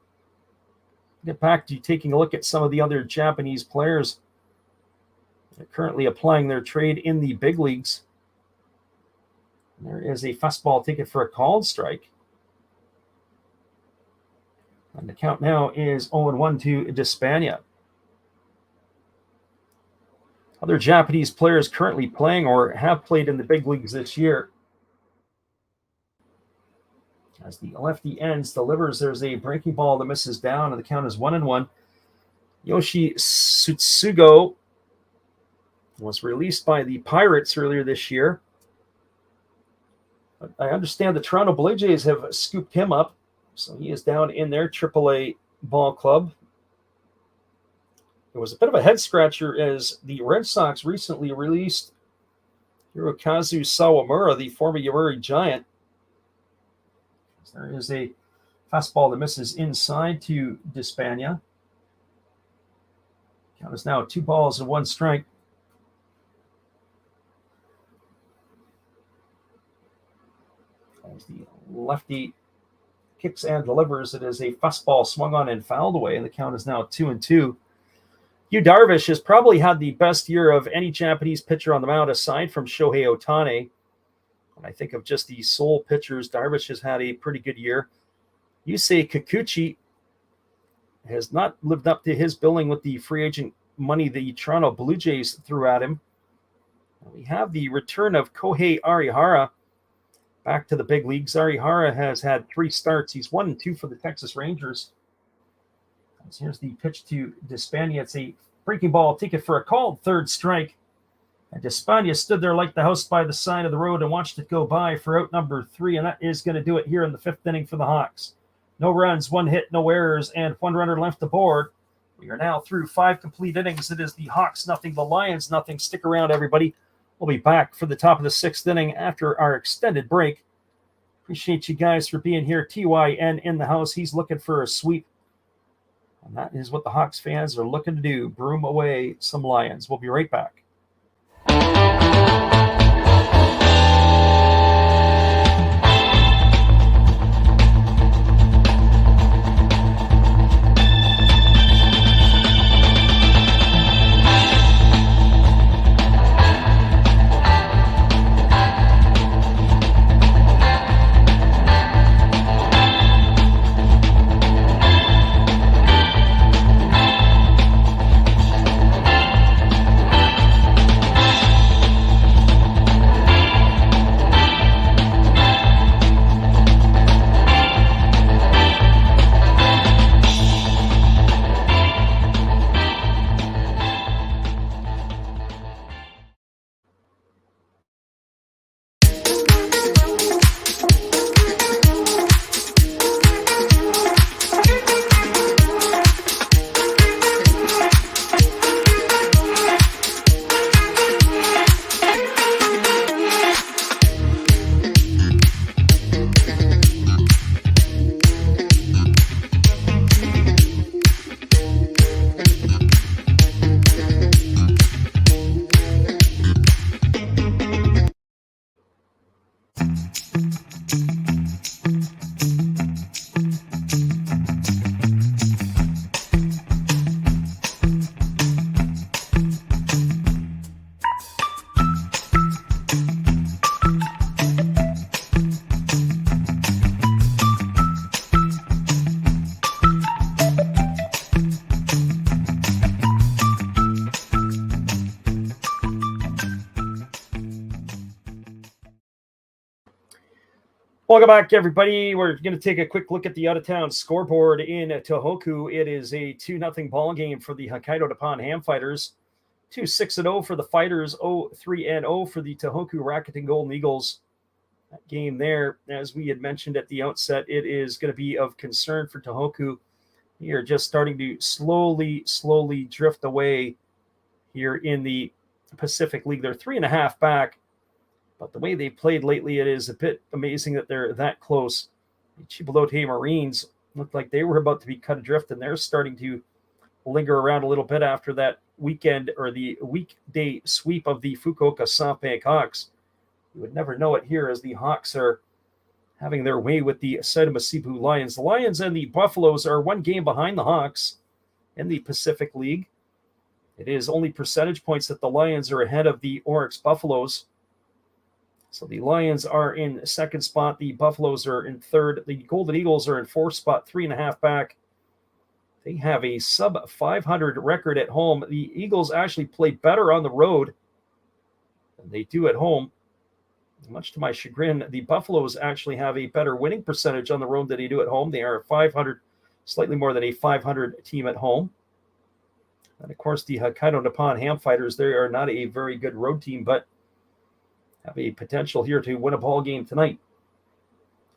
get back to taking a look at some of the other Japanese players that are currently applying their trade in the big leagues. There is a fastball ticket for a called strike. And the count now is 0-1 to Despania. Other Japanese players currently playing or have played in the big leagues this year. As the lefty ends, delivers, there's a breaking ball that misses down, and the count is 1-1. Yoshi Tsutsugo was released by the Pirates earlier this year. But I understand the Toronto Blue Jays have scooped him up, so he is down in their AAA ball club. It was a bit of a head-scratcher as the Red Sox recently released Hirokazu Sawamura, the former Yomiuri Giant. There is a fastball that misses inside to Despania. Count is now 2 balls and 1 strike. As the lefty kicks and delivers, it is a fastball swung on and fouled away, and the count is now 2-2. Yu Darvish has probably had the best year of any Japanese pitcher on the mound aside from Shohei Ohtani. When I think of just the sole pitchers, Darvish has had a pretty good year. Yusei Kikuchi has not lived up to his billing with the free agent money the Toronto Blue Jays threw at him. We have the return of Kohei Arihara back to the big leagues. Arihara has had 3 starts. He's 1-2 for the Texas Rangers. Here's the pitch to Despania. It's a breaking ball ticket for a called third strike. And Despania stood there like the house by the side of the road and watched it go by for out number 3, and that is going to do it here in the 5th inning for the Hawks. No runs, 1 hit, no errors, and 1 runner left aboard. We are now through 5 complete innings. It is the Hawks nothing, the Lions nothing. Stick around, everybody. We'll be back for the top of the 6th inning after our extended break. Appreciate you guys for being here. TYN in the house. He's looking for a sweep. And that is what the Hawks fans are looking to do. Broom away some Lions. We'll be right back. Welcome back, everybody. We're going to take a quick look at the out-of-town scoreboard in Tohoku. It is a 2-0 ball game for the Hokkaido Nippon Ham Fighters. 2-6-0 for the Fighters, 0-3-0 for the Tohoku Rakuten Golden Eagles. That game there, as we had mentioned at the outset, it is going to be of concern for Tohoku. We are just starting to slowly drift away here in the Pacific League. They're 3.5 back. But the way they played lately, it is a bit amazing that they're that close. The Chibalote Marines looked like they were about to be cut adrift, and they're starting to linger around a little bit after that weekend or the weekday sweep of the Fukuoka SoftBank Hawks. You would never know it here as the Hawks having their way with the Seibu Lions. The Lions and the Buffaloes are one game behind the Hawks in the Pacific League. It is only percentage points that the Lions are ahead of the Oryx Buffaloes. So the Lions are in second spot. The Buffaloes are in third. The Golden Eagles are in fourth spot, 3.5 back. They have a sub 500 record at home. The Eagles actually play better on the road than they do at home. Much to my chagrin, the Buffaloes actually have a better winning percentage on the road than they do at home. They are 500, slightly more than a 500 team at home. And of course, the Hokkaido Nippon Ham Fighters, they are not a very good road team, but have a potential here to win a ball game tonight.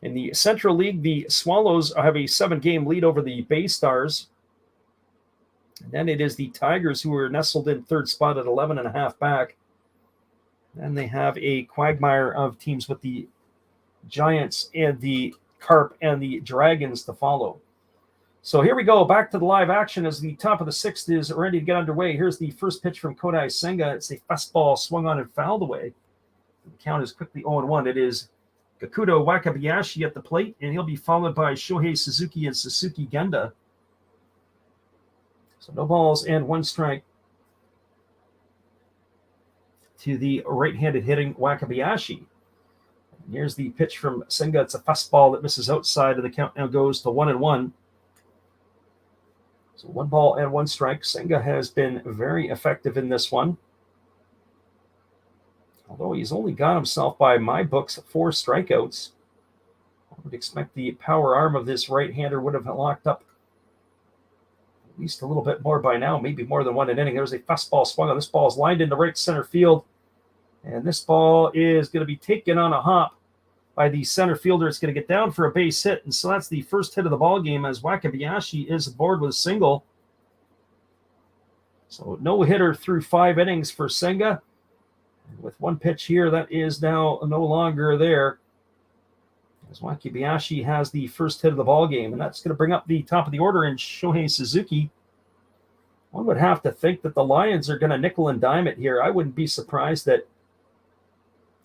In the Central League, the Swallows have a 7-game lead over the Bay Stars. And then it is the Tigers who are nestled in third spot at 11.5 back. And they have a quagmire of teams with the Giants and the Carp and the Dragons to follow. So here we go, back to the live action as the top of the sixth is ready to get underway. Here's the first pitch from Kodai Senga. It's a fastball swung on and fouled away. The count is quickly 0-1. It is Gakuto Wakabayashi at the plate, and he'll be followed by Shohei Suzuki and Sasuke Genda. So no balls and 1 strike to the right-handed hitting Wakabayashi. And here's the pitch from Senga. It's a fastball that misses outside, and the count now goes to 1-1. So 1 ball and 1 strike. Senga has been very effective in this one. Although he's only got himself, by my books, 4 strikeouts. I would expect the power arm of this right-hander would have locked up at least a little bit more by now, maybe more than 1 inning. There's a fastball swung on. This ball is lined into right center field. And this ball is going to be taken on a hop by the center fielder. It's going to get down for a base hit. And so that's the first hit of the ball game as Wakabayashi is aboard with a single. So no hitter through 5 innings for Senga. And with 1 pitch here, that is now no longer there. As Wakabayashi has the first hit of the ball game, and that's going to bring up the top of the order in Shohei Suzuki. One would have to think that the Lions are going to nickel and dime it here. I wouldn't be surprised that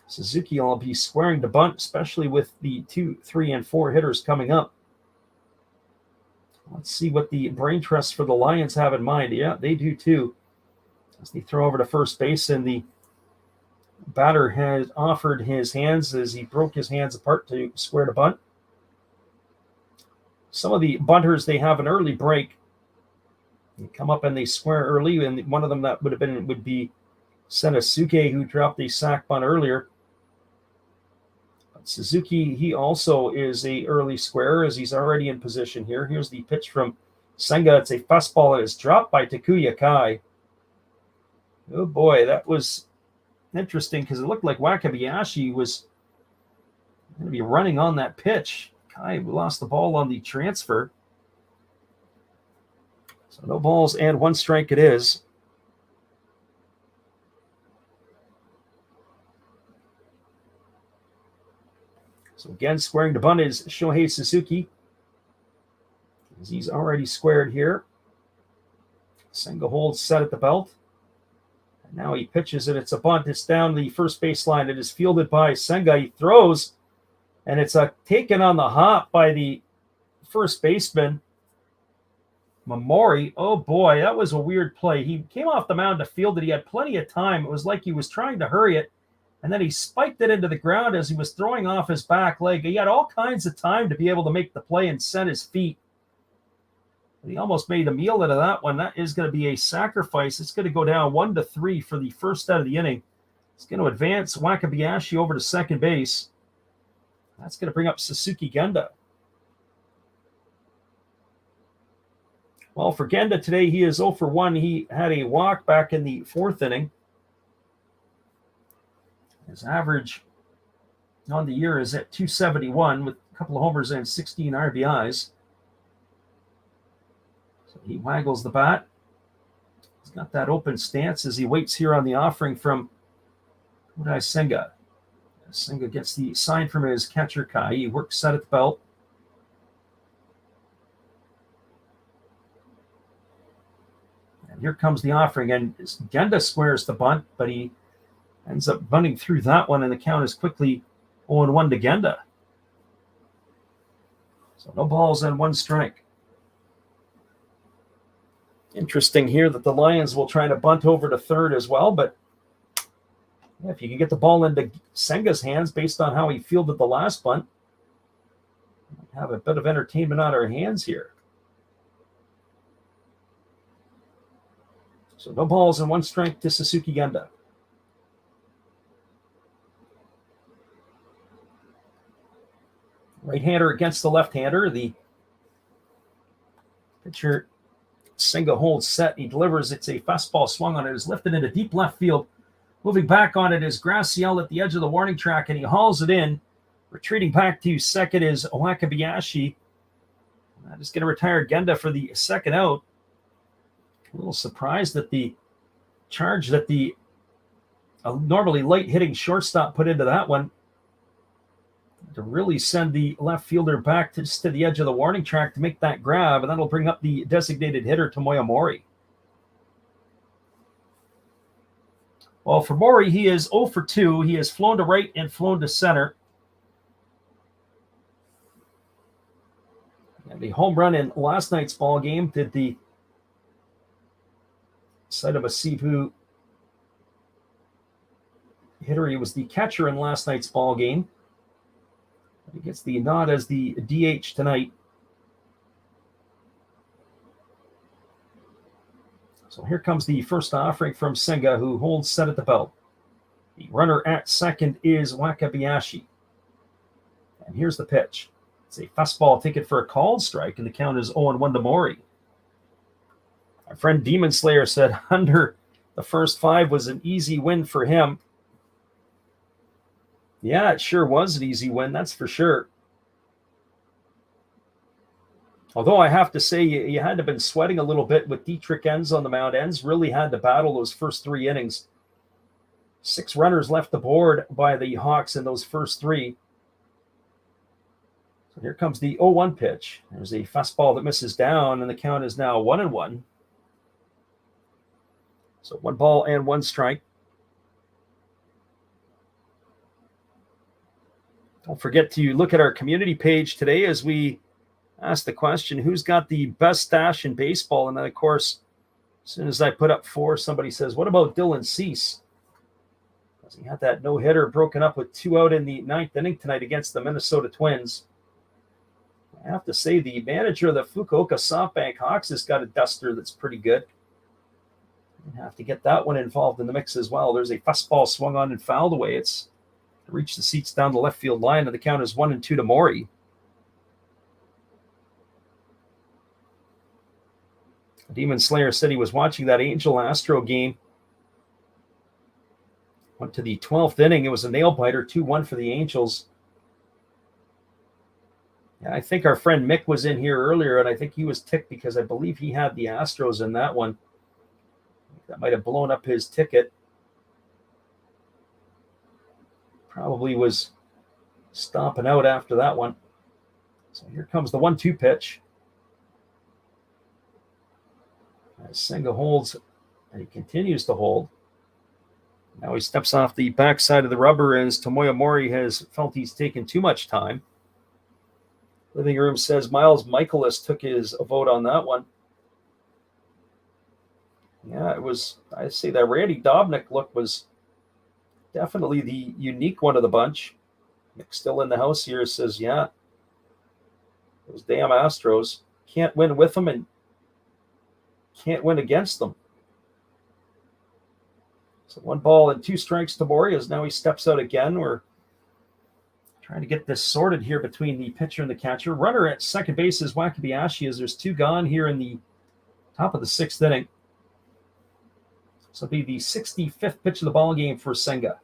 Suzuki will be squaring to bunt, especially with the 2, 3, and 4 hitters coming up. Let's see what the brain trust for the Lions have in mind. Yeah, they do too. As they throw over to first base, and the batter has offered his hands as he broke his hands apart to square to bunt. Some of the bunters, they have an early break. They come up and they square early, and one of them that would be Senasuke, who dropped a sac bunt earlier. But Suzuki, he also is a early squarer as he's already in position here. Here's the pitch from Senga. It's a fastball that is dropped by Takuya Kai. Oh boy, that was interesting because it looked like Wakabayashi was going to be running on that pitch. Kai lost the ball on the transfer. So no balls and 1 strike it is. So again, squaring to bunt is Shohei Suzuki. As he's already squared here. Senga holds set at the belt. Now he pitches it. It's a bunt. It's down the first baseline. It is fielded by Senga. He throws, and it's taken on the hop by the first baseman, Mamori. Oh, boy, that was a weird play. He came off the mound to field it. He had plenty of time. It was like he was trying to hurry it, and then he spiked it into the ground as he was throwing off his back leg. He had all kinds of time to be able to make the play and set his feet. He almost made a meal out of that one. That is going to be a sacrifice. It's going to go down 1-3 for the first out of the inning. It's going to advance Wakabayashi over to second base. That's going to bring up Sasuke Genda. Well, for Genda today, he is 0 for 1. He had a walk back in the 4th inning. His average on the year is at 271 with a couple of homers and 16 RBIs. He waggles the bat. He's got that open stance as he waits here on the offering from Kodai Senga. Senga gets the sign from his catcher, Kai. He works set at the belt. And here comes the offering. And Genda squares the bunt, but he ends up bunting through that one, and the count is quickly 0-1 to Genda. So no balls and one strike. Interesting here that the Lions will try to bunt over to third as well, but yeah, if you can get the ball into Senga's hands based on how he fielded the last bunt, have a bit of entertainment on our hands here. So no balls and one strike to Suzuki Genda. Right-hander against the left-hander. The pitcher, Senga, holds set. He delivers. It's a fastball swung on it. It's lifted into deep left field. Moving back on it is Graciel at the edge of the warning track, and he hauls it in. Retreating back to second is Wakabayashi. That is going to retire Genda for the second out. A little surprised that the charge that the normally light-hitting shortstop put into that one to really send the left fielder back to the edge of the warning track to make that grab, and that'll bring up the designated hitter, Tomoya Mori. Well, for Mori, he is 0 for 2. He has flown to right and flown to center. And the home run in last night's ball game did the side of a Seibu hitter. He was the catcher in last night's ball game. He gets the nod as the DH tonight. So here comes the first offering from Senga, who holds set at the belt. The runner at second is Wakabayashi. And here's the pitch. It's a fastball taken for a called strike, and the count is 0-1 to Mori. Our friend Demon Slayer said under the first 5 was an easy win for him. Yeah, it sure was an easy win, that's for sure. Although I have to say, you had to have been sweating a little bit with Dietrich Enns on the mound. Enns really had to battle those first 3 innings. 6 runners left the board by the Hawks in those first 3. So here comes the 0-1 pitch. There's a fastball that misses down, and the count is now 1-1. So 1 ball and 1 strike. Don't forget to look at our community page today as we ask the question, who's got the best stash in baseball? And then, of course, as soon as I put up 4, somebody says, what about Dylan Cease? Because he had that no-hitter broken up with 2 out in the 9th inning tonight against the Minnesota Twins. I have to say, the manager of the Fukuoka SoftBank Hawks has got a duster that's pretty good. You have to get that one involved in the mix as well. There's a fastball swung on and fouled away. It's reached the seats down the left field line, and the count is 1-2 to Mori. Demon Slayer said he was watching that Angel Astro game. Went to the 12th inning. It was a nail-biter, 2-1 for the Angels. Yeah, I think our friend Mick was in here earlier, and I think he was ticked because I believe he had the Astros in that one. That might have blown up his ticket. Probably was stomping out after that one. So here comes the 1-2 pitch. As Senga holds, and he continues to hold. Now he steps off the backside of the rubber as Tomoya Mori has felt he's taken too much time. Living Room says Miles Michaelis took his vote on that one. Yeah, it was, I say that Randy Dobnik look was definitely the unique one of the bunch. Nick's still in the house here, says, yeah, those damn Astros. Can't win with them and can't win against them. So 1 ball and 2 strikes to Mori as now he steps out again. We're trying to get this sorted here between the pitcher and the catcher. Runner at second base is Wakabayashi as there's 2 gone here in the top of the 6th inning. So it'll be the 65th pitch of the ball game for Senga.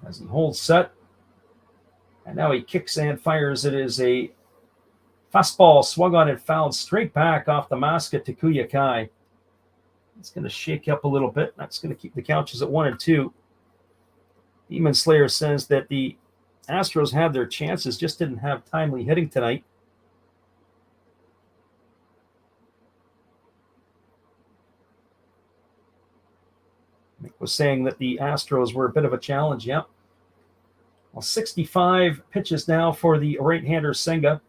As he holds set. And now he kicks and fires. It is a fastball swung on and fouled straight back off the mask at Takuya Kai. It's going to shake up a little bit. That's going to keep the couches at 1-2. Demon Slayer says that the Astros had their chances, just didn't have timely hitting tonight. Nick was saying that the Astros were a bit of a challenge. Yep. Well, 65 pitches now for the right-hander Senga,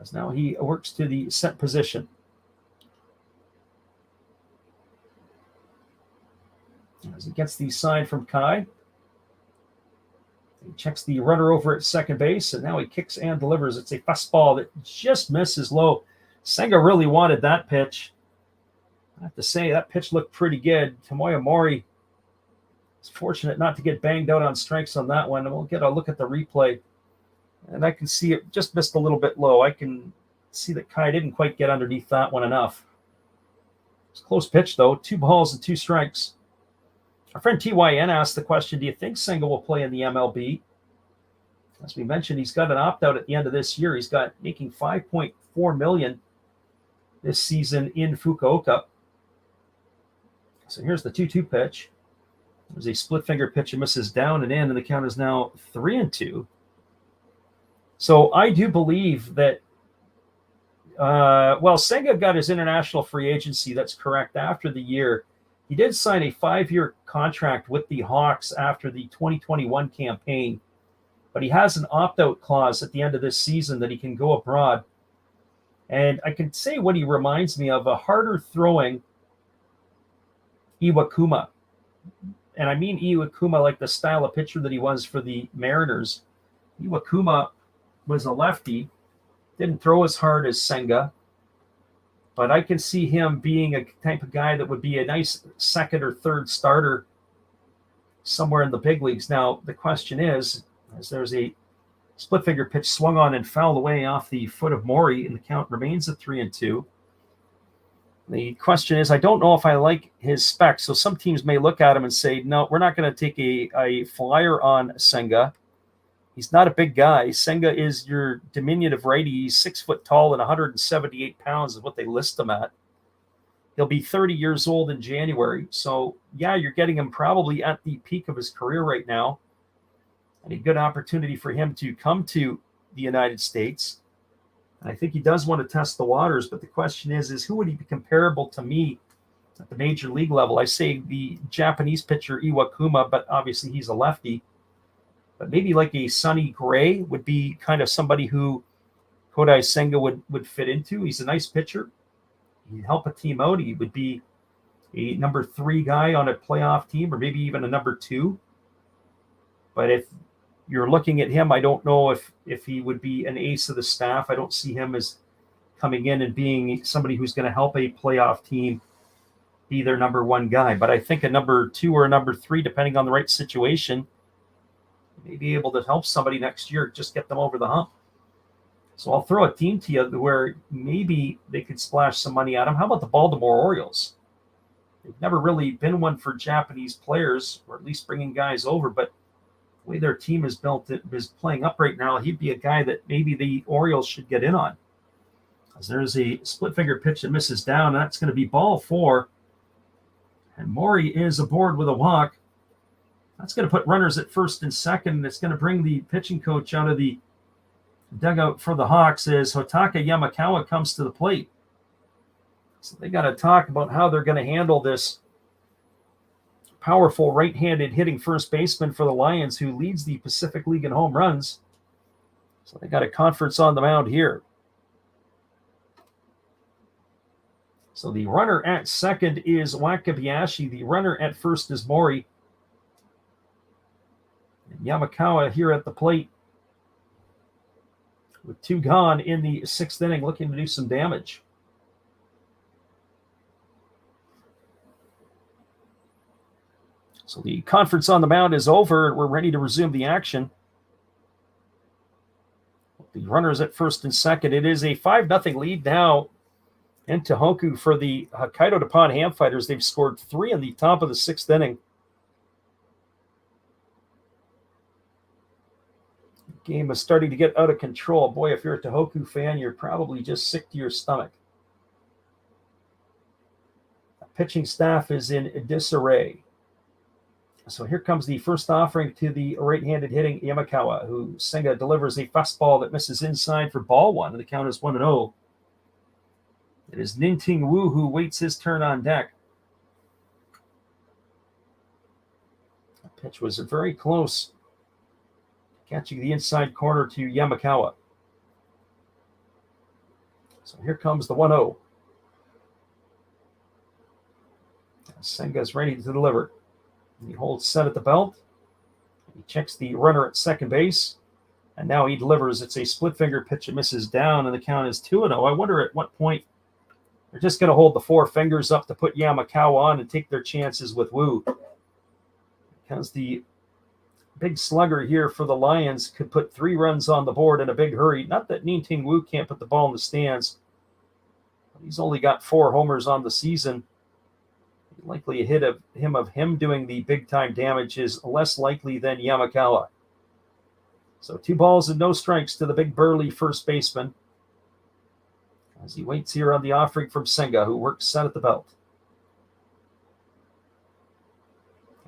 as now he works to the set position. As he gets the sign from Kai, he checks the runner over at second base, and now he kicks and delivers. It's a fastball that just misses low. Senga really wanted that pitch. I have to say, that pitch looked pretty good. Tomoya Mori is fortunate not to get banged out on strikes on that one. And we'll get a look at the replay. And I can see it just missed a little bit low. I can see that Kai didn't quite get underneath that one enough. It's a close pitch, though. 2 balls and 2 strikes. Our friend TYN asked the question, do you think Senga will play in the MLB? As we mentioned, he's got an opt-out at the end of this year. He's got making $5.4 million this season in Fukuoka. So here's the 2-2 pitch. There's a split finger pitch and misses down and in, and the count is now 3-2. So I do believe that, Senga got his international free agency. That's correct. After the year, he did sign a 5-year contract with the Hawks after the 2021 campaign, but he has an opt-out clause at the end of this season that he can go abroad. And I can say what he reminds me of, a harder-throwing Iwakuma. And I mean Iwakuma like the style of pitcher that he was for the Mariners. Iwakuma was a lefty, didn't throw as hard as Senga, but I can see him being a type of guy that would be a nice second or third starter somewhere in the big leagues. Now, the question is, as there's a split finger pitch swung on and fouled away off the foot of Mori, and the count remains at 3-2. The question is, I don't know if I like his specs. So some teams may look at him and say, no, we're not going to take a flyer on Senga. He's not a big guy. Senga is your diminutive righty. He's 6 foot tall and 178 pounds is what they list him at. He'll be 30 years old in January. So, yeah, you're getting him probably at the peak of his career right now. And a good opportunity for him to come to the United States. And I think he does want to test the waters. But the question is who would he be comparable to me at the major league level? I say the Japanese pitcher Iwakuma, but obviously he's a lefty. But maybe like a Sonny Gray would be kind of somebody who Kodai Senga would fit into. He's a nice pitcher. He'd help a team out. He would be a number 3 guy on a playoff team, or maybe even a number 2. But if you're looking at him, I don't know if he would be an ace of the staff. I don't see him as coming in and being somebody who's going to help a playoff team be their number 1 guy. But I think a number 2 or a number 3, depending on the right situation, may be able to help somebody next year, just get them over the hump. So I'll throw a team to you where maybe they could splash some money at him. How about the Baltimore Orioles? They've never really been one for Japanese players, or at least bringing guys over, but the way their team is built, is playing up right now, he'd be a guy that maybe the Orioles should get in on. As there's a split finger pitch that misses down. That's going to be ball 4. And Mori is aboard with a walk. That's going to put runners at first and second, and it's going to bring the pitching coach out of the dugout for the Hawks as Hotaka Yamakawa comes to the plate. So they got to talk about how they're going to handle this powerful right-handed hitting first baseman for the Lions who leads the Pacific League in home runs. So they got a conference on the mound here. So the runner at second is Wakabayashi. The runner at first is Mori. And Yamakawa here at the plate with 2 gone in the 6th inning, looking to do some damage. So the conference on the mound is over. We're ready to resume the action. The runners at first and second. It is a 5-0 lead now in Tohoku for the Hokkaido Nippon Ham Fighters. They've scored 3 in the top of the 6th inning. The game is starting to get out of control. Boy, if you're a Tohoku fan, you're probably just sick to your stomach. The pitching staff is in disarray. So here comes the first offering to the right-handed hitting Yamakawa, who Senga delivers a fastball that misses inside for ball 1, and the count is 1-0. It is Ninting Wu who waits his turn on deck. The pitch was very close catching the inside corner to Yamakawa. So here comes the 1-0. Senga's ready to deliver. He holds set at the belt. He checks the runner at second base. And now he delivers. It's a split finger pitch. It misses down, and the count is 2-0. I wonder at what point they're just going to hold the four fingers up to put Yamakawa on and take their chances with Wu. Because the big slugger here for the Lions could put 3 runs on the board in a big hurry. Not that Ning Wu can't put the ball in the stands. He's only got 4 homers on the season. Likely a hit of him doing the big-time damage is less likely than Yamakawa. So 2 balls and no strikes to the big burly first baseman as he waits here on the offering from Senga, who works set at the belt.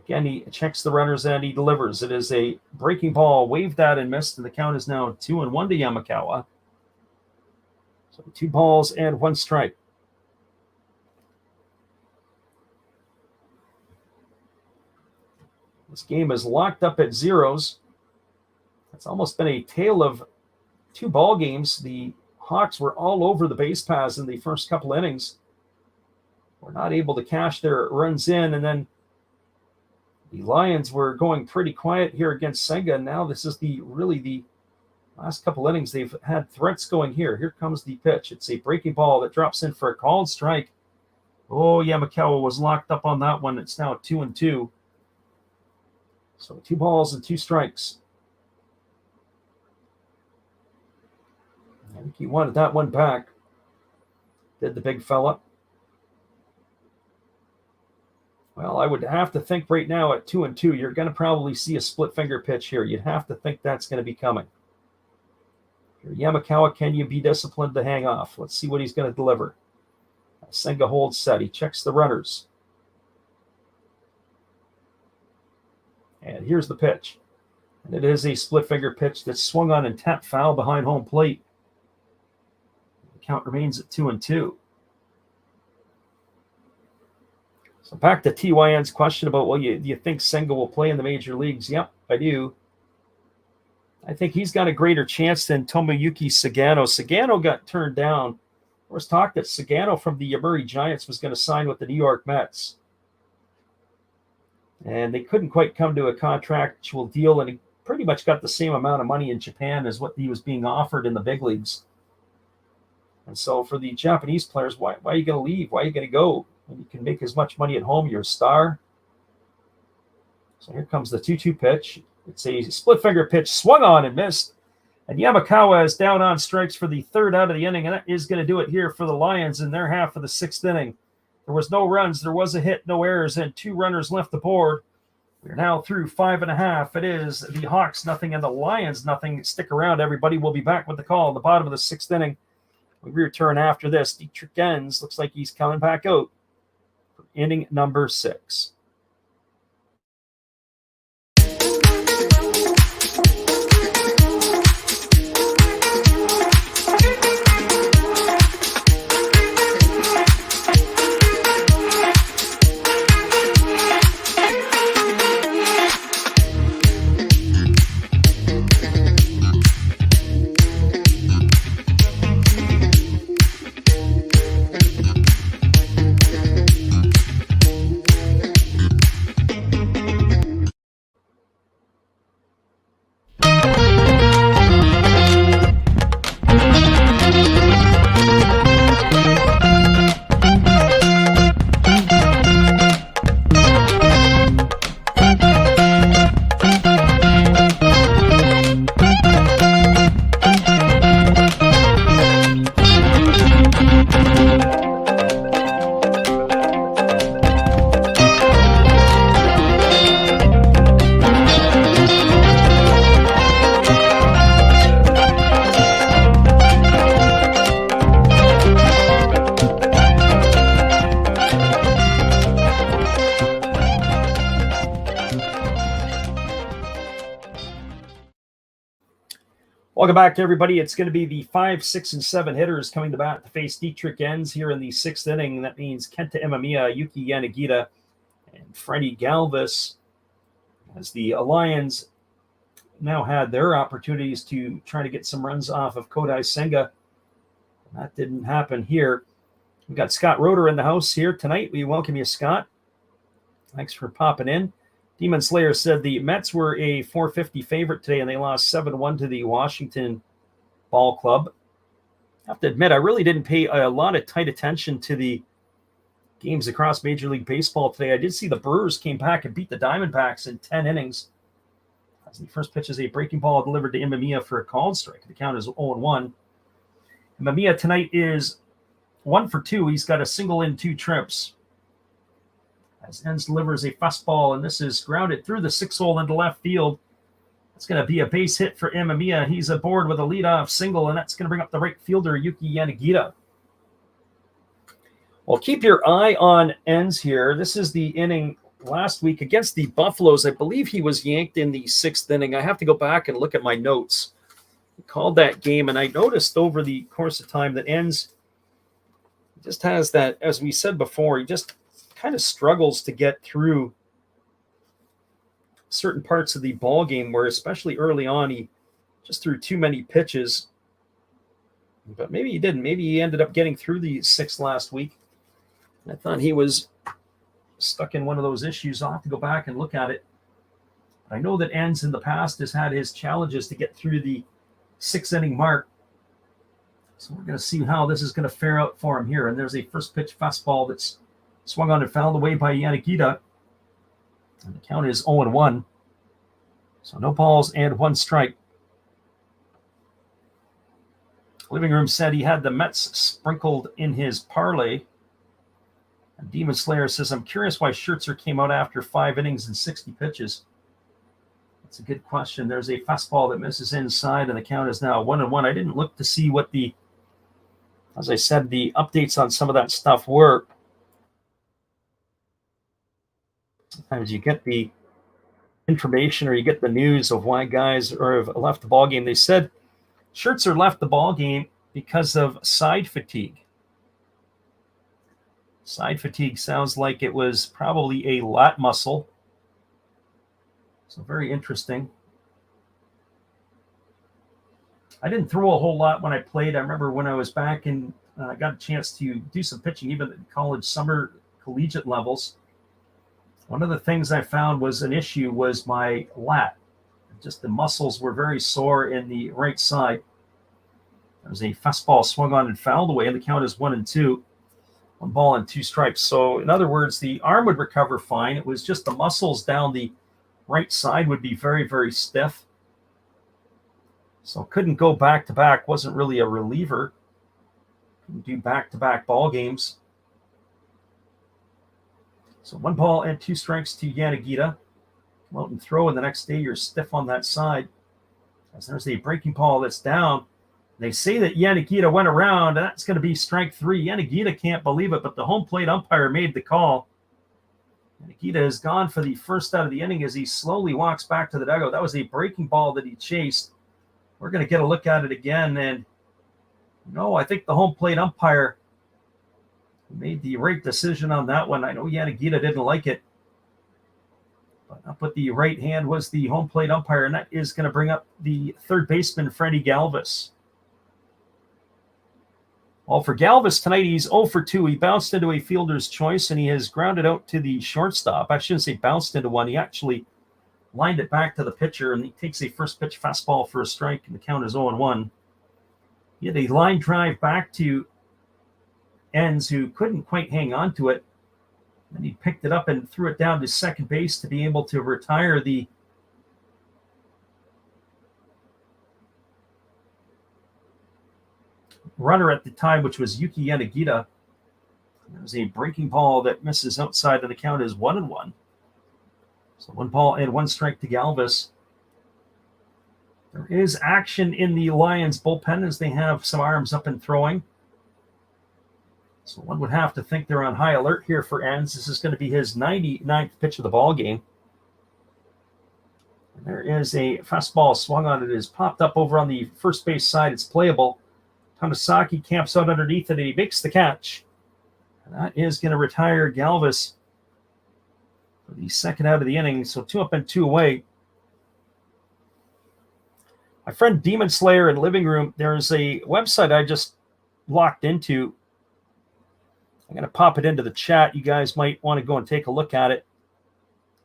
Again, he checks the runners and he delivers. It is a breaking ball, waved at and missed, and the count is now 2-1 to Yamakawa. So 2 balls and 1 strike. This game is locked up at 0s. It's almost been a tale of 2 ball games. The Hawks were all over the base paths in the first couple innings. Were not able to cash their runs in, and then the Lions were going pretty quiet here against Senga. Now this is really the last couple innings. They've had threats going here. Here comes the pitch. It's a breaking ball that drops in for a called strike. Oh, Yamakawa was locked up on that one. It's now 2-2. So 2 balls and 2 strikes. I think he wanted that one back. Did the big fella. Well, I would have to think right now at 2-2, you're going to probably see a split finger pitch here. You'd have to think that's going to be coming. Yamakawa, can you be disciplined to hang off? Let's see what he's going to deliver. Senga holds set. He checks the runners. And here's the pitch. And it is a split finger pitch that's swung on and tapped foul behind home plate. The count remains at 2-2. So back to TYN's question about, well, do you think Senga will play in the major leagues? Yep, I do. I think he's got a greater chance than Tomoyuki Sagano. Sagano got turned down. There was talk that Sagano from the Yomiuri Giants was going to sign with the New York Mets. And they couldn't quite come to a contractual deal, and he pretty much got the same amount of money in Japan as what he was being offered in the big leagues. And so for the Japanese players, why are you going to leave? Why are you going to go? When you can make as much money at home, you're a star. So here comes the 2-2 pitch. It's a split finger pitch, swung on and missed. And Yamakawa is down on strikes for the 3rd out of the inning, and that is going to do it here for the Lions in their half of the 6th inning. There was no runs, there was a hit, no errors, and 2 runners left aboard. We're now through 5.5. It is the Hawks nothing and the Lions nothing. Stick around, everybody. We'll be back with the call in the bottom of the 6th inning. We return after this. Dietrich Gens looks like he's coming back out for inning number 6. Welcome back to everybody. It's going to be the 5, 6, and 7 hitters coming to bat to face Dietrich Gens here in the 6th inning. That means Kenta Imamiya, Yuki Yanagita, and Freddie Galvis as the Lions now had their opportunities to try to get some runs off of Kodai Senga. That didn't happen here. We've got Scott Roeder in the house here tonight. We welcome you, Scott. Thanks for popping in. Demon Slayer said the Mets were a 450 favorite today, and they lost 7-1 to the Washington Ball Club. I have to admit, I really didn't pay a lot of tight attention to the games across Major League Baseball today. I did see the Brewers came back and beat the Diamondbacks in 10 innings. As the first pitch is a breaking ball delivered to Imamiya for a called strike. The count is 0-1. Imamiya tonight is 1 for 2. He's got a single in 2 trips. As Enns delivers a fastball, and this is grounded through the 6-hole into left field. It's going to be a base hit for Imamiya. He's aboard with a leadoff single, and that's going to bring up the right fielder, Yuki Yanagita. Well, keep your eye on Enns here. This is the inning last week against the Buffaloes. I believe he was yanked in the 6th inning. I have to go back and look at my notes. He called that game, and I noticed over the course of time that Enns just has that, as we said before, he just kind of struggles to get through certain parts of the ball game where, especially early on, he just threw too many pitches. But maybe he didn't. Maybe he ended up getting through the 6th last week. I thought he was stuck in one of those issues. I'll have to go back and look at it. I know that Enns in the past has had his challenges to get through the 6th-inning mark. So we're going to see how this is going to fare out for him here. And there's a first-pitch fastball that's swung on and fouled away by Yanagita. And the count is 0-1. So no balls and 1 strike. Living Room said he had the Mets sprinkled in his parlay. And Demon Slayer says, I'm curious why Scherzer came out after 5 innings and 60 pitches. That's a good question. There's a fastball that misses inside, and the count is now 1-1. I didn't look to see what as I said, the updates on some of that stuff were. Sometimes you get the information or you get the news of why guys have left the ball game. They said Scherzer left the ball game because of side fatigue. Side fatigue sounds like it was probably a lat muscle. So very interesting. I didn't throw a whole lot when I played. I remember when I was back and I got a chance to do some pitching, even at college summer collegiate levels. One of the things I found was an issue was my lat. Just the muscles were very sore in the right side. There was a fastball swung on and fouled away, and the count is 1-2. 1 ball and 2 strikes. So in other words, the arm would recover fine. It was just the muscles down the right side would be very, very stiff. So couldn't go back-to-back. Wasn't really a reliever. Couldn't do back-to-back ball games. So 1 ball and 2 strikes to Yanagita. Come out and throw, and the next day you're stiff on that side. As there's a breaking ball that's down. They say that Yanagita went around, and that's going to be strike 3. Yanagita can't believe it, but the home plate umpire made the call. Yanagita has gone for the first out of the inning as he slowly walks back to the dugout. That was a breaking ball that he chased. We're going to get a look at it again, and no, I think the home plate umpire made the right decision on that one. I know Yanagita didn't like it, but up with the right hand was the home plate umpire, and that is going to bring up the third baseman, Freddie Galvis. Well, for Galvis tonight, he's 0 for 2. He bounced into a fielder's choice, and he has grounded out to the shortstop. I shouldn't say bounced into one. He actually lined it back to the pitcher, and he takes a first pitch fastball for a strike, and the count is 0-1. He had a line drive back to Enns, who couldn't quite hang on to it. And he picked it up and threw it down to second base to be able to retire the runner at the time, which was Yuki Yanagita. There was a breaking ball that misses outside, and the count is 1-1. So 1 ball and 1 strike to Galvis. There is action in the Lions bullpen as they have some arms up and throwing. So one would have to think they're on high alert here for Enns. This is going to be his 99th pitch of the ball game. And there is a fastball swung on. It is popped up over on the first base side. It's playable. Tamasaki camps out underneath it, and he makes the catch. And that is going to retire Galvis for the second out of the inning. So 2 up and 2 away. My friend Demon Slayer in Living Room, there's a website I just locked into. I'm going to pop it into the chat. You guys might want to go and take a look at it.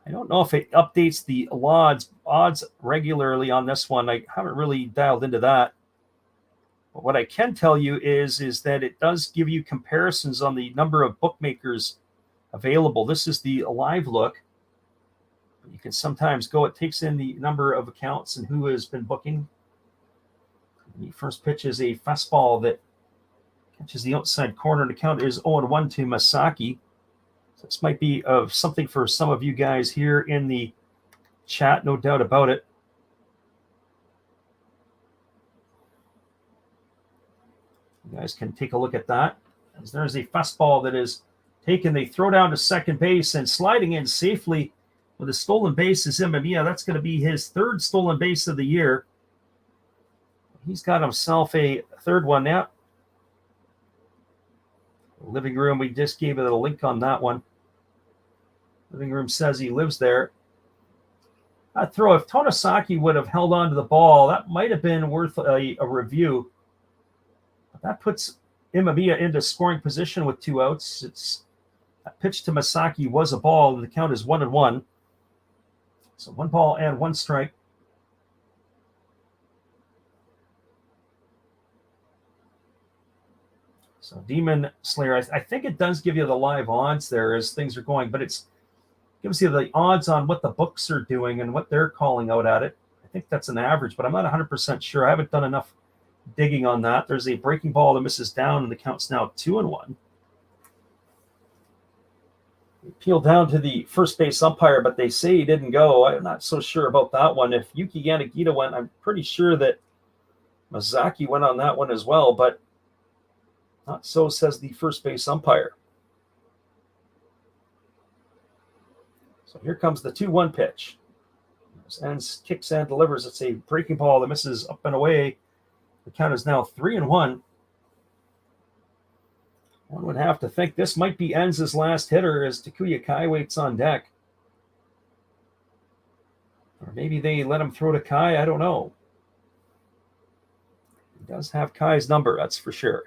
I don't know if it updates the odds regularly on this one. I haven't really dialed into that. But what I can tell you is that it does give you comparisons on the number of bookmakers available. This is the live look. You can sometimes go, it takes in the number of accounts and who has been booking. The first pitch is a fastball that catches the outside corner. The count is 0-1 to Masaki. So this might be of something for some of you guys here in the chat, no doubt about it. You guys can take a look at that. As there's a fastball that is taken. They throw down to second base, and sliding in safely with a stolen base is Imamiya. That's going to be his third stolen base of the year. He's got himself a third one now. Living Room, we just gave it a link on that one. Living Room says he lives there. That throw, if Tonosaki would have held on to the ball, that might have been worth a review. But that puts Imamiya into scoring position with 2 outs. That pitch to Masaki was a ball, and the count is 1-1. So 1 ball and 1 strike. So Demon Slayer, I think it does give you the live odds there as things are going, but it gives you the odds on what the books are doing and what they're calling out at it. I think that's an average, but I'm not 100% sure. I haven't done enough digging on that. There's a breaking ball that misses down, and the count's now 2-1. We peel down to the first base umpire, but they say he didn't go. I'm not so sure about that one. If Yuki Yanagita went, I'm pretty sure that Masaki went on that one as well, but not so says the first base umpire. So here comes the 2-1 pitch. Ends, kicks and delivers. It's a breaking ball that misses up and away. The count is now 3-1. One would have to think this might be Enz's last hitter as Takuya Kai waits on deck. Or maybe they let him throw to Kai. I don't know. He does have Kai's number, that's for sure.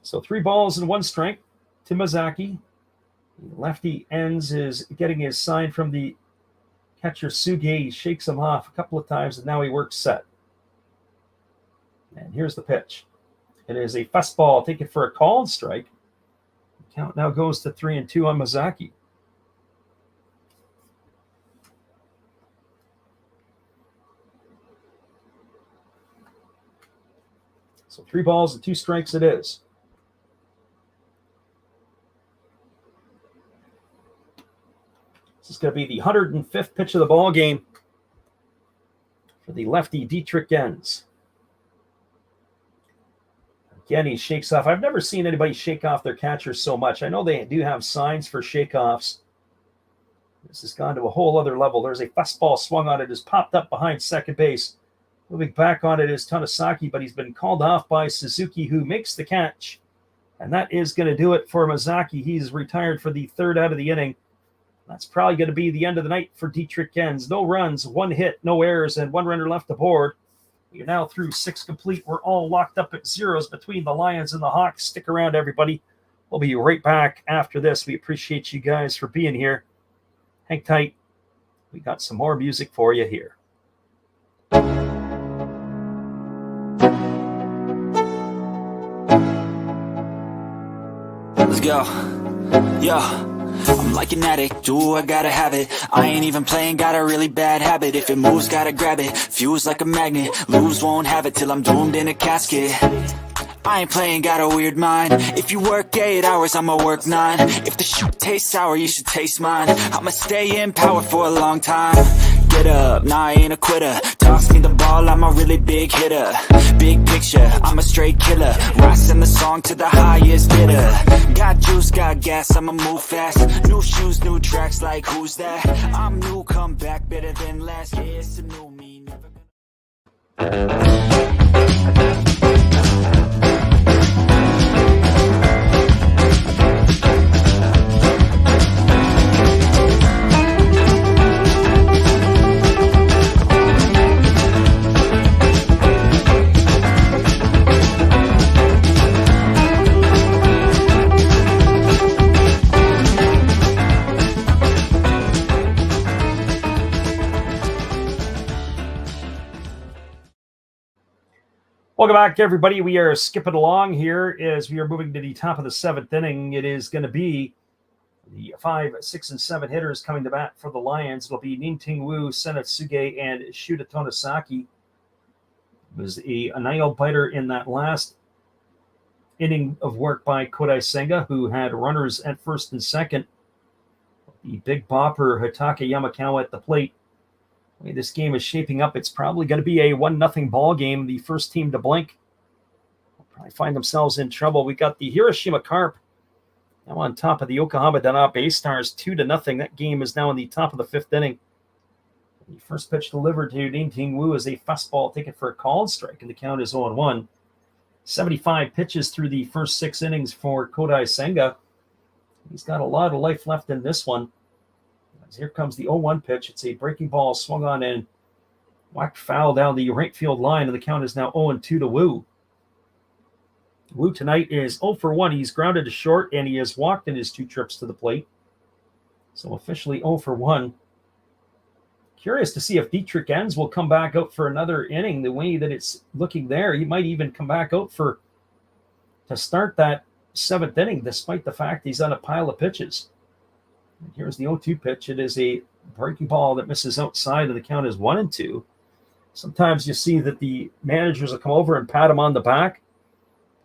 So 3 balls and 1 strike to Masaki. The lefty Enz is getting his sign from the catcher Suge. He shakes him off a couple of times, and now he works set. And here's the pitch. It is a fastball taken for a called strike. The count now goes to 3-2 on Masaki. So 3 balls and 2 strikes it is. This is going to be the 105th pitch of the ball game for the lefty Dietrich Enz. Again, he shakes off. I've never seen anybody shake off their catcher so much. I know they do have signs for shakeoffs. This has gone to a whole other level. There's a fastball swung on it. Has popped up behind second base. Moving back on it is Tonosaki, but he's been called off by Suzuki, who makes the catch. And that is going to do it for Masaki. He's retired for the 3rd out of the inning. That's probably going to be the end of the night for Dietrich Enz. No runs, 1 hit, no errors, and 1 runner left aboard. We are now through 6 complete. We're all locked up at zeros between the Lions and the Hawks. Stick around, everybody. We'll be right back after this. We appreciate you guys for being here. Hang tight. We got some more music for you here. Let's go. Yo. I'm like an addict, do I gotta have it. I ain't even playing, got a really bad habit. If it moves, gotta grab it, fuse like a magnet. Lose, won't have it till I'm doomed in a casket. I ain't playing, got a weird mind. If you work 8 hours, I'ma work 9. If the shoot tastes sour, you should taste mine. I'ma stay in power for a long time. Get up, nah, I ain't a quitter. Toss me the ball, I'm a really big hitter. Big picture, I'm a straight killer. Rising the song to the highest bidder. Got juice, got gas, I'ma move fast. New shoes, new tracks, like who's that? I'm new, come back, better than last. Yeah, it's a new me, never gonna... Welcome back, everybody. We are skipping along here as we are moving to the top of the 7th inning. It is going to be the 5, 6, and 7 hitters coming to bat for the Lions. It'll be Nin-Ting Wu, Senatsuge, and Shuta Tonosaki. It was a nail-biter in that last inning of work by Kodai Senga, who had runners at first and second. The big bopper Hitake Yamakawa at the plate. The way this game is shaping up, it's probably going to be a 1-0 ball game. The first team to blink will probably find themselves in trouble. We got the Hiroshima Carp now on top of the Yokohama Dana Bay Stars 2-0. That game is now in the top of the 5th inning. The first pitch delivered to Nin-Ting Wu is a fastball taken for a called strike, and the count is 0-1. 75 pitches through the first 6 innings for Kodai Senga. He's got a lot of life left in this one. Here comes the 0-1 pitch. It's a breaking ball swung on and whacked foul down the right field line, and the count is now 0-2 to Wu. Wu tonight is 0 for 1. He's grounded to short, and he has walked in his 2 trips to the plate. So officially 0 for 1. Curious to see if Dietrich Enns will come back out for another inning. The way that it's looking there, he might even come back out to start that 7th inning, despite the fact he's on a pile of pitches. And here's the 0-2 pitch. It is a breaking ball that misses outside, and the count is 1-2. Sometimes you see that the managers will come over and pat him on the back.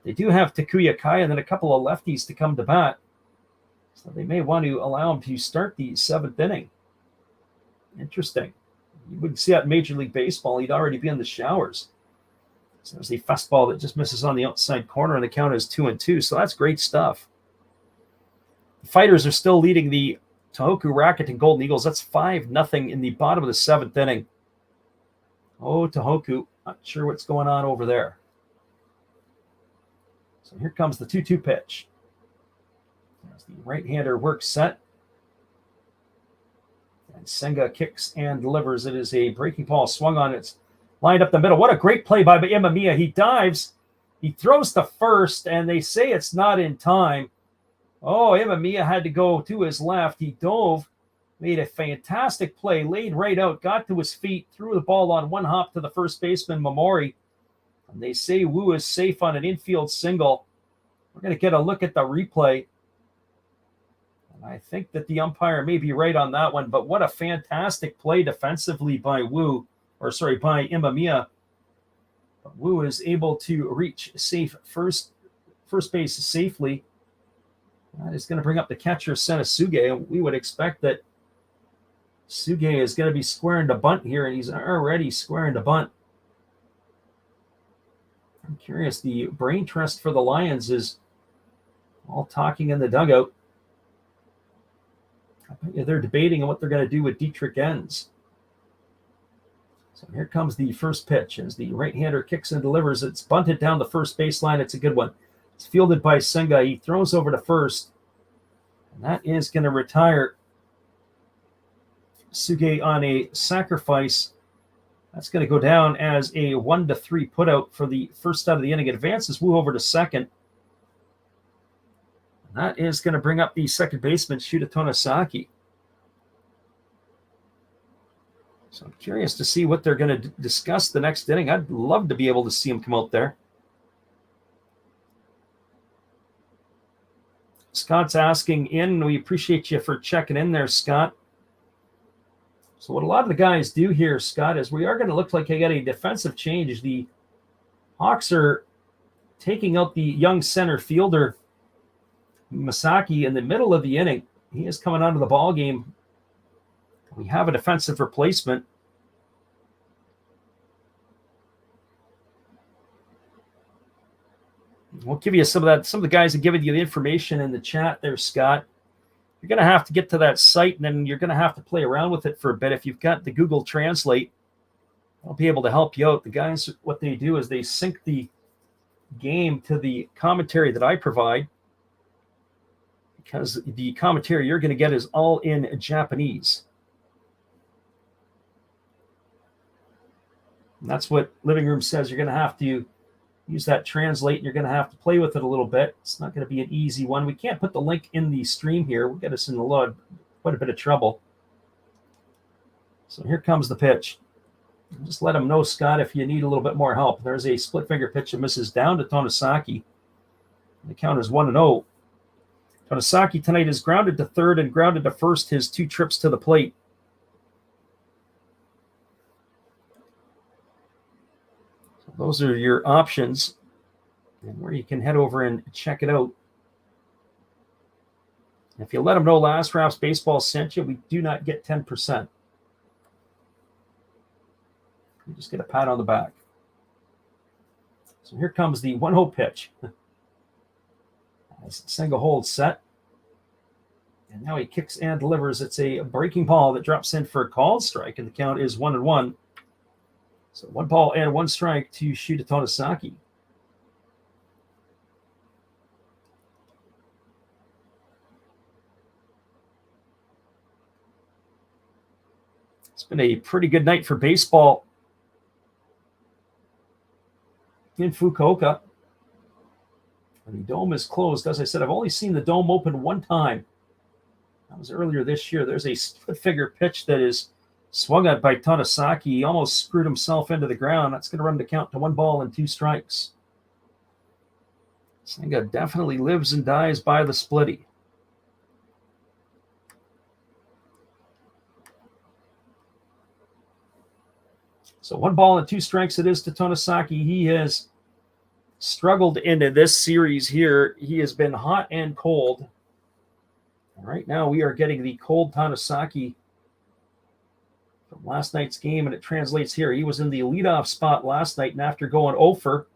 They do have Takuya Kai and then a couple of lefties to come to bat. So they may want to allow him to start the 7th inning. Interesting. You wouldn't see that in Major League Baseball. He'd already be in the showers. So there's a fastball that just misses on the outside corner, and the count is 2-2. So that's great stuff. The Fighters are still leading the Tohoku Rocket and Golden Eagles. That's 5-0 in the bottom of the 7th inning. Oh, Tohoku, not sure what's going on over there. So here comes the 2-2 pitch. As the right-hander works set. And Senga kicks and delivers. It is a breaking ball swung on. It's lined up the middle. What a great play by Imamiya. He dives. He throws to first, and they say it's not in time. Oh, Imamiya had to go to his left. He dove, made a fantastic play, laid right out, got to his feet, threw the ball on one hop to the first baseman, Momori. And they say Wu is safe on an infield single. We're going to get a look at the replay. And I think that the umpire may be right on that one, but what a fantastic play defensively by by Imamiya. But Wu is able to reach first base safely. That is going to bring up the catcher, Senatsuge. We would expect that Suge is going to be squaring to bunt here, and he's already squaring to bunt. I'm curious. The brain trust for the Lions is all talking in the dugout. I bet you they're debating on what they're going to do with Dietrich Enns. So here comes the first pitch as the right-hander kicks and delivers. It's bunted down the first baseline. It's a good one. It's fielded by Senga. He throws over to first. And that is going to retire Suge on a sacrifice. That's going to go down as a 1-3 putout for the first out of the inning. It advances Wu over to second. And that is going to bring up the second baseman, Shuta Tonosaki. So I'm curious to see what they're going to discuss the next inning. I'd love to be able to see him come out there. Scott's asking in. We appreciate you for checking in there, Scott. So what a lot of the guys do here, Scott, is we are going to look like they got a defensive change. The Hawks are taking out the young center fielder, Masaki, in the middle of the inning. He is coming out of the ball game. We have a defensive replacement. We'll give you some of the guys are giving you the information in the chat there, Scott. You're going to have to get to that site, and then you're going to have to play around with it for a bit. If you've got the Google Translate, I'll be able to help you out. The guys, what they do is they sync the game to the commentary that I provide, because the commentary you're going to get is all in Japanese. And that's what Living Room says. You're going to have to use that translate, and you're going to have to play with it a little bit. It's not going to be an easy one. We can't put the link in the stream here. We'll get us in quite a bit of trouble. So here comes the pitch. Just let him know, Scott, if you need a little bit more help. There's a split finger pitch that misses down to Tonosaki. The count is 1-0. Tonosaki tonight is grounded to third and grounded to first his 2 trips to the plate. So those are your options and where you can head over and check it out. If you let them know Last Raps Baseball sent you, we do not get 10%. You just get a pat on the back. So here comes the 1-0 pitch. Single hold set. And now he kicks and delivers. It's a breaking ball that drops in for a called strike, and the count is 1-1. So 1 ball and 1 strike to Shuta Tonosaki. It's been a pretty good night for baseball in Fukuoka. And the dome is closed. As I said, I've only seen the dome open one time. That was earlier this year. There's a split-figure pitch that is swung at by Tonosaki. He almost screwed himself into the ground. That's going to run the count to 1 ball and 2 strikes. Senga definitely lives and dies by the splitty. So 1 ball and 2 strikes it is to Tonosaki. He has struggled into this series here. He has been hot and cold. And right now we are getting the cold Tonosaki from last night's game, and it translates here. He was in the leadoff spot last night, and after going 0 for,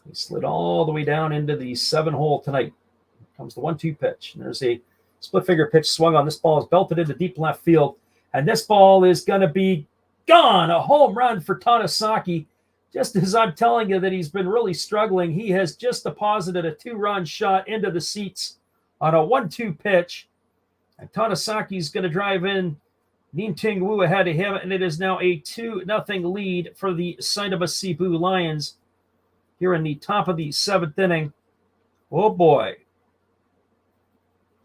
he slid all the way down into the 7-hole tonight. Here comes the 1-2 pitch. And there's a split-figure pitch swung on. This ball is belted into deep left field, and this ball is going to be gone. A home run for Tonosaki. Just as I'm telling you that he's been really struggling, he has just deposited a 2-run shot into the seats on a 1-2 pitch. And Tonosaki's going to drive in. Nin Ting Wu ahead of him, and it is now a 2-0 lead for the Seibu Lions here in the top of the 7th inning. Oh, boy.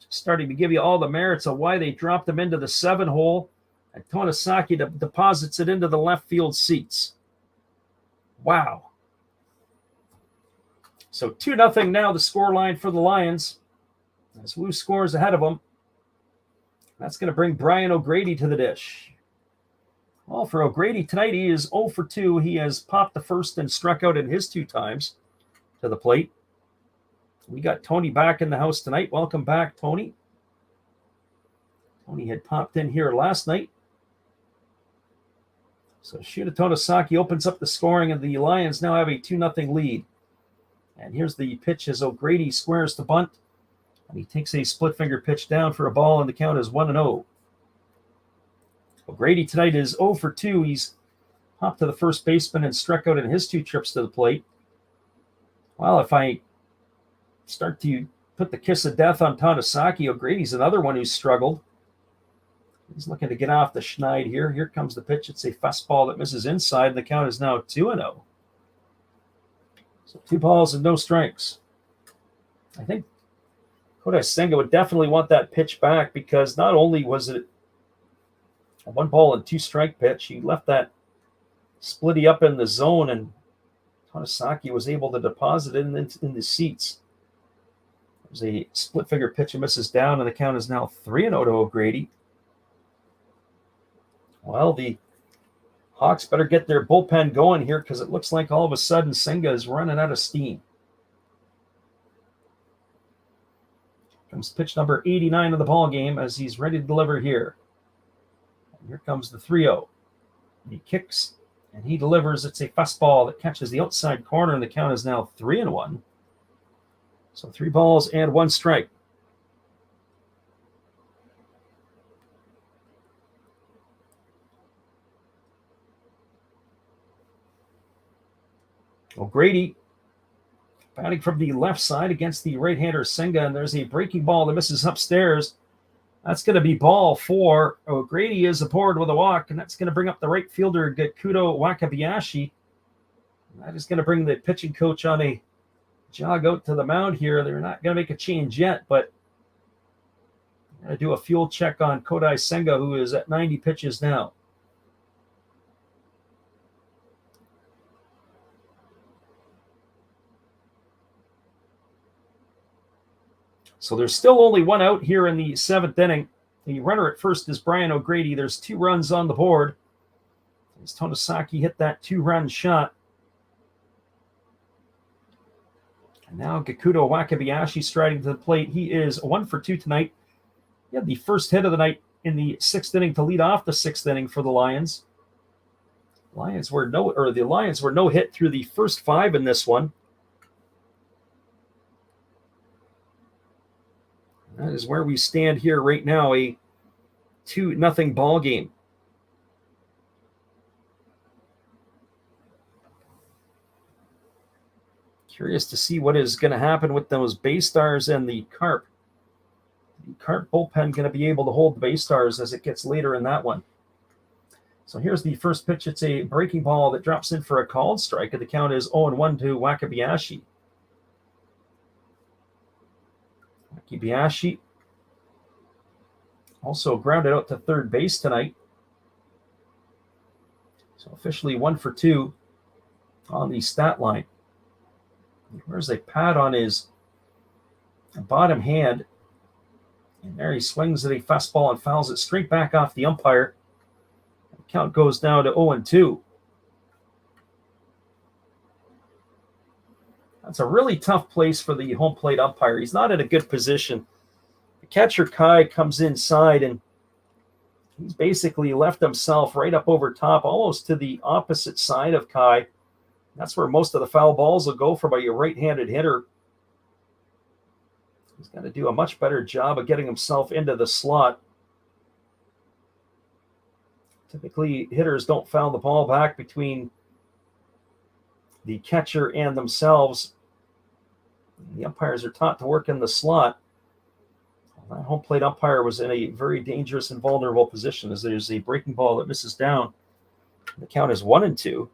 Just starting to give you all the merits of why they dropped him into the 7-hole. And Tonosaki deposits it into the left field seats. Wow. So 2-0 now, the scoreline for the Lions. As Wu scores ahead of them. That's going to bring Brian O'Grady to the dish. Well, for O'Grady tonight, he is 0 for 2. He has popped the first and struck out in his 2 times to the plate. We got Tony back in the house tonight. Welcome back, Tony. Tony had popped in here last night. So Shuta Tonosaki opens up the scoring, and the Lions now have a 2-0 lead. And here's the pitch as O'Grady squares the bunt. And he takes a split-finger pitch down for a ball, and the count is 1-0. O'Grady tonight is 0 for 2. He's hopped to the first baseman and struck out in his 2 trips to the plate. Well, if I start to put the kiss of death on Tonosaki, O'Grady's another one who's struggled. He's looking to get off the schneid here. Here comes the pitch. It's a fastball that misses inside, and the count is now 2-0. So 2 balls and no strikes. I think Kodai Senga would definitely want that pitch back, because not only was it a 1 ball and 2 strike pitch, he left that splitty up in the zone, and Tonosaki was able to deposit it in the seats. There's a split finger pitch and misses down, and the count is now 3-0 to O'Grady. Well, the Hawks better get their bullpen going here, because it looks like all of a sudden Senga is running out of steam. Comes pitch number 89 of the ball game as he's ready to deliver here. And here comes the 3-0. He kicks and he delivers. It's a fastball that catches the outside corner, and the count is now 3-1. So 3 balls and 1 strike. O'Grady batting from the left side against the right-hander Senga, and there's a breaking ball that misses upstairs. That's going to be ball 4. O'Grady is aboard with a walk, and that's going to bring up the right fielder Gakuto Wakabayashi. That is going to bring the pitching coach on a jog out to the mound here. They're not going to make a change yet, but going to do a fuel check on Kodai Senga, who is at 90 pitches now. So there's still only one out here in the 7th inning. The runner at first is Brian O'Grady. There's 2 runs on the board. As Tonosaki hit that 2-run shot. And now Gakuto Wakabayashi striding to the plate. He is 1 for 2 tonight. He had the first hit of the night in the 6th inning to lead off the 6th inning for the Lions. The Lions were no hit through the first 5 in this one. That is where we stand here right now, a 2-0 ball game. Curious to see what is going to happen with those Bay Stars and the Carp. The Carp bullpen going to be able to hold the Bay Stars as it gets later in that one. So here's the first pitch. It's a breaking ball that drops in for a called strike, and the count is 0-1 to Wakabayashi. Wakabayashi also grounded out to third base tonight. So officially 1 for 2 on the stat line. There's a pad on his bottom hand. And there he swings at a fastball and fouls it straight back off the umpire. The count goes down to 0-2. That's a really tough place for the home plate umpire. He's not in a good position. The catcher, Kai, comes inside, and he's basically left himself right up over top, almost to the opposite side of Kai. That's where most of the foul balls will go from a right-handed hitter. He's got to do a much better job of getting himself into the slot. Typically, hitters don't foul the ball back between the catcher and themselves. The umpires are taught to work in the slot. That home plate umpire was in a very dangerous and vulnerable position as there's a breaking ball that misses down. The count is 1-2.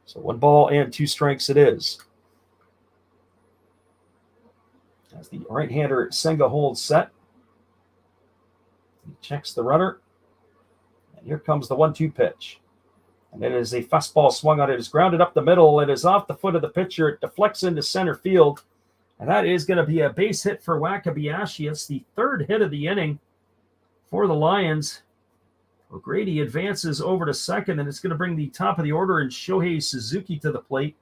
So 1 ball and 2 strikes it is. As the right-hander Senga holds set. He checks the runner. And here comes the 1-2 pitch. And it is a fastball swung on. It is grounded up the middle. It is off the foot of the pitcher. It deflects into center field. And that is going to be a base hit for Wakabayashi. It's the 3rd hit of the inning for the Lions. O'Grady advances over to second, and it's going to bring the top of the order and Shohei Suzuki to the plate.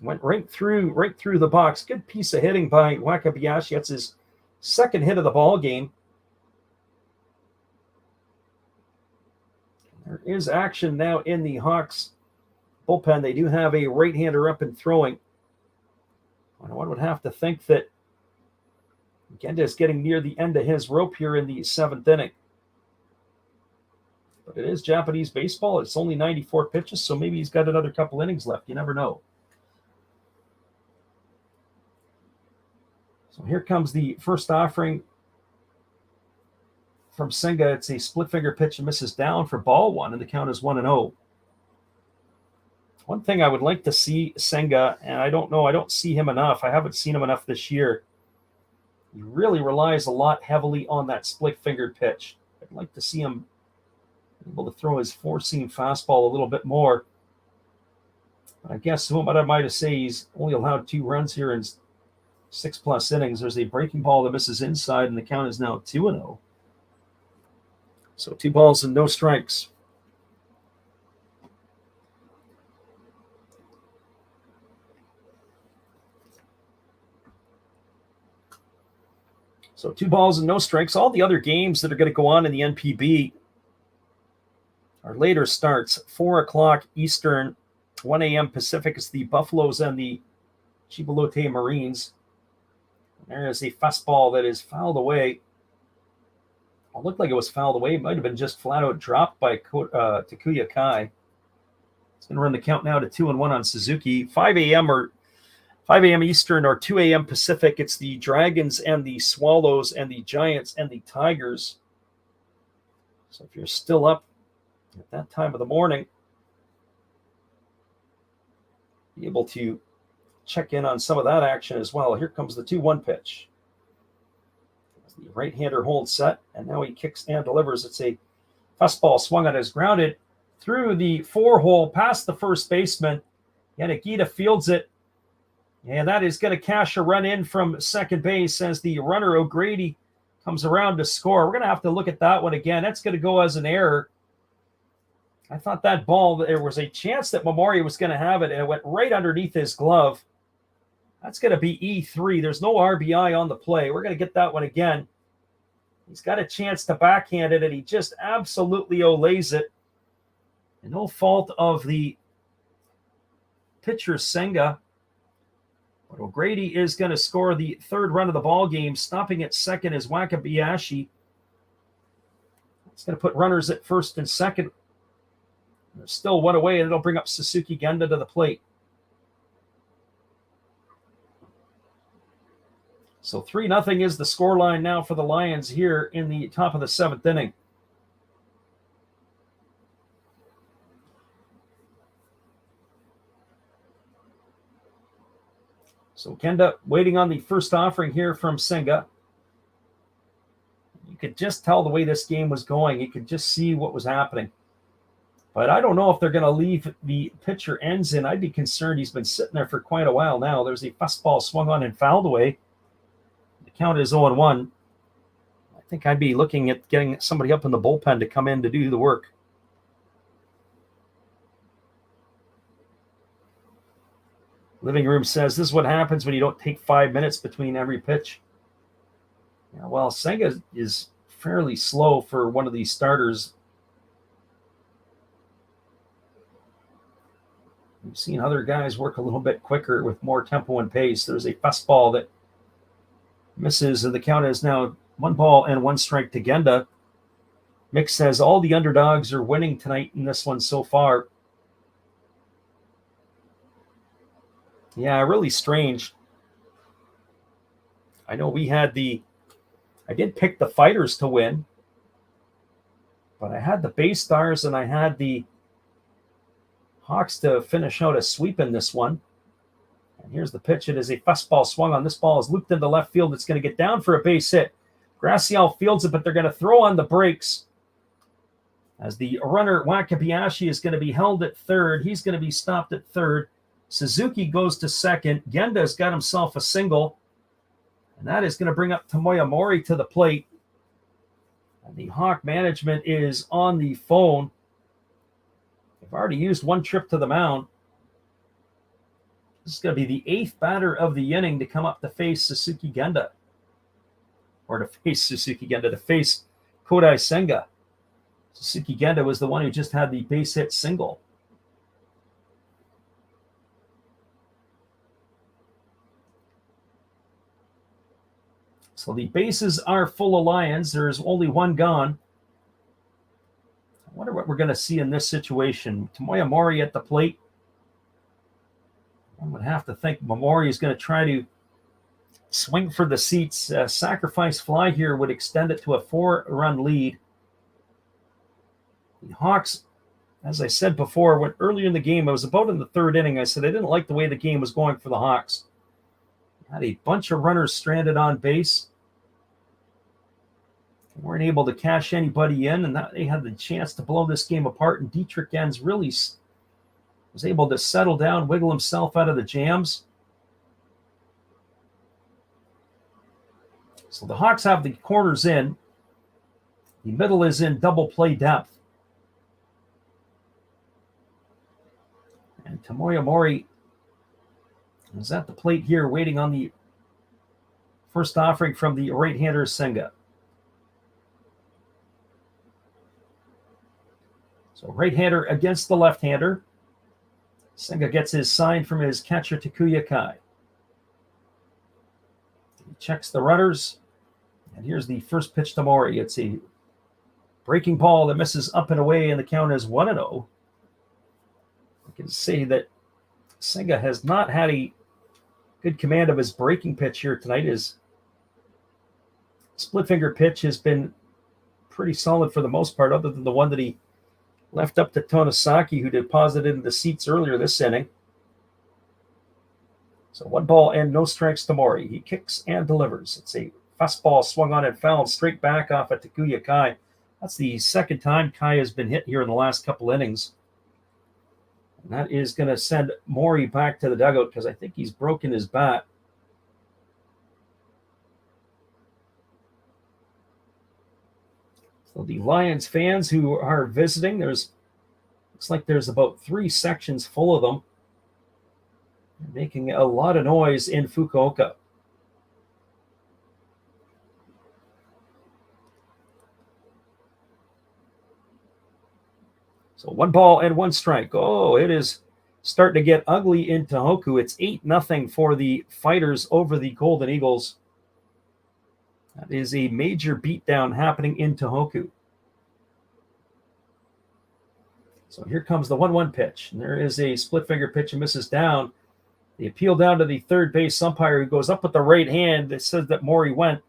Went right through the box. Good piece of hitting by Wakabayashi. That's his 2nd hit of the ball game. There is action now in the Hawks bullpen. They do have a right-hander up and throwing. One would have to think that Genda is getting near the end of his rope here in the 7th inning. But it is Japanese baseball. It's only 94 pitches, so maybe he's got another couple innings left. You never know. So here comes the first offering from Senga. It's a split finger pitch and misses down for ball 1, and the count is 1-0. One thing I would like to see Senga, and I don't see him enough. I haven't seen him enough this year. He really relies a lot heavily on that split-fingered pitch. I'd like to see him able to throw his 4-seam fastball a little bit more. I guess what am I to say? He's only allowed 2 runs here in 6+ innings. There's a breaking ball that misses inside, and the count is now 2-0. So 2 balls and no strikes. So 2 balls and no strikes. All the other games that are going to go on in the NPB are later starts. 4 o'clock Eastern, 1 a.m. Pacific. It's the Buffaloes and the Chibalote Marines. There is a fastball that is fouled away. It looked like it was fouled away. It might have been just flat out dropped by Takuya Kai. It's going to run the count now to 2-1 on Suzuki. 5 a.m. Eastern or 2 a.m. Pacific. It's the Dragons and the Swallows and the Giants and the Tigers. So if you're still up at that time of the morning, be able to check in on some of that action as well. Here comes the 2-1 pitch. The right-hander holds set, and now he kicks and delivers. It's a fastball swung on as grounded through the 4-hole past the first baseman. Yanagita fields it. And that is going to cash a run in from second base as the runner O'Grady comes around to score. We're going to have to look at that one again. That's going to go as an error. I thought that ball, there was a chance that Mamori was going to have it, and it went right underneath his glove. That's going to be E3. There's no RBI on the play. We're going to get that one again. He's got a chance to backhand it, and he just absolutely olays it. And no fault of the pitcher, Senga. But O'Grady is going to score the third run of the ball game. Stopping at second is Wakabayashi. It's going to put runners at first and second. There's still one away, and it'll bring up Suzuki Genda to the plate. So 3-0 is the scoreline now for the Lions here in the top of the seventh inning. So Genda waiting on the first offering here from Senga. You could just tell the way this game was going. You could just see what was happening. But I don't know if they're going to leave the pitcher ends in. I'd be concerned. He's been sitting there for quite a while now. There's a fastball swung on and fouled away. The count is 0-1. I think I'd be looking at getting somebody up in the bullpen to come in to do the work. Living Room says this is what happens when you don't take 5 minutes between every pitch. Yeah, well, Senga is fairly slow for one of these starters. We've seen other guys work a little bit quicker with more tempo and pace. There's a fastball that misses, and the count is now 1-1 strike to Genda. Mick says all the underdogs are winning tonight in this one so far. Yeah, really strange. I know I did pick the Fighters to win, but I had the Bay Stars and I had the Hawks to finish out a sweep in this one. And here's the pitch. It is a fastball swung on. This ball is looped into left field. It's going to get down for a base hit. Gracial fields it, but they're going to throw on the brakes as the runner Wakabayashi is going to be held at third. He's going to be stopped at third. Suzuki goes to second. Genda's got himself a single, and that is going to bring up Tomoya Mori to the plate. And the Hawk management is on the phone. They've already used one trip to the mound. This is going to be the eighth batter of the inning to come up to face Suzuki Genda. Or to face Kodai Senga. Suzuki Genda was the one who just had the base hit single. So the bases are full of Lions. There's only one gone. I wonder what we're going to see in this situation. Tomoya Mori at the plate. I would have to think Mamori is going to try to swing for the seats. Sacrifice fly here would extend it to a 4-run lead. The Hawks, as I said before, went earlier in the game. I was about in the third inning. I said I didn't like the way the game was going for the Hawks. Had a bunch of runners stranded on base. They weren't able to cash anybody in, and that they had the chance to blow this game apart. And Dietrich Gens really was able to settle down, wiggle himself out of the jams. So the Hawks have the corners in. The middle is in double play depth. And Tomoya Mori is at the plate here waiting on the first offering from the right-hander Senga. So right-hander against the left-hander. Senga gets his sign from his catcher Takuya Kai. He checks the runners. And here's the first pitch to Mori. It's a breaking ball that misses up and away, and the count is 1-0. I can say that Senga has not had a good command of his breaking pitch here tonight. His split finger pitch has been pretty solid for the most part, other than the one that he left up to Tonosaki, who deposited in the seats earlier this inning. So 1 no strikes to Mori. He kicks and delivers. It's a fastball swung on and fouled straight back off at Takuya Kai. That's the second time Kai has been hit here in the last couple innings. And that is going to send Mori back to the dugout because I think he's broken his bat. So the Lions fans who are visiting, looks like there's about 3 sections full of them. They're making a lot of noise in Fukuoka. So 1 ball and 1 strike. Oh, it is starting to get ugly in Tohoku. It's 8-0 for the Fighters over the Golden Eagles. That is a major beatdown happening in Tohoku. So here comes the 1-1 pitch. And there is a split finger pitch and misses down. The appeal down to the third base umpire who goes up with the right hand. It says that Mori went.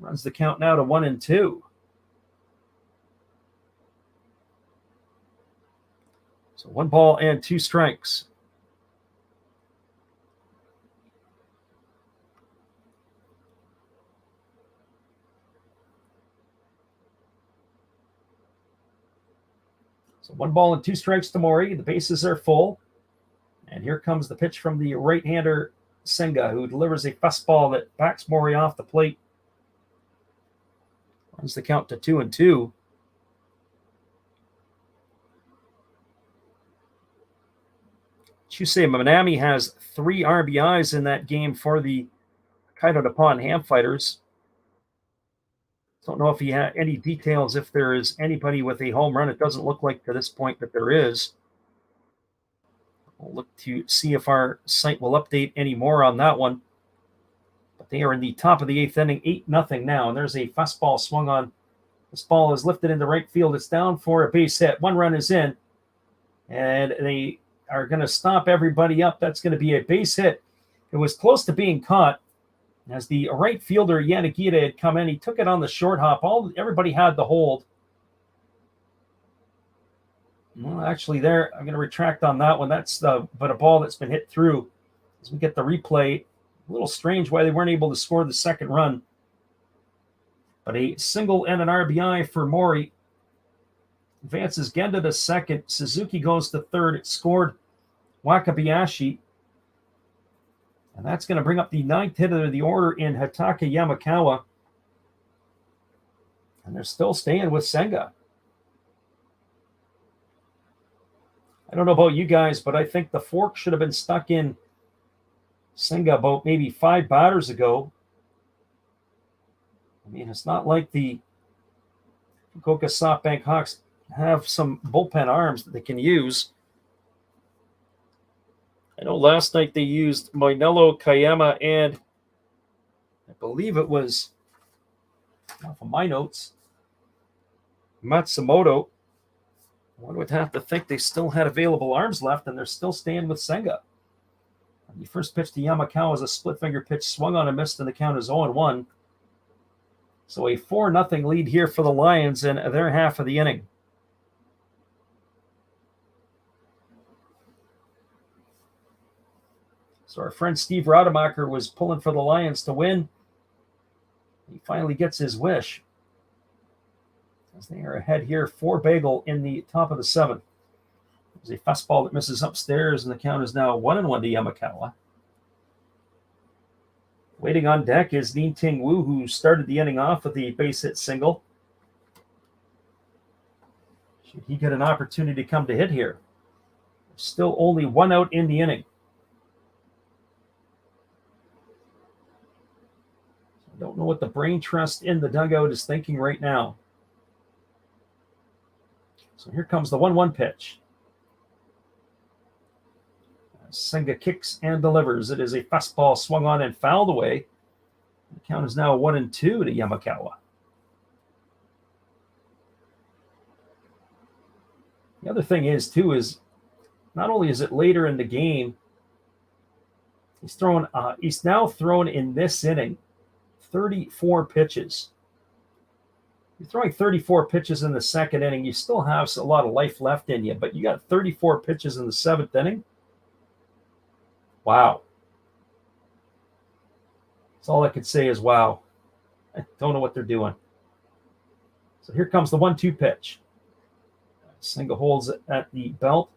Runs the count now to 1-2. So 1 ball and 2 strikes. So 1 ball and 2 strikes to Mori. The bases are full. And here comes the pitch from the right-hander Senga, who delivers a fastball that backs Mori off the plate. Runs the count to 2-2. Chusei Manami has 3 RBIs in that game for the Kaido Nippon Ham Fighters. Don't know if he had any details, if there is anybody with a home run. It doesn't look like to this point that there is. We'll look to see if our site will update any more on that one. But they are in the top of the 8th inning, 8-0 now. And there's a fastball swung on. This ball is lifted into right field. It's down for a base hit. 1 run is in. And they are going to stop everybody up. That's going to be a base hit. It was close to being caught. As the right fielder, Yanagita, had come in, he took it on the short hop. Everybody had the hold. Well, actually, there, I'm going to retract on that one. That's but a ball that's been hit through. As we get the replay, a little strange why they weren't able to score the second run. But a single and an RBI for Mori. Advances Genda to second. Suzuki goes to third. It scored Wakabayashi. And that's going to bring up the 9th hitter of the order in Hataka Yamakawa. And they're still staying with Senga. I don't know about you guys, but I think the fork should have been stuck in Senga about maybe 5 batters ago. I mean, it's not like the Fukuoka SoftBank Hawks have some bullpen arms that they can use. I know last night they used Moinelo Kayama and I believe it was, from my notes, Matsumoto. One would have to think they still had available arms left, and they're still staying with Senga. The first pitch to Yamakawa is a split finger pitch, swung on and missed, and the count is 0-1. So a 4-0 lead here for the Lions in their half of the inning. So our friend Steve Rademacher was pulling for the Lions to win. He finally gets his wish. As they are ahead here, 4 bagel in the top of the 7th. There's a fastball that misses upstairs, and the count is now 1-1 to Yamakawa. Waiting on deck is Nin Ting Wu, who started the inning off with the base hit single. Should he get an opportunity to come to hit here? Still only 1 out in the inning. I don't know what the brain trust in the dugout is thinking right now. So here comes the 1-1 pitch. Senga kicks and delivers. It is a fastball swung on and fouled away. The count is now 1-2 to Yamakawa. The other thing is, too, is not only is it later in the game, he's now thrown in this inning 34 pitches. You're throwing 34 pitches in the second inning. You still have a lot of life left in you, but you got 34 pitches in the 7th inning. Wow. That's all I could say is wow. I don't know what they're doing. So here comes the 1-2 pitch. Senga holds it at the belt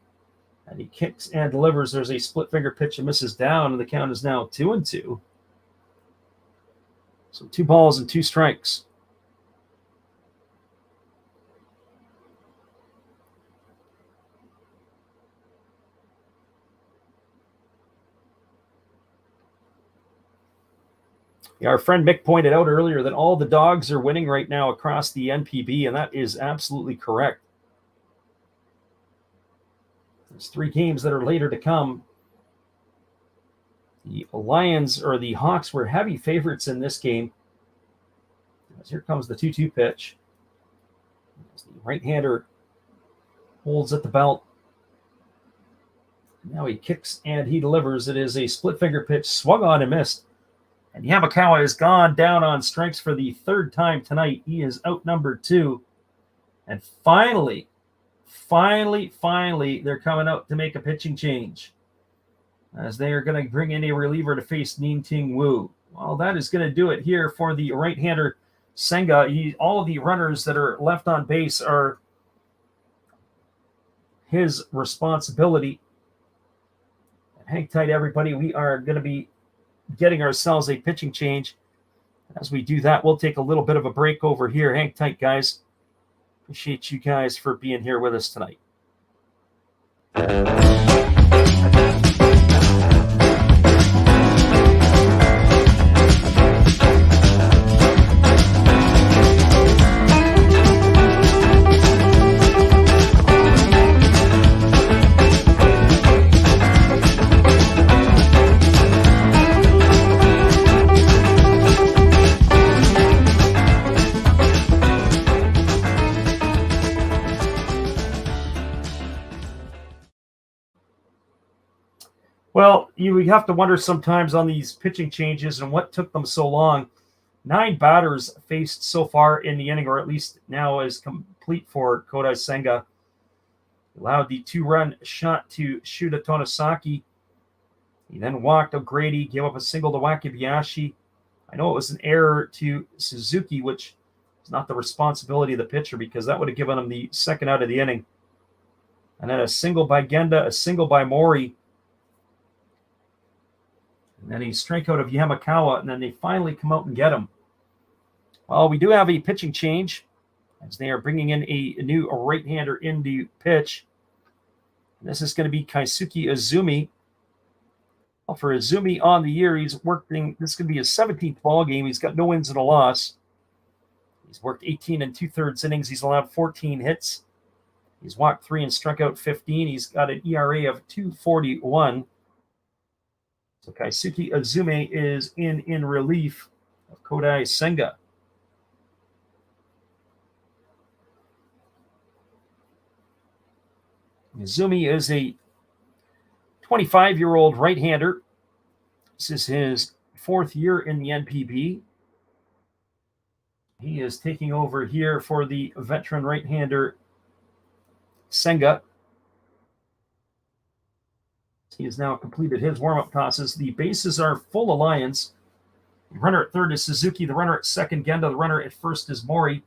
And he kicks and delivers. There's a split finger pitch and misses down, and the count is now 2-2. So 2 balls and 2 strikes. Yeah, our friend Mick pointed out earlier that all the dogs are winning right now across the NPB, and that is absolutely correct. There's 3 games that are later to come. The Lions or the Hawks were heavy favorites in this game. As here comes the 2-2 pitch. As the right-hander holds at the belt. Now he kicks and he delivers. It is a split finger pitch, swung on and missed. And Yamakawa has gone down on strikes for the 3rd time tonight. He is outnumbered 2. And finally, they're coming out to make a pitching change, as they are going to bring in a reliever to face Ning-Ting Wu. Well, that is going to do it here for the right-hander Senga. All of the runners that are left on base are his responsibility. And hang tight, everybody. We are going to be getting ourselves a pitching change. As we do that, we'll take a little bit of a break over here. Hang tight, guys. Appreciate you guys for being here with us tonight. Well, you have to wonder sometimes on these pitching changes and what took them so long. 9 batters faced so far in the inning, or at least now is complete for Kodai Senga. Allowed the 2-run shot to Shuda Tonosaki. He then walked O'Grady, gave up a single to Wakibayashi. I know it was an error to Suzuki, which is not the responsibility of the pitcher, because that would have given him the 2nd out of the inning. And then a single by Genda, a single by Mori. And then a strikeout of Yamakawa, and then they finally come out and get him. Well, we do have a pitching change, as they are bringing in a new right-hander in the pitch. And this is going to be Kaisuke Izumi. Well, for Izumi on the year, he's working. This is going to be his 17th ball game. He's got no wins and a loss. He's worked 18 2/3 innings. He's allowed 14 hits. He's walked 3 and struck out 15. He's got an ERA of 2.41. So Kaisuke Izumi is in relief of Kodai Senga. Izumi is a 25-year-old right-hander. This is his 4th year in the NPB. He is taking over here for the veteran right-hander Senga. He has now completed his warm-up tosses. The bases are full of Lions. The runner at 3rd is Suzuki. The runner at 2nd, Genda. The runner at 1st is Mori.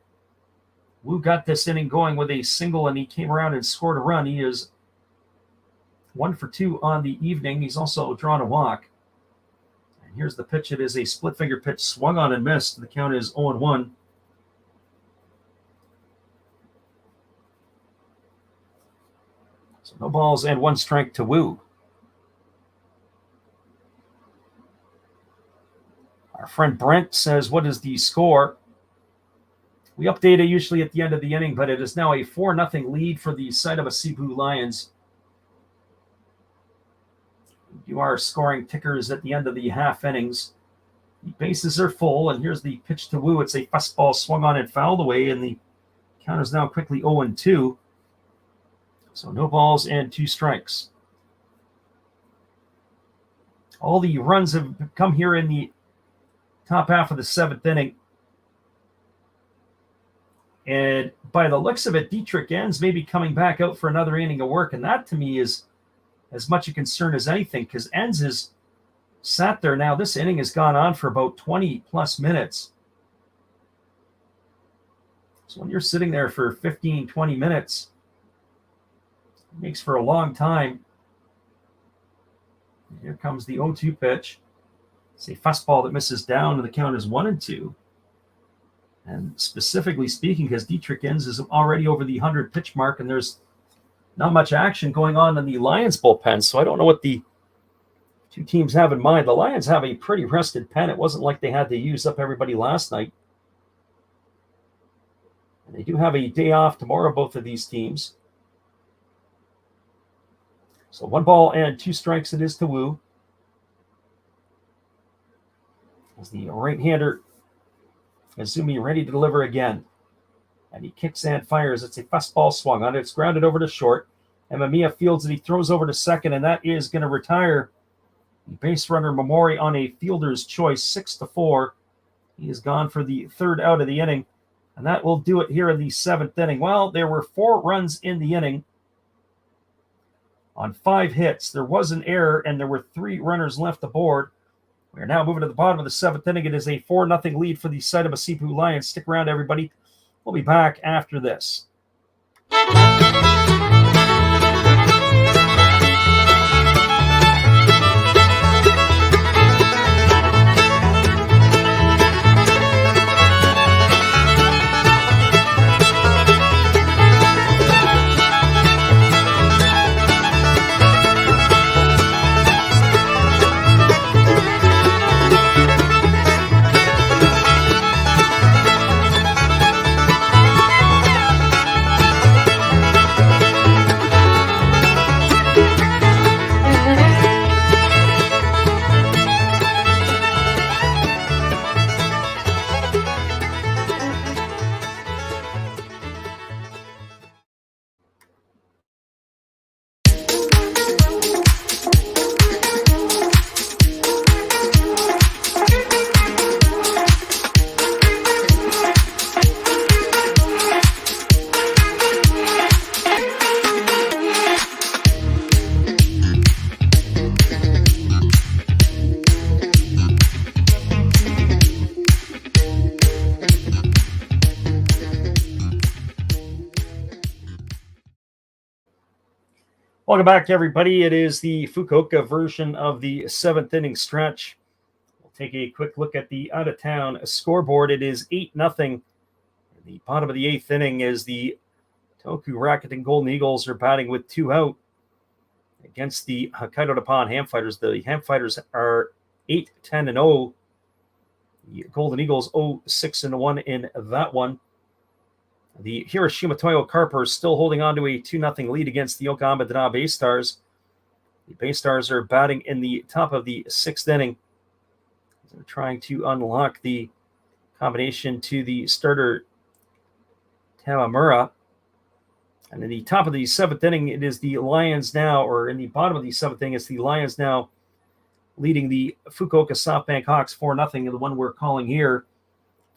Wu got this inning going with a single, and he came around and scored a run. He is 1 for 2 on the evening. He's also drawn a walk. And here's the pitch. It is a split finger pitch, swung on and missed. The count is 0-1. So no balls and 1 strike to Wu. Our friend Brent says, what is the score? We update it usually at the end of the inning, but it is now a 4-0 lead for the Seibu Seibu Lions. You are scoring tickers at the end of the half innings. The bases are full, and here's the pitch to Wu. It's a fastball swung on and fouled away, and the count is now quickly 0-2. So no balls and 2 strikes. All the runs have come here in the top half of the 7th inning. And by the looks of it, Dietrich Enns may be coming back out for another inning of work. And that, to me, is as much a concern as anything, because Enns has sat there now. This inning has gone on for about 20-plus minutes. So when you're sitting there for 15, 20 minutes, it makes for a long time. Here comes the 0-2 pitch. It's a fastball that misses down, and the count is 1-2. And specifically speaking, because Dietrich Enns is already over the 100 pitch mark, and there's not much action going on in the Lions bullpen, so I don't know what the two teams have in mind. The Lions have a pretty rested pen. It wasn't like they had to use up everybody last night. And they do have a day off tomorrow, both of these teams. So 1-2 strikes it is to Wu. As the right-hander, Azumi, ready to deliver again. And he kicks and fires. It's a fastball swung on it. It's grounded over to short. And Mamiya fields it. He throws over to second, and that is going to retire the base runner Momori on a fielder's choice, 6-4. He is gone for the third out of the inning, and that will do it here in the seventh inning. Well, there were 4 runs in the inning on 5 hits. There was an error, and there were 3 runners left aboard. We are now moving to the bottom of the 7th inning. It is a 4-0 lead for the Seibu Seibu Lions. Stick around, everybody. We'll be back after this. Welcome back, everybody. It is the Fukuoka version of the 7th inning stretch. We'll take a quick look at the out-of-town scoreboard. It is 8-0. The bottom of the 8th inning is the Toku Rakuten Golden Eagles are batting with 2 out against the Hokkaido Nippon Ham Fighters. The Ham Fighters are 8-10-0. The Golden Eagles 0-6-1 in that one. The Hiroshima Toyo Carpers still holding on to a 2-0 lead against the Yokohama Dana Bay Stars. The Bay Stars are batting in the top of the 6th inning. They're trying to unlock the combination to the starter Tamamura. And in the top of the 7th inning, it is the Lions now, or in the bottom of the 7th inning, it's the Lions now leading the Fukuoka SoftBank Hawks 4-0, the one we're calling here.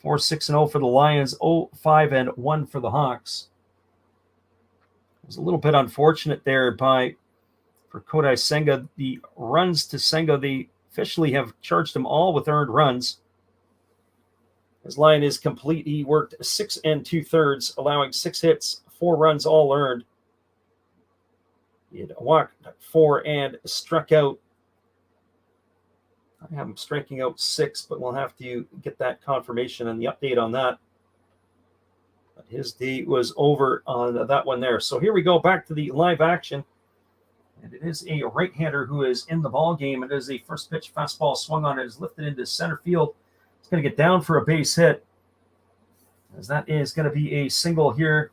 4-6-0 for the Lions, 0-5-1 for the Hawks. It was a little bit unfortunate there for Kodai Senga. The runs to Senga, they officially have charged them all with earned runs. His line is complete. He worked 6 2/3, allowing 6 hits, 4 runs, all earned. He had walked 4 and struck out. I have him striking out 6, but we'll have to get that confirmation and the update on that. But his day was over on that one there. So here we go back to the live action. And it is a right-hander who is in the ball game. It is a first pitch fastball swung on. It is lifted into center field. It's going to get down for a base hit, as that is going to be a single here,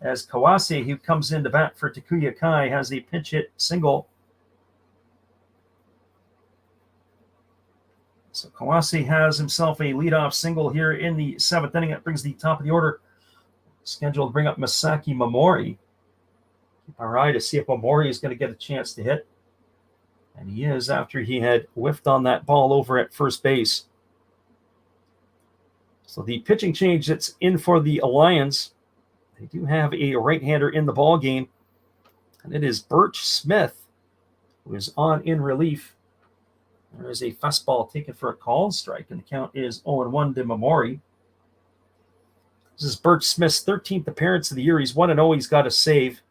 as Kawase, who comes in to bat for Takuya Kai, has a pinch hit single. So Kawase has himself a leadoff single here in the 7th inning. That brings the top of the order. Scheduled to bring up Masaki Momori. Keep our eye to see if Momori is going to get a chance to hit. And he is, after he had whiffed on that ball over at first base. So the pitching change that's in for the Lions. They do have a right-hander in the ball game. And it is Birch Smith, who is on in relief. There is a fastball taken for a called strike, and the count is 0-1 to Momori. This is Birch Smith's 13th appearance of the year. He's 1-0. He's got a save.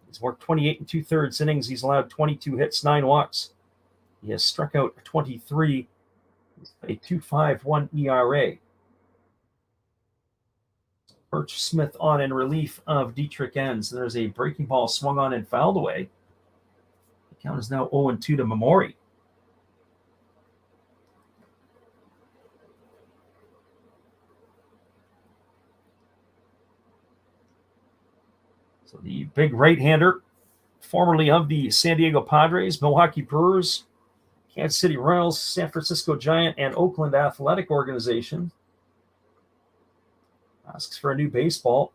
He's worked 28 2/3 innings. He's allowed 22 hits, 9 walks. He has struck out 23, a 2.51 ERA. Birch Smith on in relief of Dietrich Enns. There's a breaking ball swung on and fouled away. The count is now 0-2 to Mamori. So the big right-hander, formerly of the San Diego Padres, Milwaukee Brewers, Kansas City Royals, San Francisco Giant, and Oakland Athletic Organization, asks for a new baseball.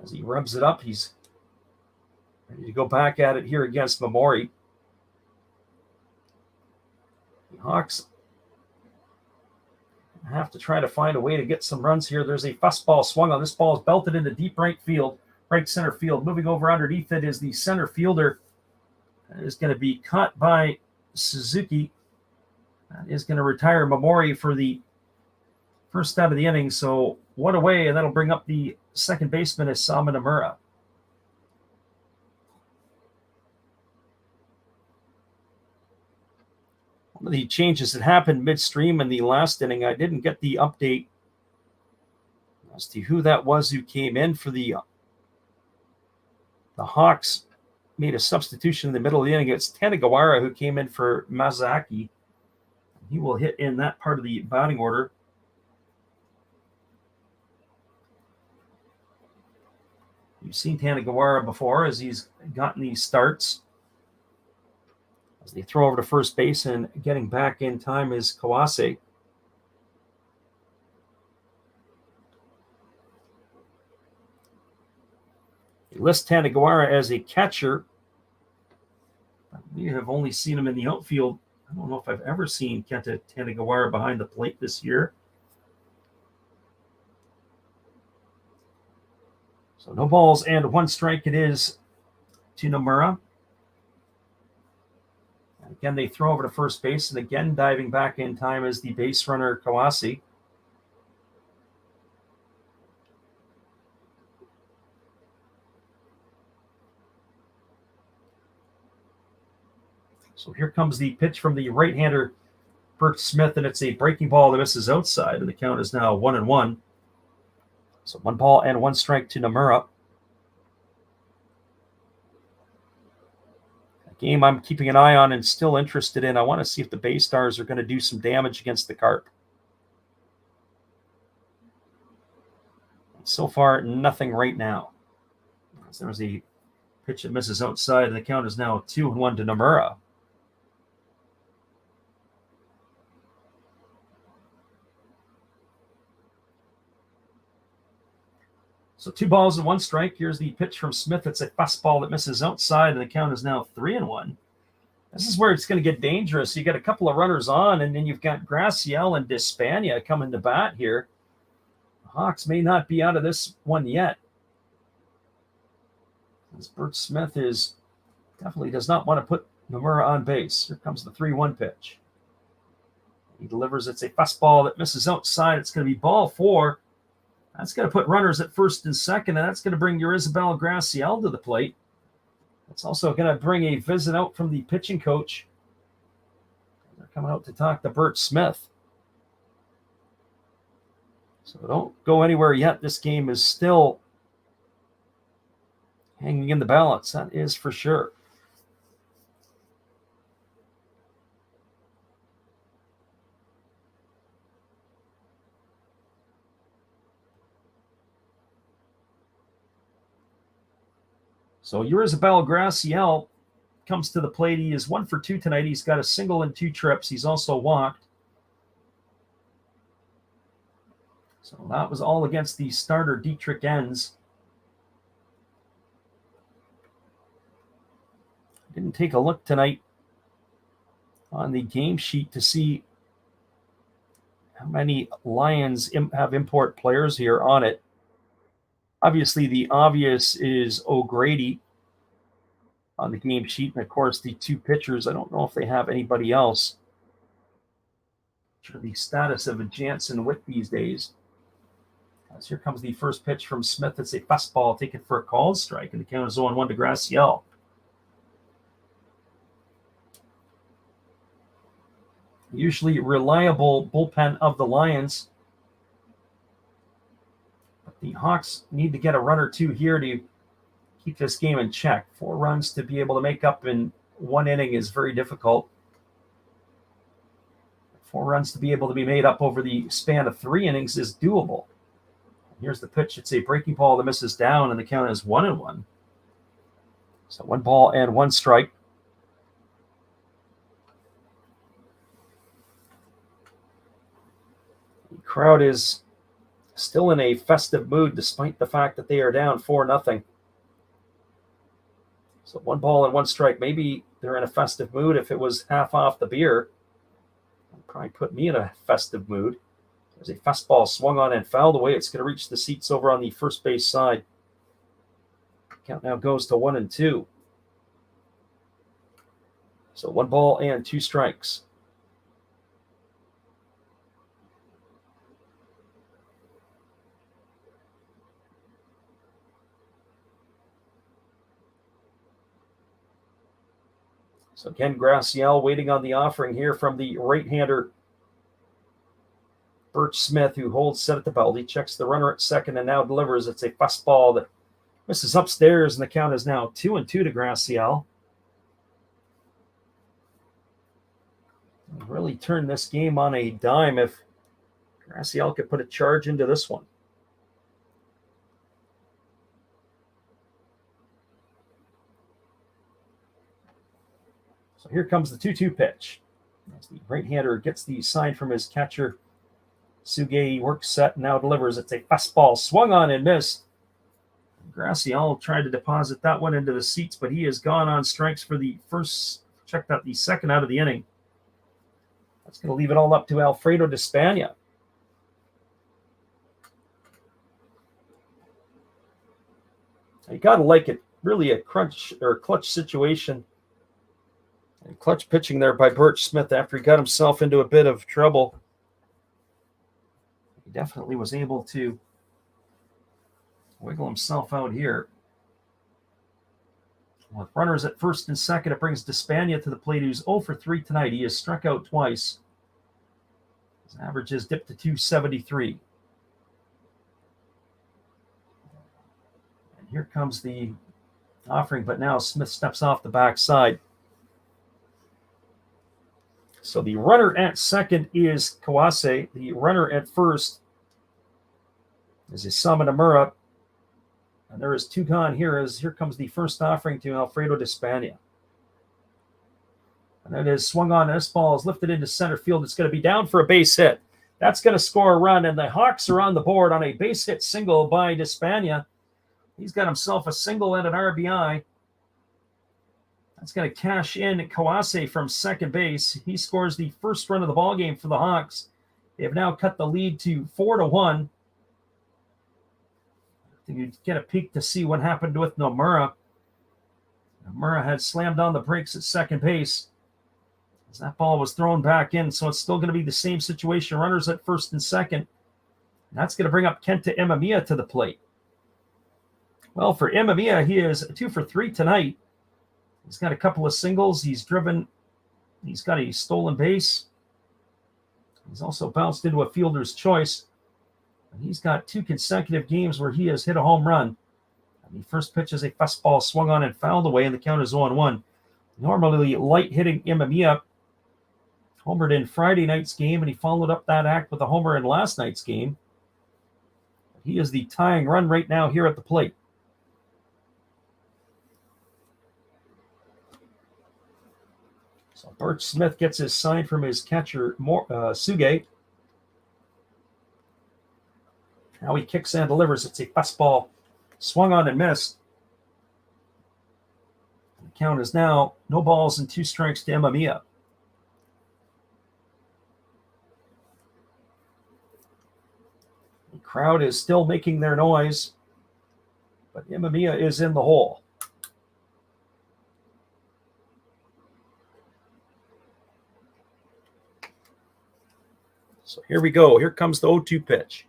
As he rubs it up, he's ready to go back at it here against Mamori. The Hawks have to try to find a way to get some runs here. There's a fastball swung on. This ball is belted into deep right center field. Moving over underneath it is the center fielder. That is going to be caught by Suzuki. That is going to retire Mamori for the first out of the inning. So one away, and that'll bring up the second baseman is Sama Nomura. One of the changes that happened midstream in the last inning, I didn't get the update as to who that was who came in for the Hawks. Made a substitution in the middle of the inning. It's Tanagawara who came in for Mazaki. He will hit in that part of the batting order. You've seen Tanagawara before as he's gotten these starts. As they throw over to first base, and getting back in time is Kawase. They list Tanagawara as a catcher. We have only seen him in the outfield. I don't know if I've ever seen Kenta Tanagawara behind the plate this year. So no balls and one strike it is to Nomura. And again, they throw over to first base, and again, diving back in time is the base runner Kawase. So here comes the pitch from the right-hander Birch Smith, and it's a breaking ball that misses outside, and the count is now 1-1. So 1 ball and 1 strike to Nomura. A game I'm keeping an eye on and still interested in. I want to see if the Bay Stars are going to do some damage against the Carp. So far, nothing right now. So there's a pitch that misses outside, and the count is now 2-1 to Nomura. So 2 balls and 1 strike. Here's the pitch from Smith. It's a fastball that misses outside, and the count is now 3-1. This is where it's going to get dangerous. You got a couple of runners on, and then you've got Graciel and Despania coming to bat here. The Hawks may not be out of this one yet. As Birch Smith definitely does not want to put Nomura on base. Here comes the 3-1 pitch. He delivers. It's a fastball that misses outside. It's going to be ball 4. That's going to put runners at first and second, and that's going to bring Yorizabal Graciel to the plate. It's also going to bring a visit out from the pitching coach. They're coming out to talk to Birch Smith. So don't go anywhere yet. This game is still hanging in the balance. That is for sure. So Yorizabal Graciel comes to the plate. He is 1 for 2 tonight. He's got a single and 2 trips. He's also walked. So that was all against the starter Dietrich Enns. Didn't take a look tonight on the game sheet to see how many Lions have import players here on it. Obviously, the obvious is O'Grady on the game sheet. And, of course, the 2 pitchers. I don't know if they have anybody else. Sure, the status of a Jansen Wick these days. As here comes the first pitch from Smith. It's a fastball taken for a called strike. And the count is 0-1 to Graciel. usually reliable bullpen of the Lions. But the Hawks need to get a run or two here to keep this game in check. 4 runs to be able to make up in one inning is very difficult. 4 runs to be able to be made up over the span of 3 innings is doable. Here's the pitch. It's a breaking ball that misses down, and the count is 1-1. So 1 ball and 1 strike. The crowd is still in a festive mood despite the fact that they are down 4-0. So 1 ball and 1 strike. Maybe they're in a festive mood. If it was half off the beer, it'd probably put me in a festive mood. There's a fastball swung on and fouled away. It's going to reach the seats over on the first base side. Count now goes to 1-2. So 1 ball and 2 strikes. So Ken Graciel waiting on the offering here from the right-hander Birch Smith, who holds set at the belt. He checks the runner at second and now delivers. It's a fastball that misses upstairs, and the count is now 2-2 to Graciel. Really turned this game on a dime if Graciel could put a charge into this one. So here comes the 2-2 pitch. As the right-hander gets the sign from his catcher, Suge works set and now delivers. It's a fastball swung on and missed. Graciel tried to deposit that one into the seats, but he has gone on strikes for the first, checked out the second out of the inning. That's going to leave it all up to Alfredo Despaigne. You got to like it. Really a clutch situation. And clutch pitching there by Birch Smith after he got himself into a bit of trouble. He definitely was able to wiggle himself out here. With runners at first and second, it brings Despaigne to the plate, who's 0 for 3 tonight. He has struck out twice. His average has dipped to 273. And here comes the offering, but now Smith steps off the backside. So the runner at second is Kawase. The runner at first is Isama Nomura. And there is 2 gone here as here comes the first offering to Alfredo Despaigne. And that is swung on. This ball is lifted into center field. It's going to be down for a base hit. That's going to score a run, and the Hawks are on the board on a base hit single by Despaigne. He's got himself a single and an RBI. That's going to cash in Kawase from second base. He scores the first run of the ballgame for the Hawks. They have now cut the lead to 4-1. You get a peek to see what happened with Nomura. Nomura had slammed on the brakes at second base as that ball was thrown back in, so it's still going to be the same situation. Runners at first and second. And that's going to bring up Kenta Imamiya to the plate. Well, for Imamiya, he is 2 for 3 tonight. He's got a couple of singles. He's got a stolen base. He's also bounced into a fielder's choice. He's got 2 consecutive games where he has hit a home run. And the first pitch is a fastball swung on and fouled away, and the count is 0-1. Normally light-hitting Imamiya homered in Friday night's game, and he followed up that act with a homer in last night's game. He is the tying run right now here at the plate. So Birch Smith gets his sign from his catcher, Suge. Now he kicks and delivers. It's a fastball swung on and missed. The count is now no balls and 2 strikes to Imamiya. The crowd is still making their noise, but Imamiya is in the hole. So here we go. Here comes the 0-2 pitch.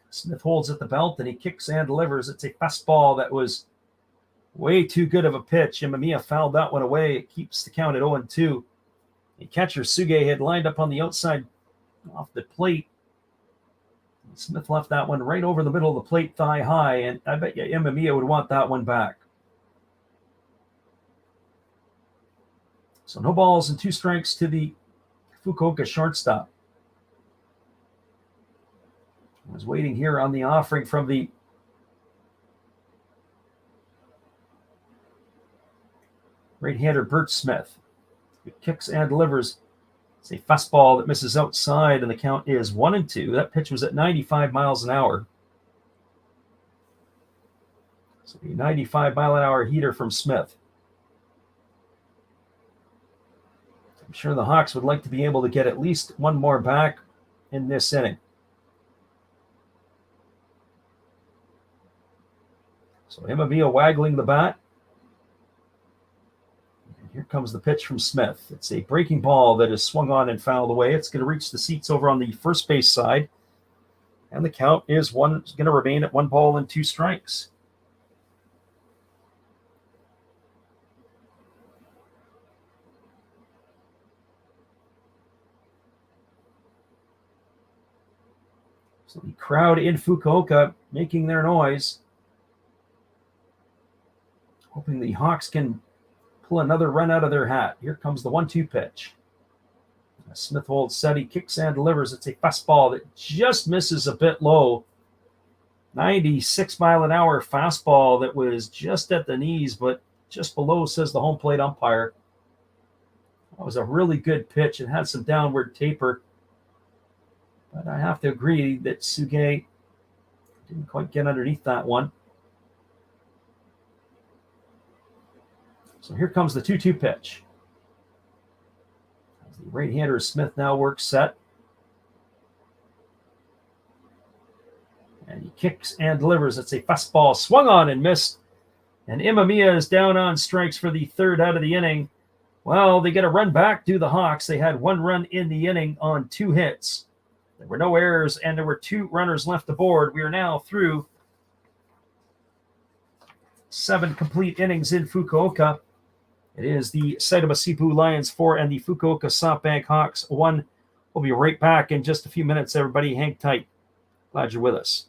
Smith holds at the belt, and he kicks and delivers. It's a fastball that was way too good of a pitch. Imamiya fouled that one away. It keeps the count at 0-2. The catcher, Suge, had lined up on the outside off the plate. Smith left that one right over the middle of the plate, thigh high, and I bet you Imamiya would want that one back. So no balls and 2 strikes to the Fukuoka shortstop. I was waiting here on the offering from the right-hander Bert Smith. He kicks and delivers. It's a fastball that misses outside, and the count is 1-2. That pitch was at 95 miles an hour. So a 95-mile-an-hour heater from Smith. I'm sure the Hawks would like to be able to get at least one more back in this inning. So Imamiya waggling the bat. And here comes the pitch from Smith. It's a breaking ball that is swung on and fouled away. It's going to reach the seats over on the first base side. And the count is going to remain at 1 ball and 2 strikes. So the crowd in Fukuoka making their noise, hoping the Hawks can pull another run out of their hat. Here comes the 1-2 pitch. Smith holds steady, kicks and delivers. It's a fastball that just misses a bit low. 96-mile-an-hour fastball that was just at the knees, but just below, says the home plate umpire. That was a really good pitch. It had some downward taper. But I have to agree that Suge didn't quite get underneath that one. So here comes the 2-2 pitch. As the right-hander Smith now works set. And he kicks and delivers. It's a fastball swung on and missed. And Imamiya is down on strikes for the 3rd out of the inning. Well, they get a run back to the Hawks. They had 1 run in the inning on 2 hits. There were no errors, and there were 2 runners left aboard. We are now through 7 complete innings in Fukuoka. It is the Seibu Lions 4 and the Fukuoka SoftBank Hawks 1. We'll be right back in just a few minutes, everybody. Hang tight. Glad you're with us.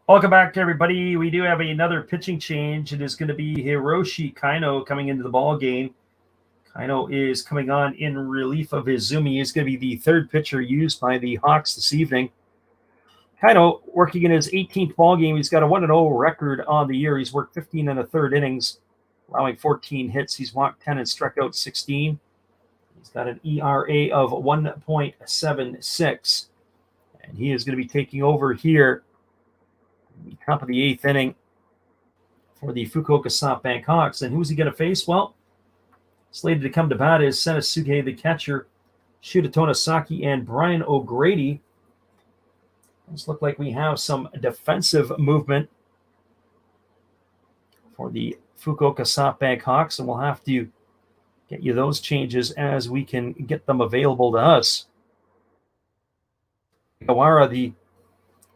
Welcome back, everybody. We do have another pitching change. It is going to be Hiroshi Kaino coming into the ball game. Kaino is coming on in relief of Izumi. He's going to be the 3rd pitcher used by the Hawks this evening. Kaino working in his 18th ball game. He's got a 1-0 record on the year. He's worked 15 1/3 innings, allowing 14 hits. He's walked 10 and struck out 16. He's got an ERA of 1.76. And he is going to be taking over here the top of the 8th inning for the Fukuoka SoftBank Hawks. And who's he going to face? Well, slated to come to bat is Senisuke, the catcher, Shuta Tonosaki, and Brian O'Grady. It's look like we have some defensive movement for the Fukuoka SoftBank Hawks, and we'll have to get you those changes as we can get them available to us. Kawara,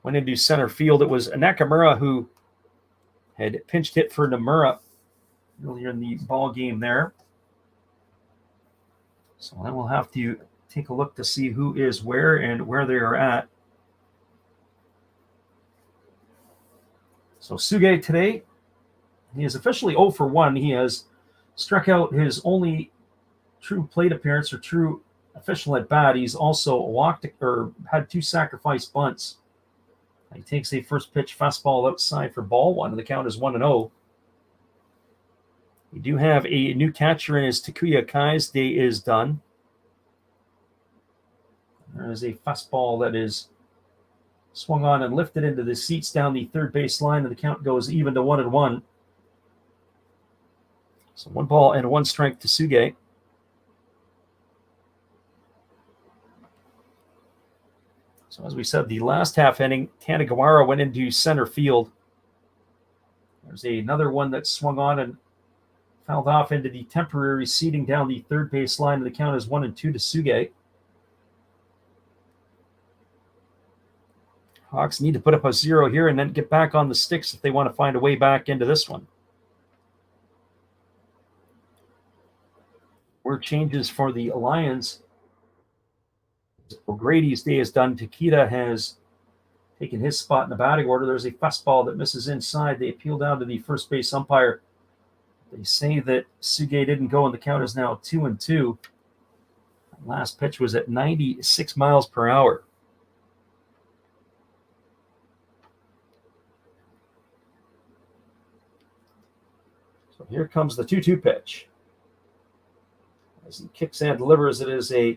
went into center field. It was Nakamura who had pinch hit for Nomura earlier in the ball game there. So I will have to take a look to see who is where and where they are at. So Suge today, he is officially 0 for 1. He has struck out his only true plate appearance or true official at bat. He's also walked or had 2 sacrifice bunts. He takes a first pitch fastball outside for ball 1, and the count is 1-0. We do have a new catcher in his Takuya Kai's day is done. There is a fastball that is swung on and lifted into the seats down the third base line, and the count goes even to 1-1. So 1 ball and 1 strike to Suge. So as we said, the last half inning, Tanagawara went into center field. There's another one that swung on and fouled off into the temporary seating down the third base line, and the count is 1-2 to Suge. Hawks need to put up a 0 here and then get back on the sticks if they want to find a way back into this one. Word changes for the Lions. O'Grady's day is done. Takeda has taken his spot in the batting order. There's a fastball that misses inside. They appeal down to the first base umpire. They say that Suge didn't go, and the count is now 2-2. Last pitch was at 96 miles per hour. So here comes the 2-2 pitch. As he kicks and delivers, it is a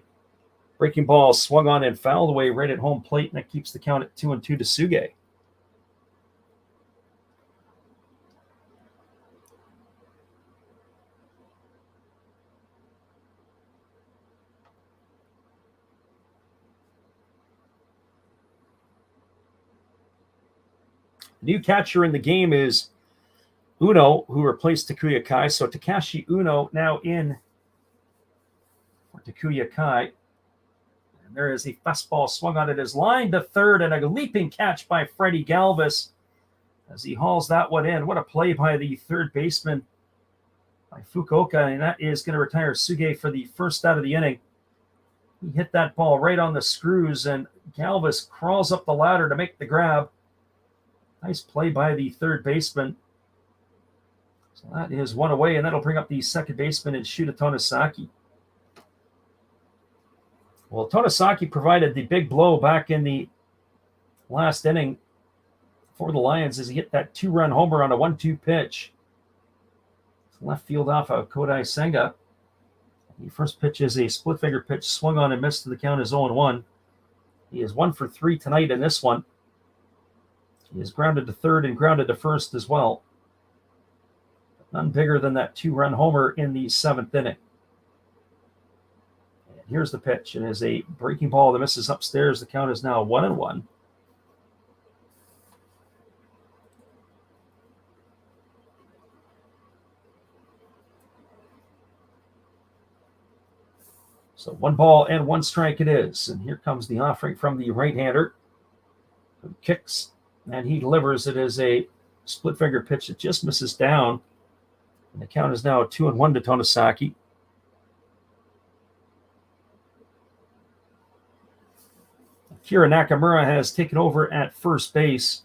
breaking ball swung on and fouled away right at home plate, and that keeps the count at 2-2 to Suge. The new catcher in the game is Uno, who replaced Takuya Kai. So Takashi Uno now in for Takuya Kai. And there is a fastball swung on. It is lined to third, and a leaping catch by Freddie Galvis as he hauls that one in. What a play by the third baseman by Fukuoka, and that is going to retire Suge for the first out of the inning. He hit that ball right on the screws, and Galvis crawls up the ladder to make the grab. Nice play by the third baseman. So that is 1 away, and that'll bring up the second baseman and Shuta Tonosaki. Well, Tonosaki provided the big blow back in the last inning for the Lions as he hit that 2-run homer on a 1-2 pitch. Left field off of Kodai Senga. The first pitch is a split finger pitch, swung on and missed, to the count is 0-1. He is 1 for 3 tonight in this one. He is grounded to third and grounded to first as well. None bigger than that 2-run homer in the 7th inning. And here's the pitch. It is a breaking ball that misses upstairs. The count is now 1-1. So 1 ball and 1 strike it is. And here comes the offering from the right-hander, who kicks and he delivers. It is a split finger pitch that just misses down. And the count is now 2-1 to Tonosaki. Akira Nakamura has taken over at first base.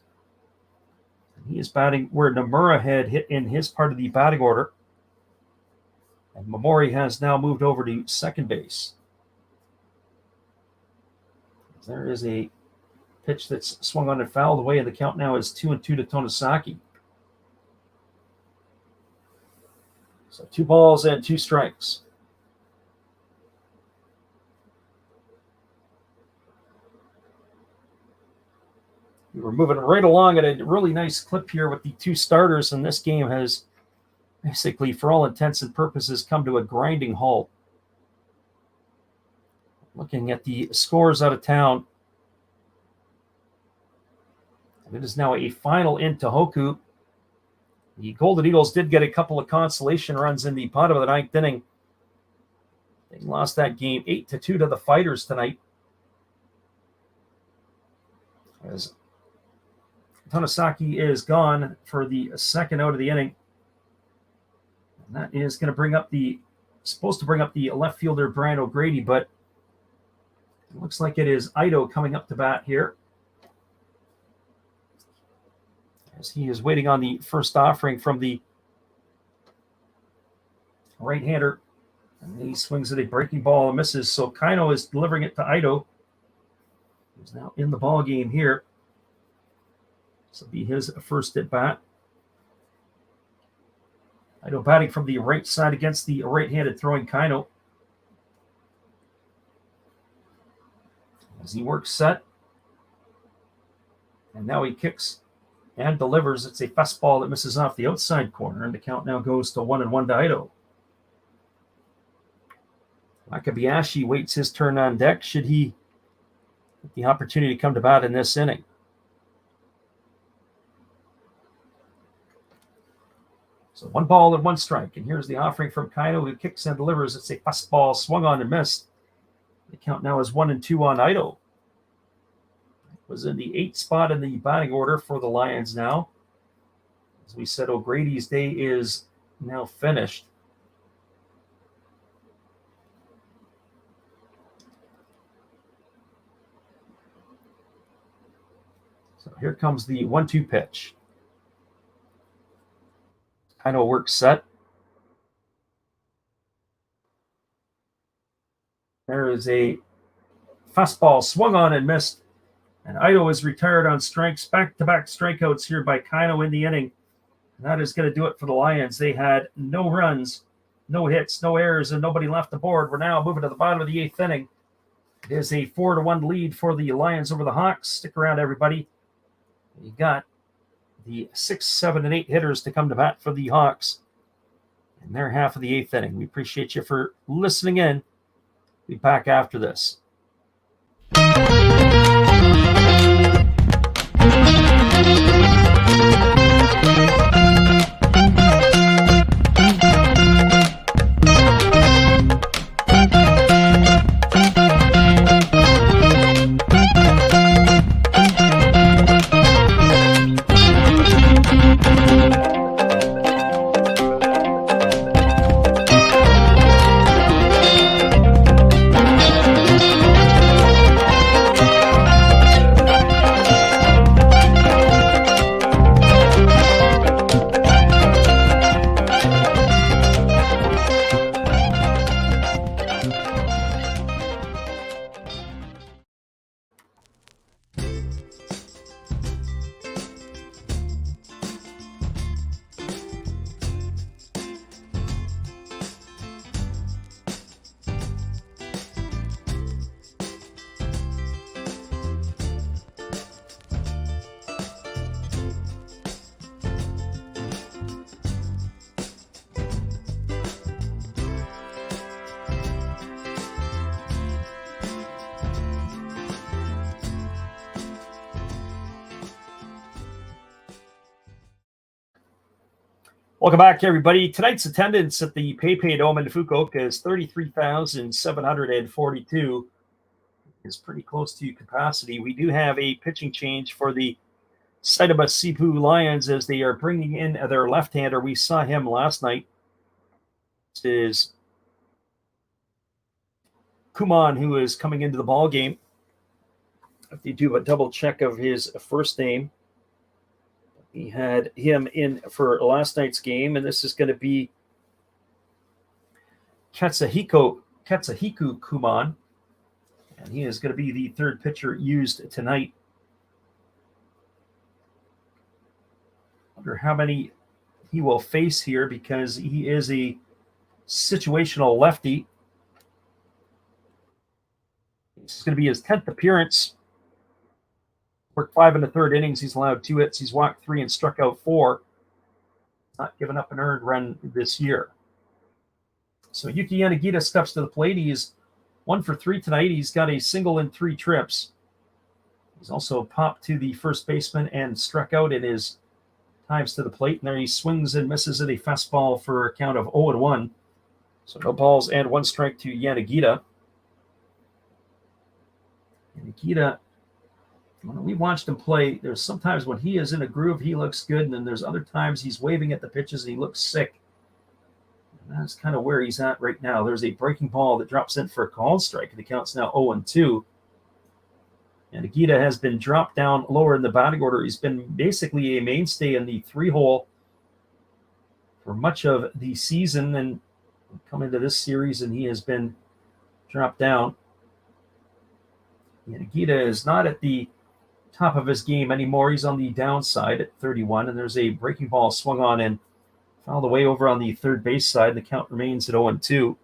He is batting where Nomura had hit in his part of the batting order. And Momori has now moved over to second base. There is a pitch that's swung on and fouled away, and the count now is 2-2 to Tonosaki. So 2 balls and 2 strikes. We were moving right along at a really nice clip here with the 2 starters, and this game has basically, for all intents and purposes, come to a grinding halt. Looking at the scores out of town, it is now a final in Tohoku. The Golden Eagles did get a couple of consolation runs in the bottom of the 9th inning. They lost that game 8-2 to the Fighters tonight. As Tonosaki is gone for the second out of the inning. And that is going to bring up the supposed to bring up the left fielder, Brian O'Grady, but it looks like it is Ito coming up to bat here, as he is waiting on the first offering from the right-hander. And he swings at a breaking ball and misses. So Kaino is delivering it to Ito, who's now in the ball game here. This will be his first at bat. Ito batting from the right side against the right-handed throwing Kaino. As he works set. And now he kicks and delivers. It's a fastball that misses off the outside corner, and the count now goes to 1-1 to Ito. Wakabayashi waits his turn on deck should he get the opportunity to come to bat in this inning. So 1 ball and 1 strike. And here's the offering from Kaino, who kicks and delivers. It's a fastball swung on and missed. The count now is 1-2 on Ito. Was in the 8th spot in the batting order for the Lions now. As we said, O'Grady's day is now finished. So here comes the 1-2 pitch. Kaino works set. There is a fastball swung on and missed. And Ito is retired on strikes. Back-to-back strikeouts here by Kaino in the inning. And that is going to do it for the Lions. They had no runs, no hits, no errors, and nobody left the board. We're now moving to the bottom of the 8th inning. It is a 4-1 lead for the Lions over the Hawks. Stick around, everybody. You got the 6, 7, and 8 hitters to come to bat for the Hawks in their half of the 8th inning. We appreciate you for listening in. Be back after this. Welcome back, everybody. Tonight's attendance at the PayPay Dome in Fukuoka is 33,742. It's pretty close to capacity. We do have a pitching change for the Seibu Lions as they are bringing in their left-hander. We saw him last night. This is Kuman, who is coming into the ball game. If you do a double check of his first name, he had him in for last night's game, and this is going to be Katsuhiko Kuman, and he is going to be the third pitcher used tonight. Wonder how many he will face here because he is a situational lefty. This is going to be his 10th appearance. Worked 5 1/3 innings. He's allowed 2 hits. He's walked 3 and struck out 4. Not given up an earned run this year. So Yuki Yanagita steps to the plate. He's 1 for 3 tonight. He's got a single in 3 trips. He's also popped to the first baseman and struck out in his times to the plate. And there he swings and misses at a fastball for a count of 0-1. So no balls and 1 strike to Yanagita. Yanagita, when we watched him play, there's sometimes when he is in a groove, he looks good, and then there's other times he's waving at the pitches and he looks sick. That's kind of where he's at right now. There's a breaking ball that drops in for a call strike, and the count's now 0-2. And Agita has been dropped down lower in the batting order. He's been basically a mainstay in the 3-hole for much of the season, and come into this series, and he has been dropped down. And Agita is not at the top of his game anymore. He's on the downside at 31, and there's a breaking ball swung on and fouled away over on the third base side. The count remains at 0-2.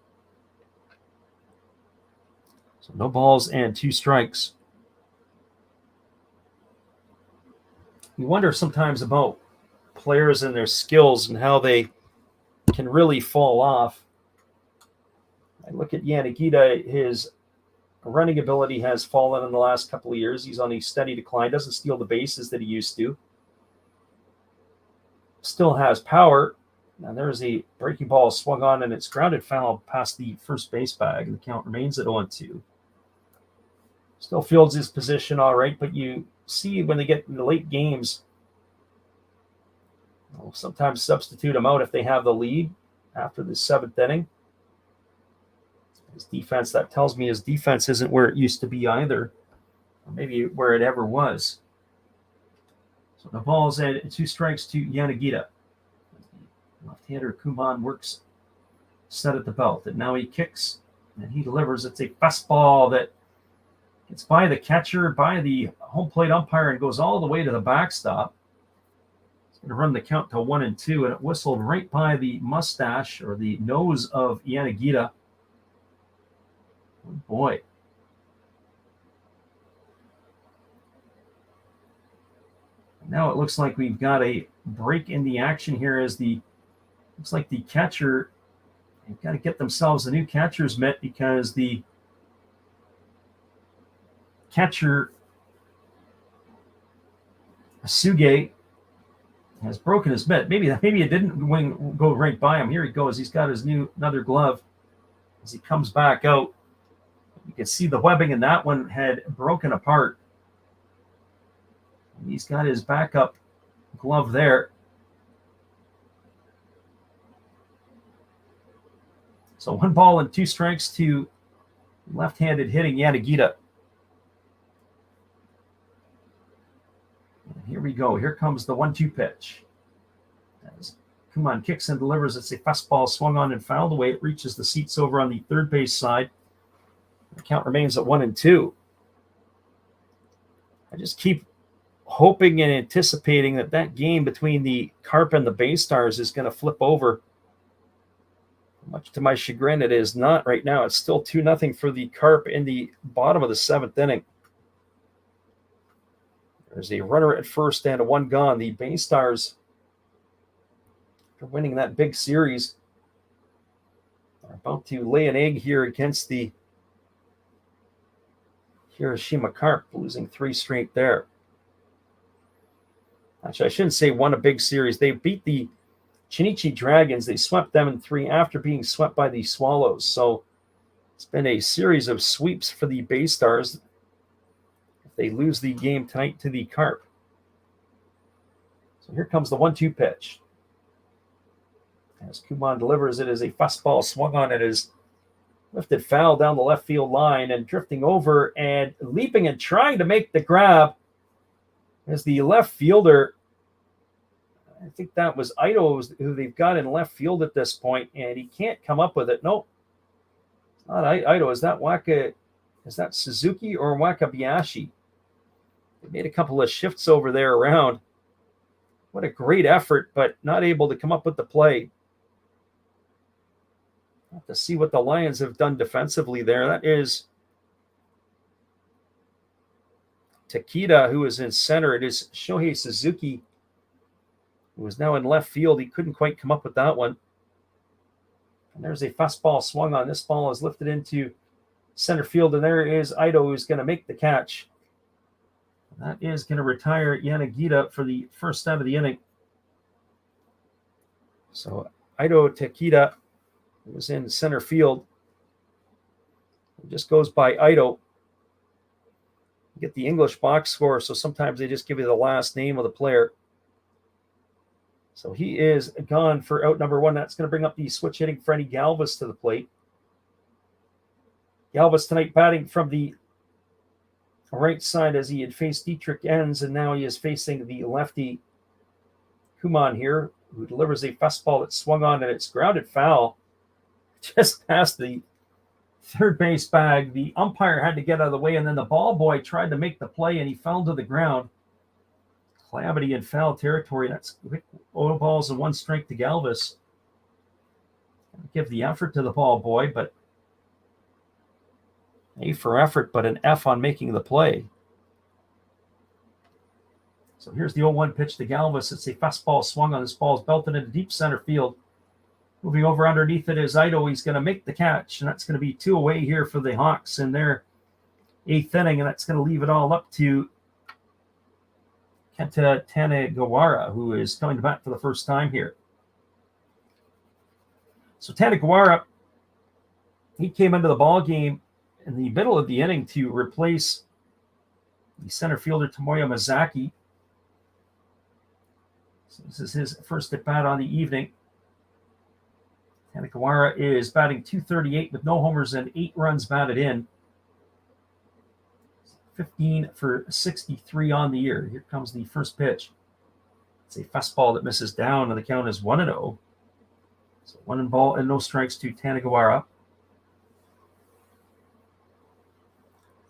So no balls and 2 strikes. You wonder sometimes about players and their skills and how they can really fall off. I look at Yanagita, his running ability has fallen in the last couple of years. He's on a steady decline, doesn't steal the bases that he used to. Still has power. Now there's a breaking ball swung on, and it's grounded foul past the first base bag, and the count remains at 0-2. Still fields his position all right, but you see when they get in the late games, they'll sometimes substitute him out if they have the lead after the 7th inning. His defense, that tells me his defense isn't where it used to be either, or maybe where it ever was. So the ball's at 2 strikes to Yanagita. Left-hander Kuman works set at the belt, and now he kicks, and he delivers. It's a fastball that gets by the catcher, by the home plate umpire, and goes all the way to the backstop. It's going to run the count to 1-2, and it whistled right by the mustache or the nose of Yanagita. Oh boy. Now it looks like we've got a break in the action here as looks like the catcher, they've got to get themselves a new catcher's mitt because the catcher, Suge, has broken his mitt. Maybe it didn't go right by him. Here he goes. He's got his another glove as he comes back out. You can see the webbing in that one had broken apart. And he's got his backup glove there. So 1 ball and 2 strikes to left-handed hitting Yanagita. And here we go. Here comes the 1-2 pitch. As Kuman kicks and delivers, it's a fastball swung on and fouled away. It reaches the seats over on the third base side. The count remains at 1-2. I just keep hoping and anticipating that game between the Carp and the Bay Stars is going to flip over. Much to my chagrin, it is not right now. It's still 2-0 for the Carp in the bottom of the 7th inning. There's a runner at first and a 1 gone. The Bay Stars, after winning that big series, are about to lay an egg here against the Hiroshima Carp, losing 3 straight there. Actually, I shouldn't say won a big series. They beat the Chinichi Dragons. They swept them in 3 after being swept by the Swallows. So it's been a series of sweeps for the Bay Stars if they lose the game tonight to the Carp. So here comes the 1-2 pitch. As Kuman delivers, it is a fastball swung on. It is lifted foul down the left field line and drifting over and leaping and trying to make the grab as the left fielder, I think that was Ito who they've got in left field at this point, and he can't come up with it. Nope. It's not Ito. Is that Suzuki or Wakabayashi? They made a couple of shifts over there around. What a great effort, but not able to come up with the play. Have to see what the Lions have done defensively there. That is Takeda, who is in center. It is Shohei Suzuki, who is now in left field. He couldn't quite come up with that one. And there's a fastball swung on. This ball is lifted into center field, and there is Ito, who's going to make the catch. And that is going to retire Yanagita for the first out of the inning. So Ito Takeda was in center field. It just goes by Ito. You get the English box score, so sometimes they just give you the last name of the player. So he is gone for out number one. That's going to bring up the switch hitting Freddy Galvis to the plate. Galvis tonight batting from the right side as he had faced Dietrich Enns, and now he is facing the lefty Kuman here, who delivers a fastball that swung on and it's grounded foul just past the third base bag. The umpire had to get out of the way, and then the ball boy tried to make the play, and he fell to the ground. Calamity in foul territory. That's 0 balls and 1 strike to Galvis. Give the effort to the ball boy, but A for effort, but an F on making the play. So here's the 0-1 pitch to Galvis. It's a fastball swung on. This ball is belted into deep center field. Moving over underneath it is Ito. He's going to make the catch, and that's going to be 2 away here for the Hawks in their 8th inning, and that's going to leave it all up to Kenta Tanegawara, who is coming to bat for the first time here. So Tanegawara, he came into the ball game in the middle of the inning to replace the center fielder Tomoya Mazaki. So this is his first at bat on the evening. Tanegawara is batting .238 with no homers and 8 runs batted in. 15 for 63 on the year. Here comes the first pitch. It's a fastball that misses down, and the count is 1-0. So 1 ball and no strikes to Tanegawara.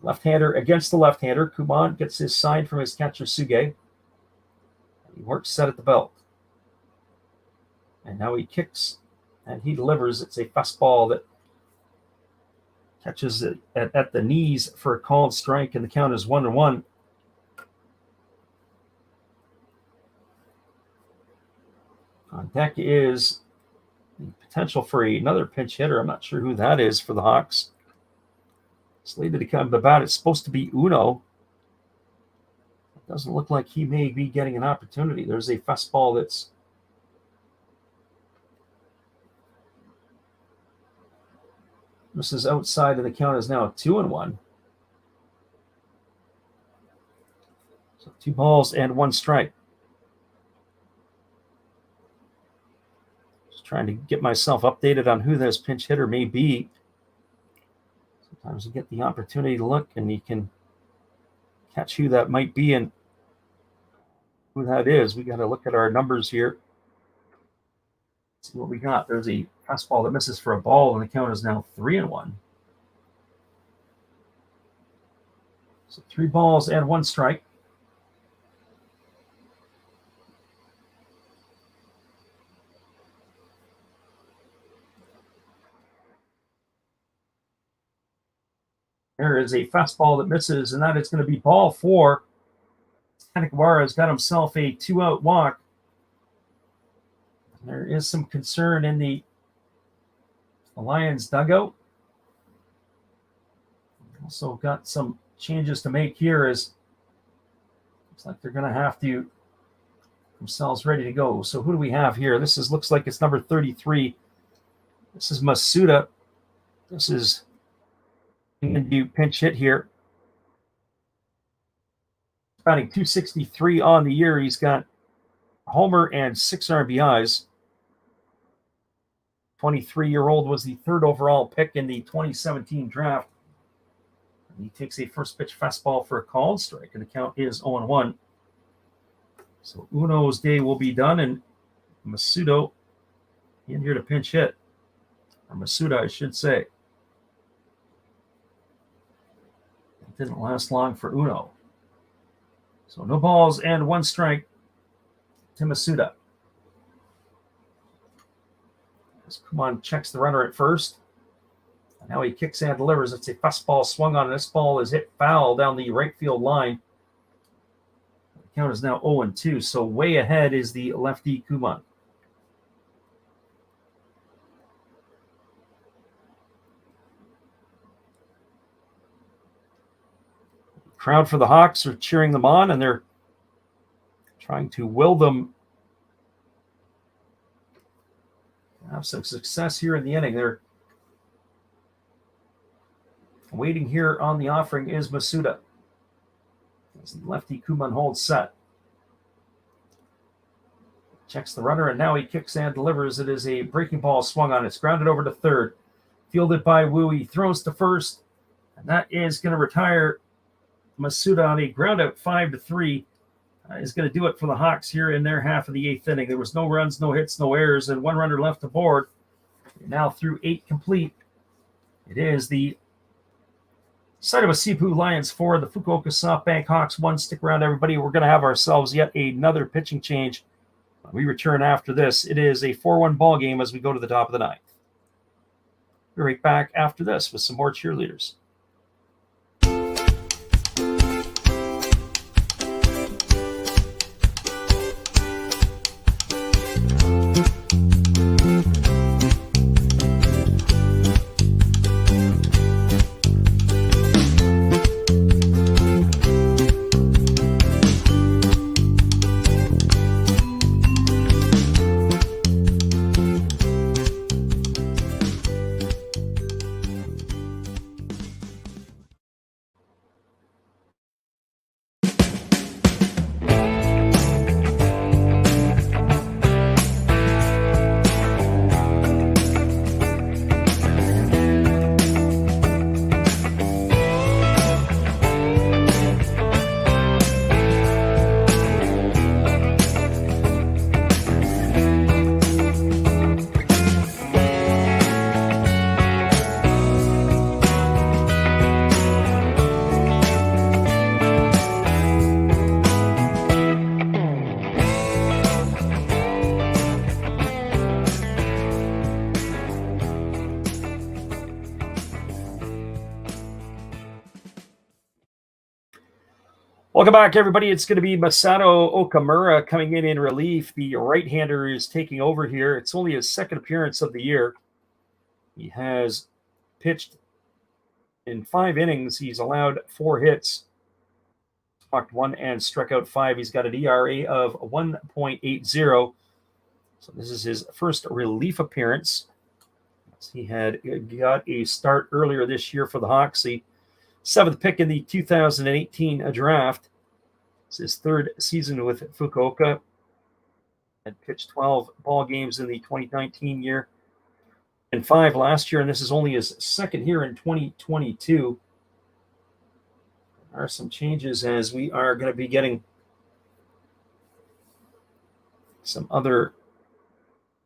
Left-hander against the left-hander. Kuman gets his sign from his catcher Suge. He works set at the belt. And now he kicks and he delivers. It's a fastball that catches it at the knees for a called strike, and the count is 1-1. On deck is the potential for another pinch hitter. I'm not sure who that is for the Hawks. Slated to come to bat. It's supposed to be Uno. It doesn't look like he may be getting an opportunity. There's a fastball that's this is outside, and the count is now 2-1. So 2 balls and 1 strike. Just trying to get myself updated on who this pinch hitter may be. Sometimes you get the opportunity to look and you can catch who that might be and who that is. We got to look at our numbers here. See what we got. There's a fastball that misses for a ball, and the count is now 3-1. So 3 balls and 1 strike. There is a fastball that misses, and that is going to be ball 4. Tanegawara has got himself a 2-out walk. There is some concern in the Lions dugout. Also got some changes to make here, as looks like they're going to have to themselves ready to go. So who do we have here? This is looks like it's number 33. This is Masuda. This is going to pinch hit here. Batting .263 on the year. He's got a homer and 6 RBIs. 23-year-old was the 3rd overall pick in the 2017 draft. He takes a first pitch fastball for a called strike, and the count is 0-1. So Uno's day will be done, and Masuda in here to pinch hit. Or Masuda, I should say. It didn't last long for Uno. So no balls and 1 strike to Masuda. Kuman checks the runner at first. And now he kicks and delivers. It's a fastball swung on, and this ball is hit foul down the right field line. The count is now 0-2. So way ahead is the lefty Kuman. The crowd for the Hawks are cheering them on, and they're trying to will them have some success here in the inning. They're waiting here on the offering is Masuda. As the lefty Kuman holds set. Checks the runner, and now he kicks and delivers. It is a breaking ball swung on. It's grounded over to third. Fielded by Wu. He throws to first, and that is going to retire Masuda on a ground out 5-3. Is going to do it for the Hawks here in their half of the eighth inning. There was no runs, no hits, no errors, and one runner left aboard. Now through 8 complete. It is the side of a Seibu Lions 4, the Fukuoka SoftBank Hawks 1. Stick around, everybody. We're going to have ourselves yet another pitching change. We return after this. It is a 4-1 ball game as we go to the top of the ninth. We're right back after this with some more cheerleaders. Welcome back, everybody. It's going to be Masato Okamura coming in relief. The right-hander is taking over here. It's only his second appearance of the year. He has pitched in 5 innings. He's allowed 4 hits, walked 1 and struck out 5. He's got an ERA of 1.80. So this is his first relief appearance. He had got a start earlier this year for the Hawks. The 7th pick in the 2018 draft. It's his 3rd season with Fukuoka. And pitched 12 ball games in the 2019 year and 5 last year. And this is only his 2nd here in 2022. There are some changes as we are going to be getting some other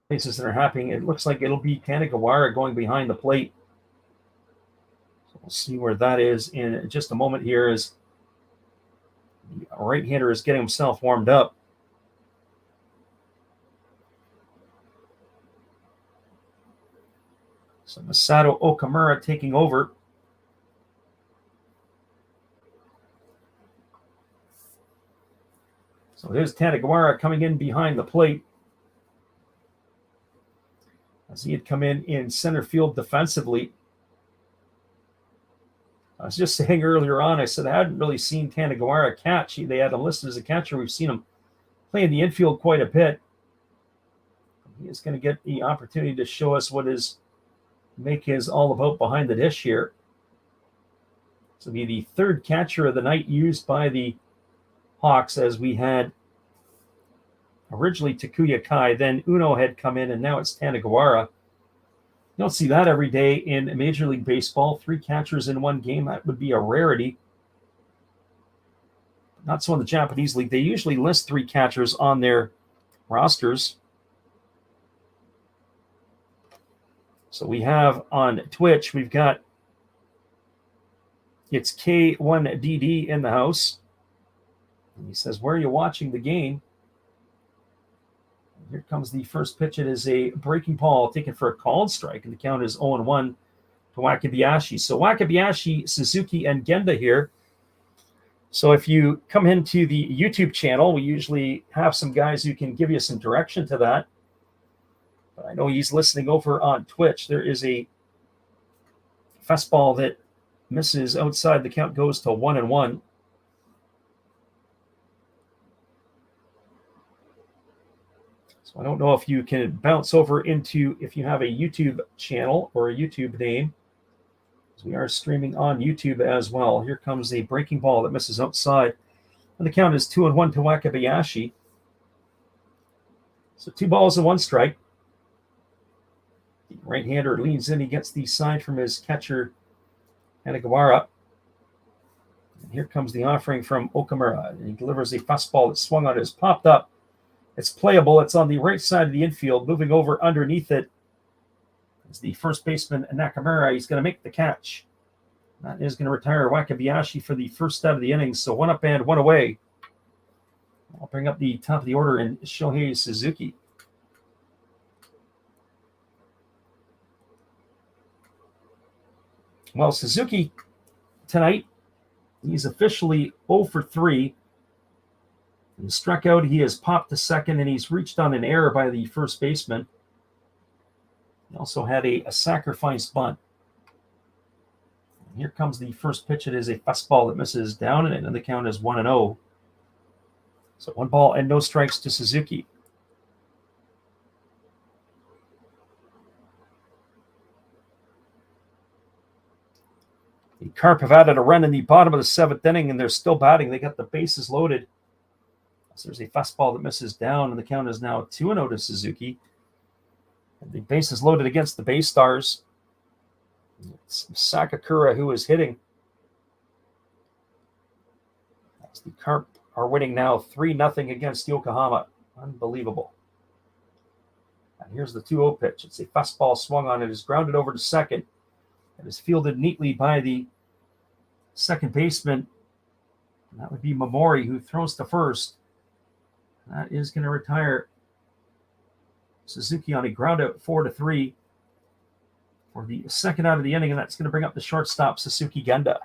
places that are happening. It looks like it'll be Tanagawara going behind the plate. We'll see where that is in just a moment here as the right-hander is getting himself warmed up. So Masato Okamura taking over. So here's Tanagawara coming in behind the plate. As he had come in center field defensively. I was just saying earlier on, I said I hadn't really seen Tanagawara catch. They had him listed as a catcher. We've seen him play in the infield quite a bit. He is going to get the opportunity to show us what his make is all about behind the dish here. This will be the 3rd catcher of the night used by the Hawks, as we had originally Takuya Kai, then Uno had come in, and now it's Tanagawara. You don't see that every day in Major League Baseball. 3 catchers in one game. That would be a rarity. Not so in the Japanese League. They usually list 3 catchers on their rosters. So we have on Twitch, we've got, it's K1DD in the house. And he says, where are you watching the game? Here comes the first pitch. It is a breaking ball taken for a called strike, and the count is 0-1 to Wakabayashi. So Wakabayashi, Suzuki, and Genda here. So if you come into the YouTube channel, we usually have some guys who can give you some direction to that. But I know he's listening over on Twitch. There is a fastball that misses outside. The count goes to 1-1. I don't know if you can bounce over into, if you have a YouTube channel or a YouTube name. We are streaming on YouTube as well. Here comes a breaking ball that misses outside. And the count is 2-1 to Wakabayashi. So 2 balls and 1 strike. The right-hander leans in. He gets the side from his catcher, Hanagawara. And here comes the offering from Okamura. And he delivers a fastball that swung on it. It's popped up. It's playable. It's on the right side of the infield. Moving over underneath it is the first baseman, Nakamura. He's going to make the catch. That is going to retire Wakabayashi for the first out of the innings. So 1 up and 1 away. I'll bring up the top of the order in Shohei Suzuki. Well, Suzuki tonight, he's officially 0 for 3. He struck out, he has popped to second, and he's reached on an error by the first baseman. He also had a sacrifice bunt. And here comes the first pitch. It is a fastball that misses down and in, and the count is 1-0. So 1 ball and no strikes to Suzuki. The Carp have added a run in the bottom of the 7th inning, and they're still batting. They got the bases loaded. So there's a fastball that misses down, and the count is now 2-0 to Suzuki. And the bases loaded against the Bay Stars. It's Sakakura who is hitting. As the Carp are winning now 3-0 against Yokohama. Unbelievable. And here's the 2-0 pitch. It's a fastball swung on. It is grounded over to second. It is fielded neatly by the second baseman. And that would be Momori, who throws to first. That is going to retire Suzuki on a ground out 4-3 for the second out of the inning, and that's going to bring up the shortstop, Suzuki Genda.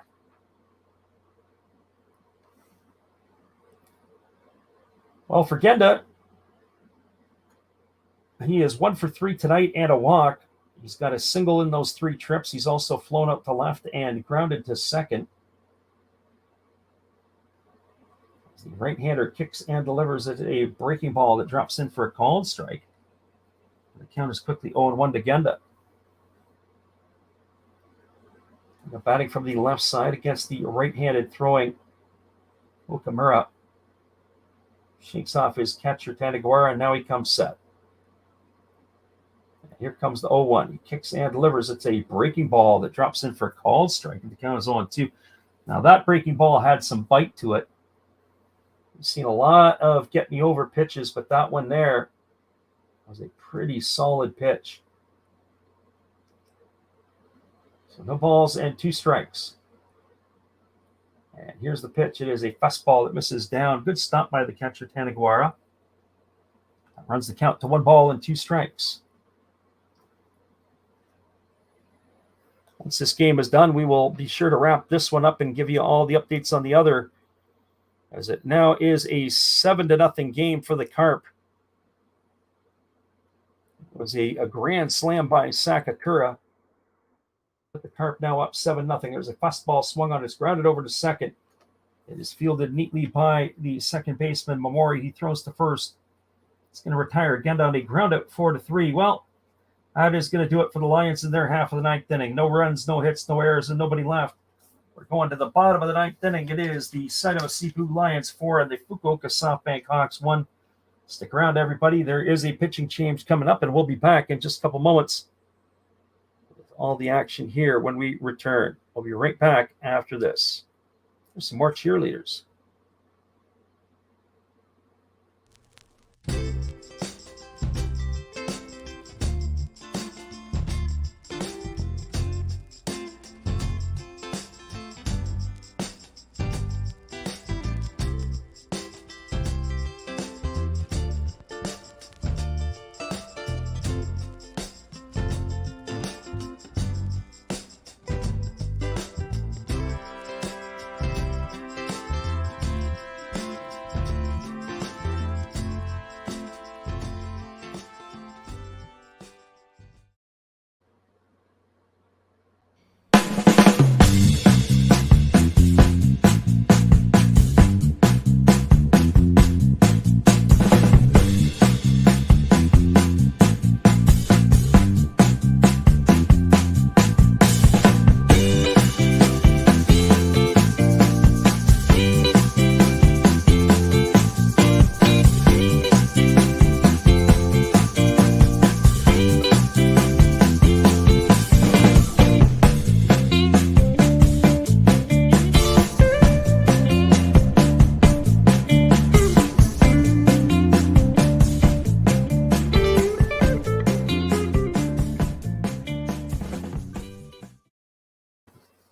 Well, for Genda, he is 1 for 3 tonight and a walk. He's got a single in those 3 trips. He's also flown up to left and grounded to second. The right-hander kicks and delivers a breaking ball that drops in for a called strike. The count is quickly 0-1 to Genda. Batting from the left side against the right-handed throwing Okamura. Shakes off his catcher, Taniguara, and now he comes set. Here comes the 0-1. He kicks and delivers. It's a breaking ball that drops in for a called strike, and the count is 0-2. Now, that breaking ball had some bite to it. We've seen a lot of get-me-over pitches, but that one there was a pretty solid pitch. So no balls and 2 strikes. And here's the pitch. It is a fastball that misses down. Good stop by the catcher, Taniguara. That runs the count to 1 ball and 2 strikes. Once this game is done, we will be sure to wrap this one up and give you all the updates on the other, as it now is a 7-0 game for the Carp. It was a grand slam by Sakakura. But the Carp now up 7-0. There's a fastball swung on. It's grounded over to second. It is fielded neatly by the second baseman, Momori. He throws to first. It's going to retire again on a ground out 4-3. Well, that is going to do it for the Lions in their half of the 9th inning. No runs, no hits, no errors, and nobody left. We're going to the bottom of the 9th inning. It is the Seibu Seibu Lions 4 and the Fukuoka SoftBank Hawks 1. Stick around, everybody. There is a pitching change coming up, and we'll be back in just a couple moments with all the action here when we return. We'll be right back after this. There's some more cheerleaders.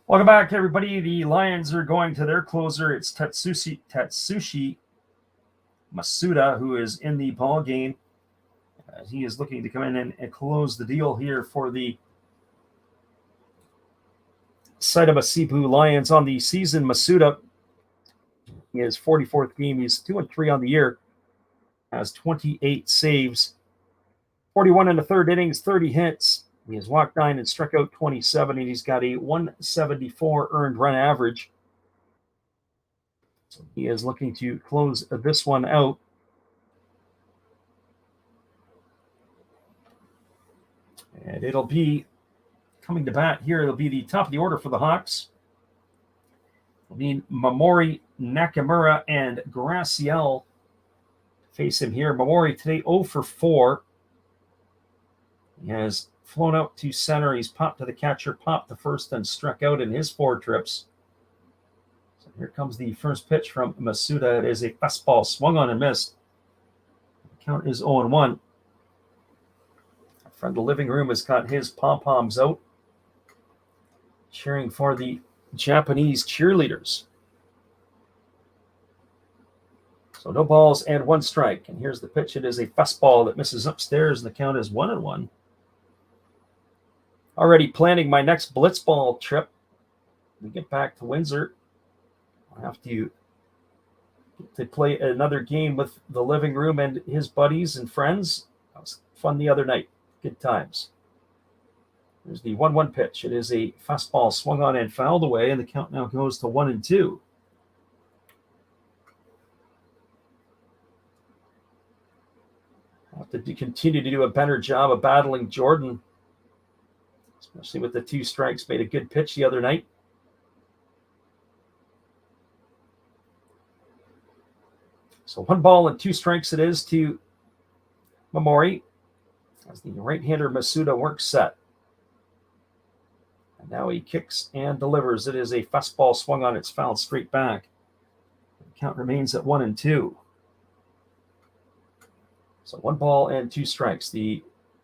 Welcome back, everybody. The Lions are going to their closer. It's Tatsushi Masuda, who is in the ball game. He is looking to come in and close the deal here for the Seibu Lions on the season. Masuda, his 44th game. He's 2-3 on the year. Has 28 saves, 41 in the third innings, 30 hits. He has walked 9 and struck out 27, and he's got a 174 earned run average. So he is looking to close this one out. And it'll be coming to bat here. It'll be the top of the order for the Hawks. It'll be Mamori, Nakamura, and Graciel face him here. Mamori today 0 for 4. He has flown out to center. He's popped to the catcher, popped to first, and struck out in his 4 trips. So here comes the first pitch from Masuda. It is a fastball swung on and missed. The count is 0-1. Our friend the living room has got his pom-poms out, cheering for the Japanese cheerleaders. So no balls and 1 strike. And here's the pitch. It is a fastball that misses upstairs, and the count is 1-1. Already planning my next blitzball trip. We get back to Windsor. I have to play another game with the living room and his buddies and friends. That was fun the other night. Good times. There's the 1-1 pitch. It is a fastball swung on and fouled away, and the count now goes to 1-2. Have to continue to do a better job of battling Jordan, especially with the 2 strikes. Made a good pitch the other night. So 1 ball and 2 strikes it is to Mamori as the right-hander Masuda works set. And now he kicks and delivers. It is a fastball swung on. It's fouled straight back. The count remains at 1-2. So 1 ball and 2 strikes. The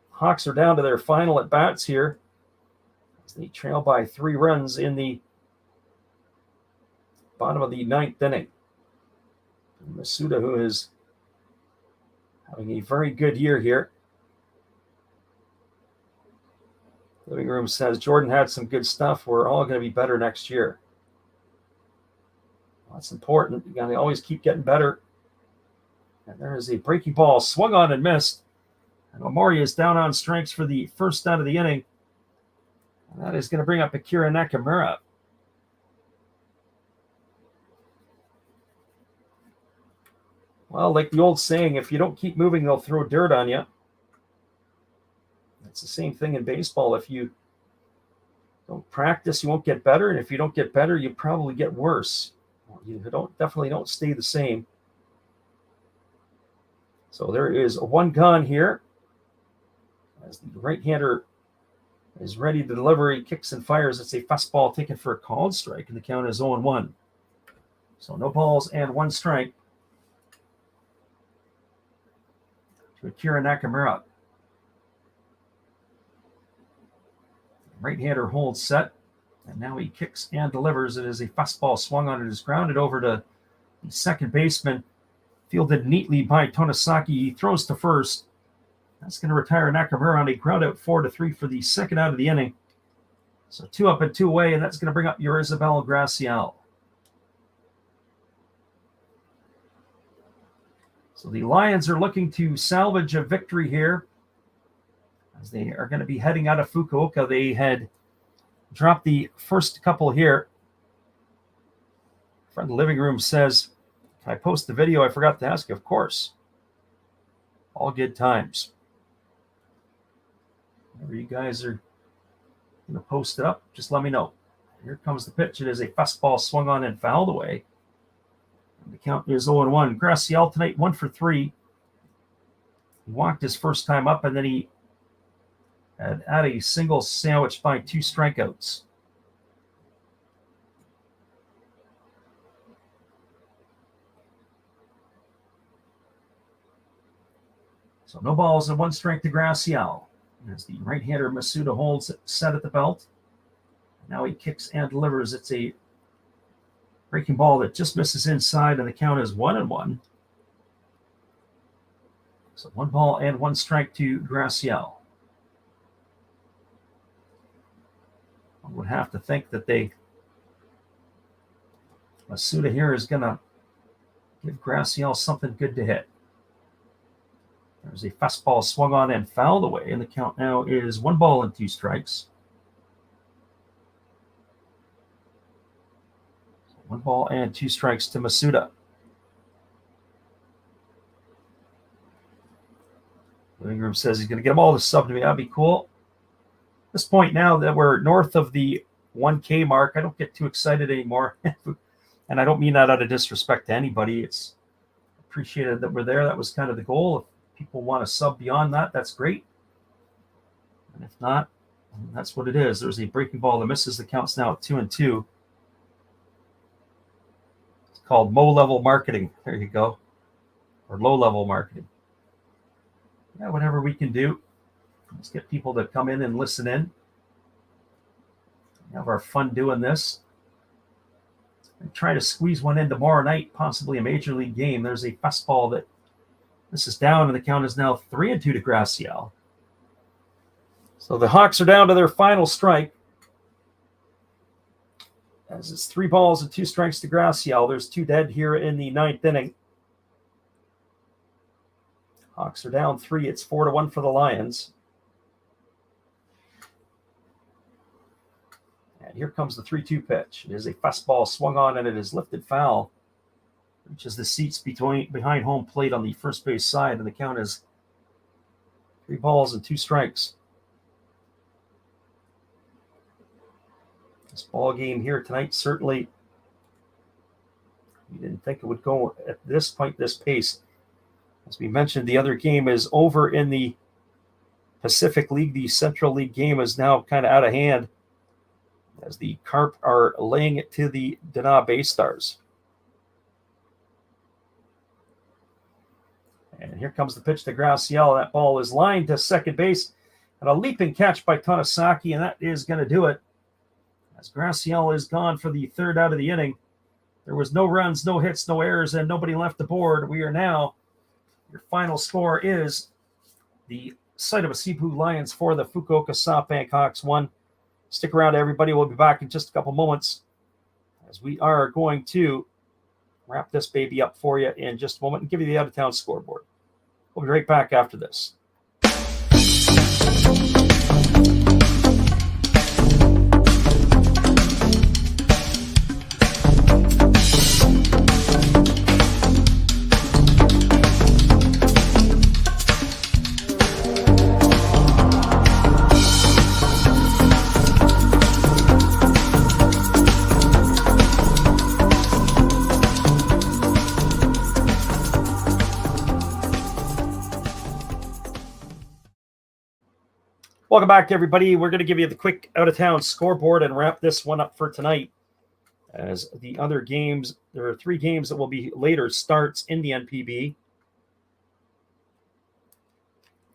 Hawks are down to their final at-bats here as they trail by 3 runs in the bottom of the 9th inning. And Masuda, who is having a very good year here. Living room says Jordan had some good stuff. We're all going to be better next year. Well, that's important. You got to always keep getting better. And there is a breaking ball swung on and missed. And Mamori is down on strikes for the first out of the inning. And that is going to bring up Akira Nakamura. Well, like the old saying, if you don't keep moving, they'll throw dirt on you. It's the same thing in baseball. If you don't practice, you won't get better. And if you don't get better, you probably get worse. You definitely don't stay the same. So there is 1 gone here. As the right-hander is ready to deliver, he kicks and fires. It's a fastball taken for a called strike, and the count is 0-1. So no balls and 1 strike to Akira Nakamura. Right-hander holds set, and now he kicks and delivers. It is a fastball swung on. It is grounded over to the second baseman, fielded neatly by Tonosaki. He throws to first. That's going to retire Nakamura on a ground out 4-3 for the second out of the inning. So 2 up and 2 away, and that's going to bring up Yorizabel Graciel. So the Lions are looking to salvage a victory here, as they are going to be heading out of Fukuoka. They had dropped the first couple here. Friend of the living room says, "Can I post the video? I forgot to ask you." Of course. All good times. Whenever you guys are going to post it up, just let me know. Here comes the pitch. It is a fastball swung on and fouled away. And the count is 0-1. Graciel tonight 1 for 3. He walked his first time up, and then he had a single sandwich by 2 strikeouts. So no balls and 1 strike to Graciel. As the right-hander Masuda holds it set at the belt. Now he kicks and delivers. It's a breaking ball that just misses inside, and the count is 1-1. So 1 ball and 1 strike to Graciel. One would have to think that Masuda here is going to give Graciel something good to hit. There's a fastball swung on and fouled away, and the count now is 1 ball and 2 strikes. 1 ball and 2 strikes to Masuda. Living Room says he's going to get them all to sub to me. That'd be cool. At this point now that we're north of the 1K mark, I don't get too excited anymore. And I don't mean that out of disrespect to anybody. It's appreciated that we're there. That was kind of the goal. If people want to sub beyond that, that's great. And if not, that's what it is. There's a breaking ball that misses. The count's now at 2-2. It's called low-level marketing. There you go. Or low-level marketing. Yeah, whatever we can do. Let's get people to come in and listen in. We have our fun doing this. And try to squeeze one in tomorrow night, possibly a major league game. There's a fastball that this is down, and the count is now 3-2 to Graciel. So the Hawks are down to their final strike. As it's 3 balls and 2 strikes to Graciel. There's 2 dead here in the 9th inning. Hawks are down 3. It's 4-1 for the Lions. And here comes the 3-2 pitch. It is a fastball swung on, and it is lifted foul. Reaches the seats behind home plate on the first base side, and the count is 3 balls and 2 strikes. This ball game here tonight, certainly we didn't think it would go at this point, this pace. As we mentioned, the other game is over in the Pacific League. The Central League game is now kind of out of hand as the Carp are laying it to the Dana Bay Stars. And here comes the pitch to Graciel. That ball is lined to second base. And a leaping catch by Tanasaki, and that is going to do it. As Graciel is gone for the 3rd out of the inning. There was no runs, no hits, no errors, and nobody left the board. We are now, your final score is the Seibu Seibu Lions 4, the Fukuoka SoftBank Hawks 1. Stick around, everybody. We'll be back in just a couple moments as we are going to wrap this baby up for you in just a moment and give you the out-of-town scoreboard. We'll be right back after this. Welcome back, everybody. We're going to give you the quick out-of-town scoreboard and wrap this one up for tonight. As the other games, there are 3 games that will be later starts in the NPB.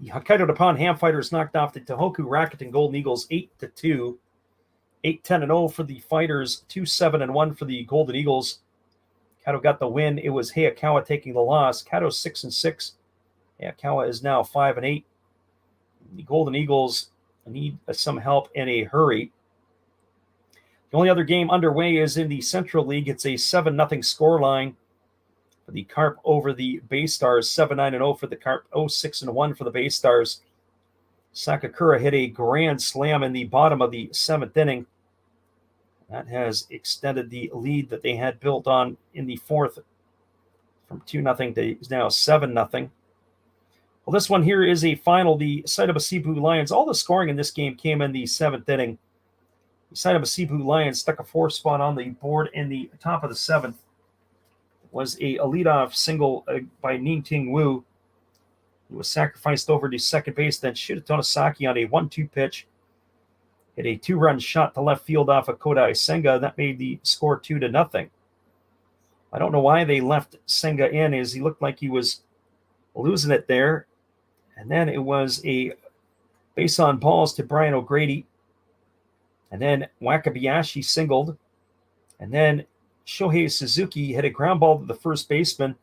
The Hokkaido Nippon Ham Fighters knocked off the Tohoku Rakuten Golden Eagles 8-2. 8-10-0 for the Fighters, 2-7-1 for the Golden Eagles. Kato got the win. It was Hayakawa taking the loss. Kato 6-6. Hayakawa is now 5-8. The Golden Eagles need some help in a hurry. The only other game underway is in the Central League. It's a 7-0 scoreline for the Carp over the Bay Stars. 7-9-0 for the Carp. 0-6-1 for the Bay Stars. Sakakura hit a grand slam in the bottom of the 7th inning. That has extended the lead that they had built on in the 4th from 2-0 to now 7-0. Well, this one here is a final. The Seibu Seibu Lions, all the scoring in this game came in the 7th inning. The Seibu Seibu Lions stuck a 4 spot on the board in the top of the 7th. It was a leadoff single by Ning Ting Wu. He was sacrificed over to second base, then Shita Tonosaki on a 1-2 pitch. Hit a 2-run shot to left field off of Kodai Senga. That made the score 2-0. I don't know why they left Senga in, as he looked like he was losing it there. And then it was a base on balls to Brian O'Grady. And then Wakabayashi singled. And then Shohei Suzuki hit a ground ball to the first baseman.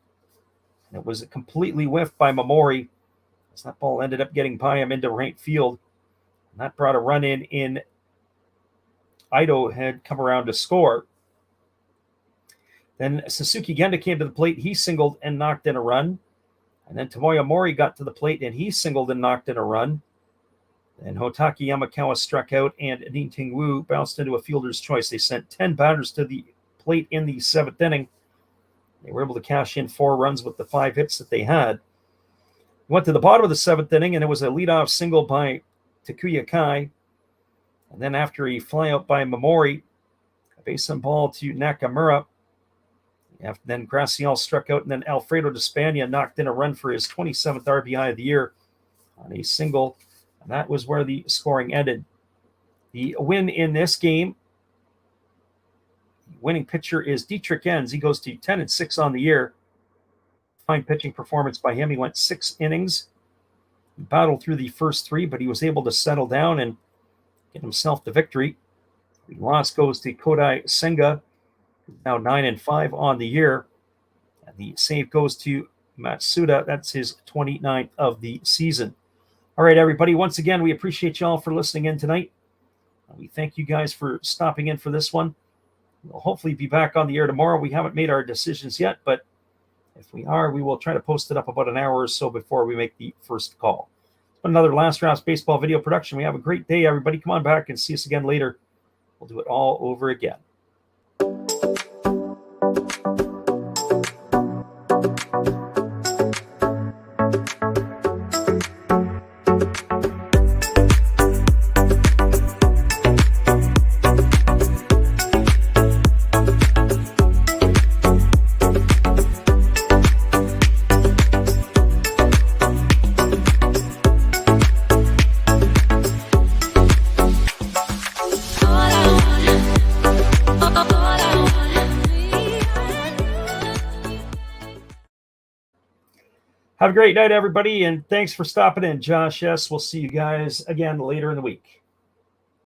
And it was completely whiffed by Momori, as that ball ended up getting by him into right field. And that brought a run in. Ito had come around to score. Then Suzuki Genda came to the plate. He singled and knocked in a run. And then Tomoya Mori got to the plate, and he singled and knocked in a run. Then Hotaki Yamakawa struck out, and Ning Wu bounced into a fielder's choice. They sent 10 batters to the plate in the 7th inning. They were able to cash in 4 runs with the 5 hits that they had. Went to the bottom of the 7th inning, and it was a leadoff single by Takuya Kai. And then after a flyout by Momori, a base on ball to Nakamura. Then Gracial struck out, and then Alfredo Despania knocked in a run for his 27th RBI of the year on a single. And that was where the scoring ended. The win in this game, the winning pitcher is Dietrich Enns. He goes to 10-6 on the year. Fine pitching performance by him. He went 6 innings. He battled through the first 3, but he was able to settle down and get himself the victory. The loss goes to Kodai Senga, now 9-5 on the year. And the save goes to Matsuda. That's his 29th of the season. All right, everybody. Once again, we appreciate y'all for listening in tonight. We thank you guys for stopping in for this one. We'll hopefully be back on the air tomorrow. We haven't made our decisions yet, but if we are, we will try to post it up about an hour or so before we make the first call. It's been another Last Drafts Baseball video production. We have a great day, everybody. Come on back and see us again later. We'll do it all over again. Have a great night, everybody, and thanks for stopping in. Josh S. We'll see you guys again later in the week.